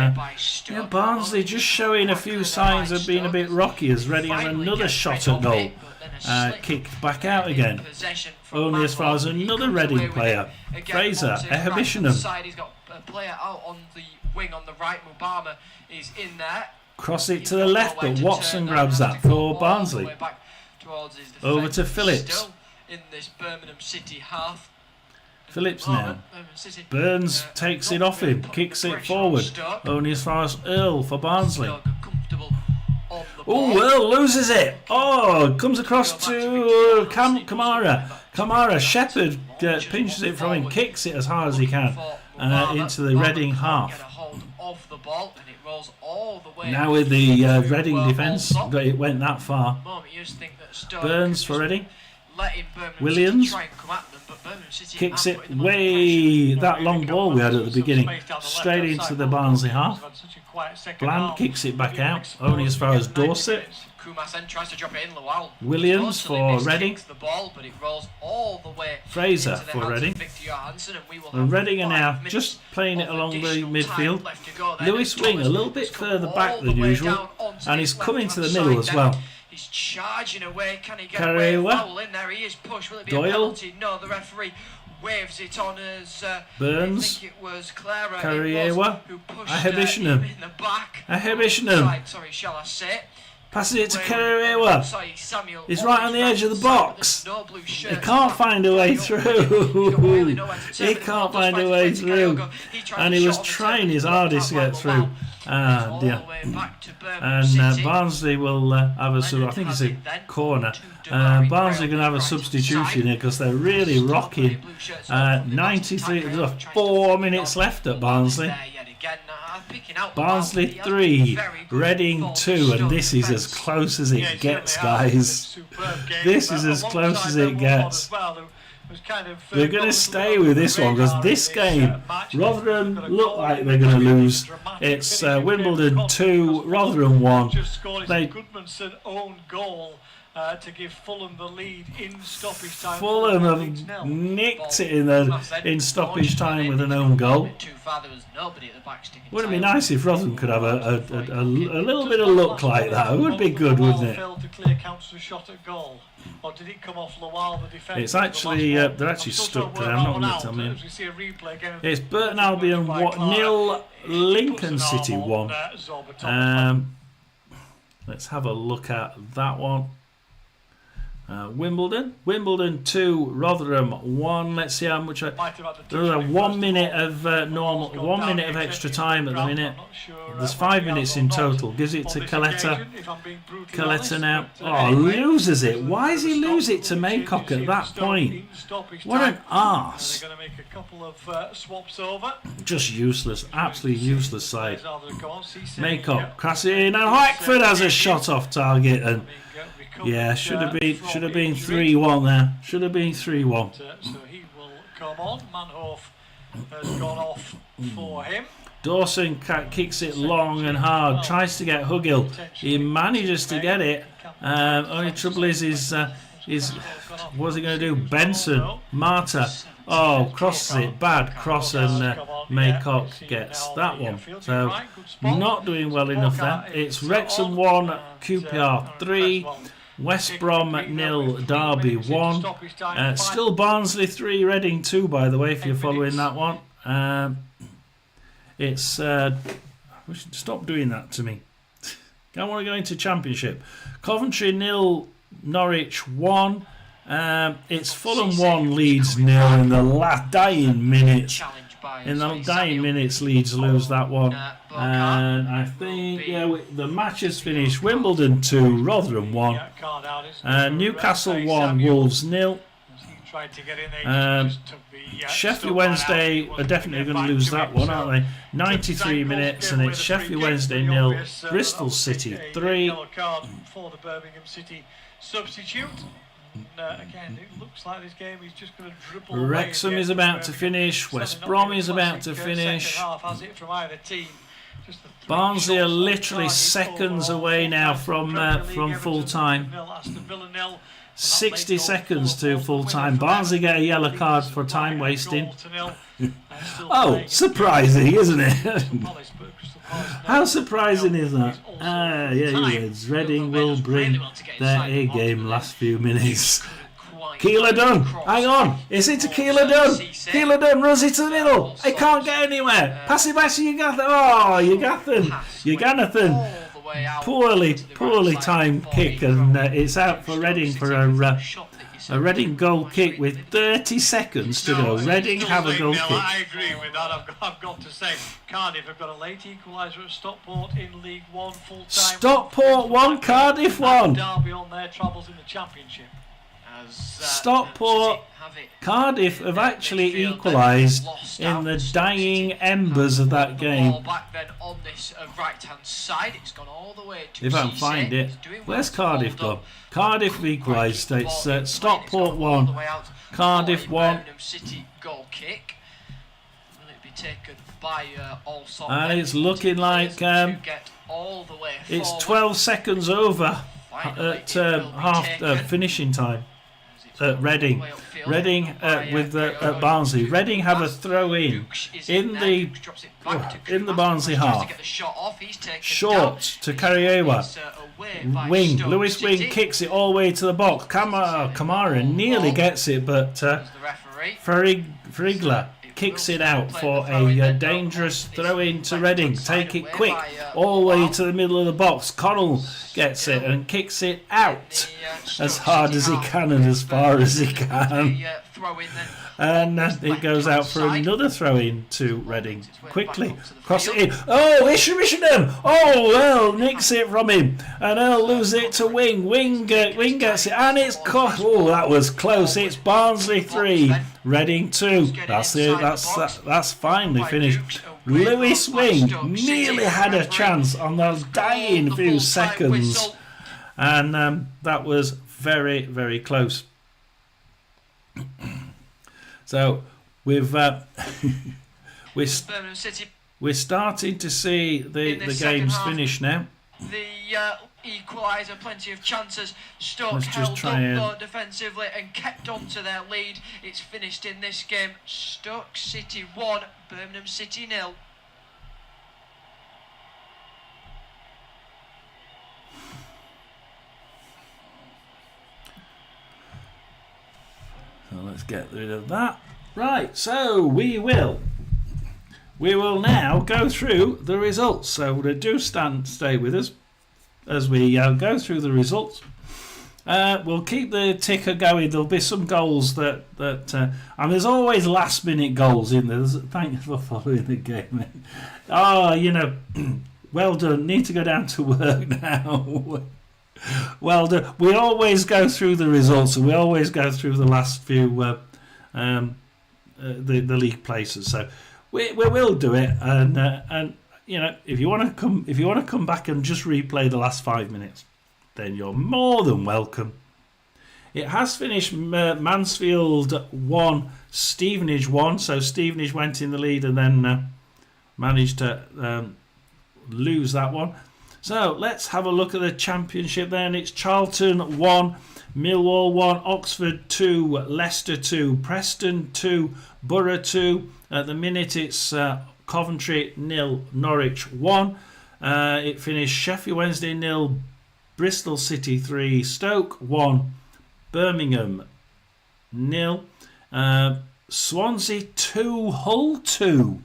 Barnsley just showing a few signs of being a bit rocky as Reading have another shot at goal. Kicked back out again. Only as far as another Reading player, Fraser Ehebishenham. He's got a player out on the wing on the right. Mubama is in there. Cross it to the left, but Watson grabs that for Barnsley. Over to Phillips. In this Birmingham City half. Phillips now. Burns takes it off him, kicks it forward. Only as far as Earl for Barnsley. Earl loses it. Comes across to Kamara. Kamara, Shepherd pinches it from him, kicks it as hard as he can into the Reading half. Now with the Reading defence, it went that far. Burns for Reading. Williams kicks it way, that long ball we had at the beginning, straight into the Barnsley half. Bland kicks it back out, only as far as Dorset. Williams for Reading. Fraser for Reading. And Reading are now just playing it along the midfield. Lewis Wing a little bit further back than usual, and he's coming to the middle as well. He's charging away. Can he get Karewa. away? In there? He is pushed. Will it be Doyle. a penalty? No, the referee waves it on as Burns. I think it was Clara Karewa. who pushed Ehebishenham. him in the back. Ehebishenham. Sorry, shall I say? Passes it to Karewa. He's right on the edge of the box. He can't find a way through. He can't find a way through. And he was trying his hardest to get through. Dear. And Barnsley will have a I think it's a corner. Barnsley going to have a substitution here because they're really rocking. 93, there's 4 minutes left at Barnsley. Barnsley 3, Reading 2, and this is as close as it gets, guys. This is as close as it gets. They're going to stay with this one because this game, Rotherham look like they're going to lose. It's Wimbledon 2, Rotherham 1. Just scored his Goodmanson own goal to give Fulham the lead in stoppage time. Fulham have nicked it in stoppage time with an own goal. Wouldn't it be nice if Rotherham could have a little bit of luck like that? It would be good, wouldn't it? Failed to clear counts to shot at goal. Or did it come off Lawal, the defender? It's actually they're actually stuck there. I'm not going to tell me. It's Burton Albion 0, Lincoln City 1. Let's have a look at that one. Wimbledon 2, Rotherham 1. Let's see how much. There's a 1 minute of 1 minute of extra time at the minute. There's 5 minutes in total. Gives it to Coletta. Coletta now. Oh, loses it. Why does he lose it to Maycock at that point? What an arse. Just useless. Absolutely useless side. Maycock crosses in, and Hackford has a shot off target, and yeah, should have been 3-1 there. Should have been 3-1. So he will come on. Manhoef has gone off for him. Dawson kicks it long and hard. Tries to get Hugill. He manages to get it. Only trouble is what's he going to do? Benson, Marta. Oh, crosses it. Bad cross, and Maycock gets that one. So not doing well enough there. It's Wrexham 1, QPR 3. West Brom 0, Derby 1. Still Barnsley 3, Reading 2, by the way, if you're following that one. We should stop doing that to me. I want to go into Championship. Coventry 0, Norwich 1. It's Fulham 1, Leeds 0 in the last dying minutes. In the dying minutes, Leeds lose that one. And I think, the match is finished. Wimbledon 2, Rotherham 1. Newcastle 1, Wolves 0. Sheffield Wednesday are definitely going to lose that one, aren't they? 93 minutes, and it's Sheffield Wednesday 0, Bristol City 3. For the Birmingham City substitute. Again, it looks like this game is just going to dribble away. Wrexham is about to finish. West Brom is about to finish. Barnsley are literally seconds away now from full time. 60 seconds to full time. Barnsley get a yellow card for time wasting. Oh, surprising, isn't it? How surprising is that? Reading will bring their A game last few minutes. Keeler Dunn, hang on, it's into Keeler Dunn. Keeler Dunn runs it to the middle. He can't get anywhere. Pass it back to Ugathan. Oh, Ugathan. Poorly timed kick, and it's out for Reading for a Reading goal kick with 30 seconds to go. Reading have a goal kick. I agree with that. I've got to say, Cardiff have got a late equaliser at Stockport in League One full time. Stockport 1, Cardiff 1. Derby on their travels in the Championship. Stockport, Cardiff have actually equalised in the dying embers of that game. If I can find it, where's Cardiff gone? Cardiff have equalised. It's Stockport 1, Cardiff 1. And it's looking like it's 12 seconds over at finishing time. Reading with at Barnsley. Reading have a throw in the Barnsley half. Short to Kariewa. Wing. Lewis Wing kicks it all the way to the box. Kamara nearly gets it, but Ferigla kicks it out for a dangerous throw in to Reading. Take it quick all the way to the middle of the box. Connell gets it and kicks it out as hard as he can and as far as he can. And it goes out for another throw in to Reading. Quickly cross it in. Oh, Ishingham! Oh, Earl nicks it from him, and Earl loses it to Wing. Wing gets it, and it's caught. Oh, that was close. It's Barnsley 3, Reading 2. That's it. That's finally finished. Lewis Wing nearly had a chance on those dying few seconds, and that was very, very close. So we're starting to see the games finish now. equaliser, plenty of chances. Stoke Let's just held try up though defensively and kept on to their lead. It's finished in this game. Stoke City 1, Birmingham City 0. So let's get rid of that. Right, so we will now go through the results. So do stay with us as we go through the results. We'll keep the ticker going. There'll be some goals that and there's always last minute goals in there. Thank you for following the game. Well done. Need to go down to work now. Well done. We always go through the results, and we always go through the last few the league places. So we will do it, and if you want to come back and just replay the last 5 minutes, then you're more than welcome. It has finished Mansfield 1, Stevenage 1. So Stevenage went in the lead and then managed to lose that one. So let's have a look at the championship then. It's Charlton 1, Millwall 1, Oxford 2, Leicester 2, Preston 2, Borough 2. At the minute it's Coventry 0, Norwich 1. It finished Sheffield Wednesday 0, Bristol City 3, Stoke 1, Birmingham 0, Swansea 2, Hull 2.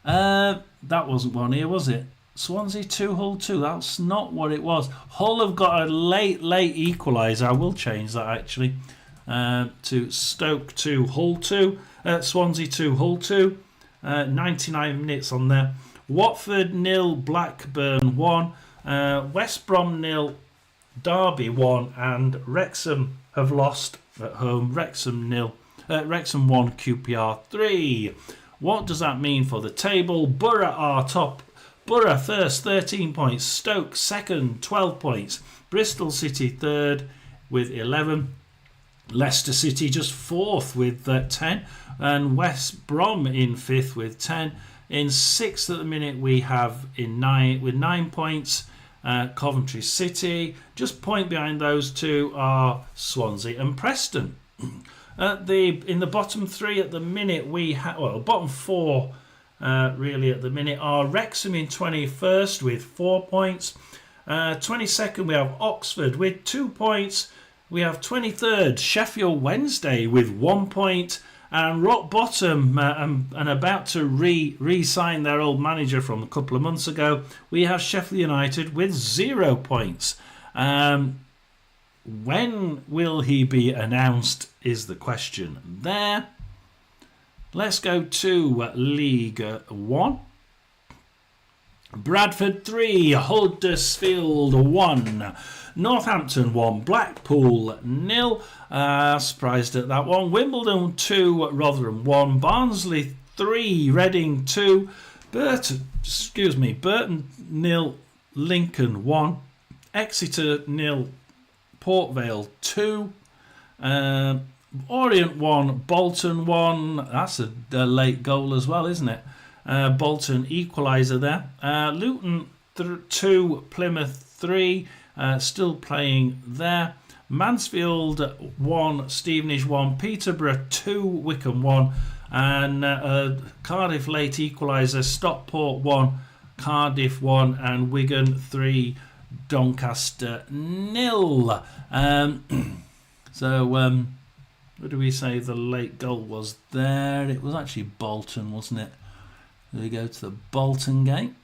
That wasn't one here, was it? Swansea 2, Hull 2. That's not what it was. Hull have got a late equaliser. I will change that actually to Stoke 2, Hull 2. Swansea 2, Hull 2. 99 minutes on there. Watford 0, Blackburn 1. West Brom 0, Derby 1. And Wrexham have lost at home. Wrexham 1, QPR 3. What does that mean for the table? Borough are top. Borough first, 13 points. Stoke second, 12 points. Bristol City third with 11. Leicester City just fourth with 10. And West Brom in fifth with 10. In sixth at the minute we have with 9 points. Coventry City. Just point behind those two are Swansea and Preston. In the bottom three at the minute we have, bottom four really at the minute are Wrexham in 21st with 4 points. 22nd we have Oxford with 2 points. We have 23rd Sheffield Wednesday with 1 point. And rock bottom and about to re-sign their old manager from a couple of months ago, we have Sheffield United with 0 points. When will he be announced is the question there. Let's go to League 1. Bradford 3, Huddersfield 1, Northampton 1, Blackpool 0. Surprised at that one. Wimbledon 2, Rotherham 1, Barnsley 3, Reading 2, Burton 0, Lincoln 1, Exeter 0, Port Vale 2, Orient 1, Bolton 1. That's a late goal as well, isn't it? Bolton equaliser there. Luton 2, Plymouth 3. Still playing there. Mansfield 1, Stevenage 1, Peterborough 2, Wickham 1. And Cardiff late equaliser, Stockport 1, Cardiff 1. And Wigan 3, Doncaster 0. What do we say the late goal was there? It was actually Bolton, wasn't it? There we go to the Bolton game.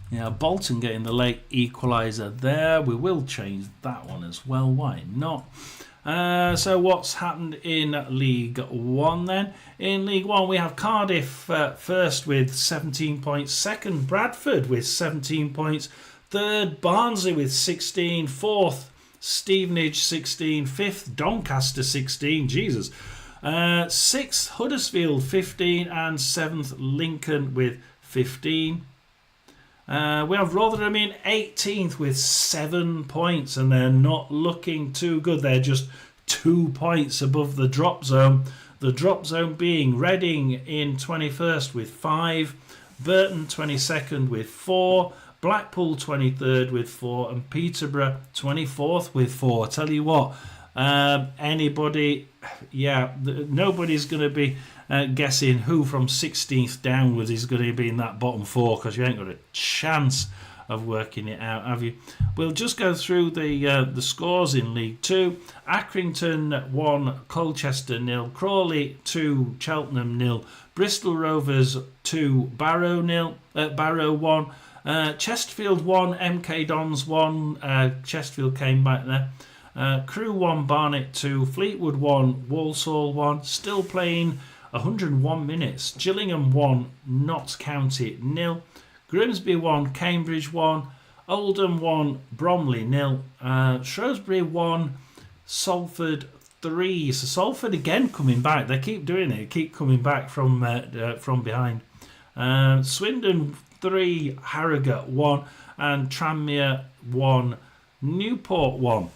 Yeah, Bolton getting the late equaliser there. We will change that one as well. Why not? So what's happened in League 1 then? In League 1 we have Cardiff first with 17 points. Second Bradford with 17 points. Third Barnsley with 16. Fourth Stevenage 16. Fifth Doncaster 16. Jesus. Sixth Huddersfield 15 and seventh Lincoln with 15. We have Rotherham in 18th with 7 points, and they're not looking too good. They're just 2 points above the drop zone. The drop zone being Reading in 21st with 5, Burton 22nd with 4, Blackpool 23rd with 4, and Peterborough 24th with 4. Tell you what, anybody, nobody's going to be guessing who from 16th downwards is going to be in that bottom 4, because you ain't got a chance of working it out, have you? We'll just go through the scores in League 2. Accrington 1, Colchester 0, Crawley 2, Cheltenham 0, Bristol Rovers 2, Barrow 1, Chesterfield 1, MK Dons 1, Chesterfield came back there. Crewe 1, Barnet 2, Fleetwood 1, Walsall 1, still playing 101 minutes. Gillingham 1, Notts County 0, Grimsby 1, Cambridge 1, Oldham 1, Bromley 0, Shrewsbury 1, Salford 3. So Salford again coming back. They keep doing it. Keep coming back from behind. Swindon 3, Harrogate 1, and Tranmere 1, Newport 1.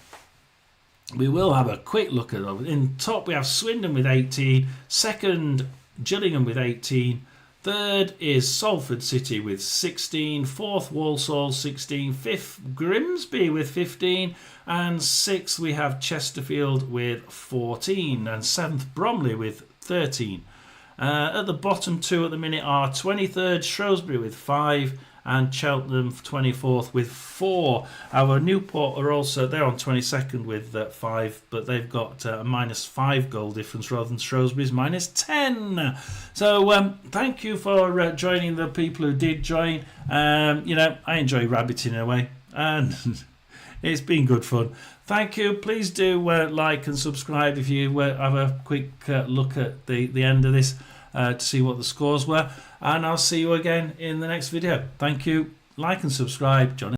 We will have a quick look at them. In top we have Swindon with 18, second Gillingham with 18, third is Salford City with 16, fourth Walsall 16, fifth Grimsby with 15, and sixth we have Chesterfield with 14, and seventh Bromley with 13. At the bottom two at the minute are 23rd Shrewsbury with 5 and Cheltenham 24th with 4. Our Newport are also, they're on 22nd with 5, but they've got a -5 goal difference rather than Shrewsbury's -10. So thank you for joining the people who did join. I enjoy rabbiting away, and it's been good fun. Thank you. Please do like and subscribe if you have a quick look at the end of this to see what the scores were. And I'll see you again in the next video. Thank you. Like and subscribe. John.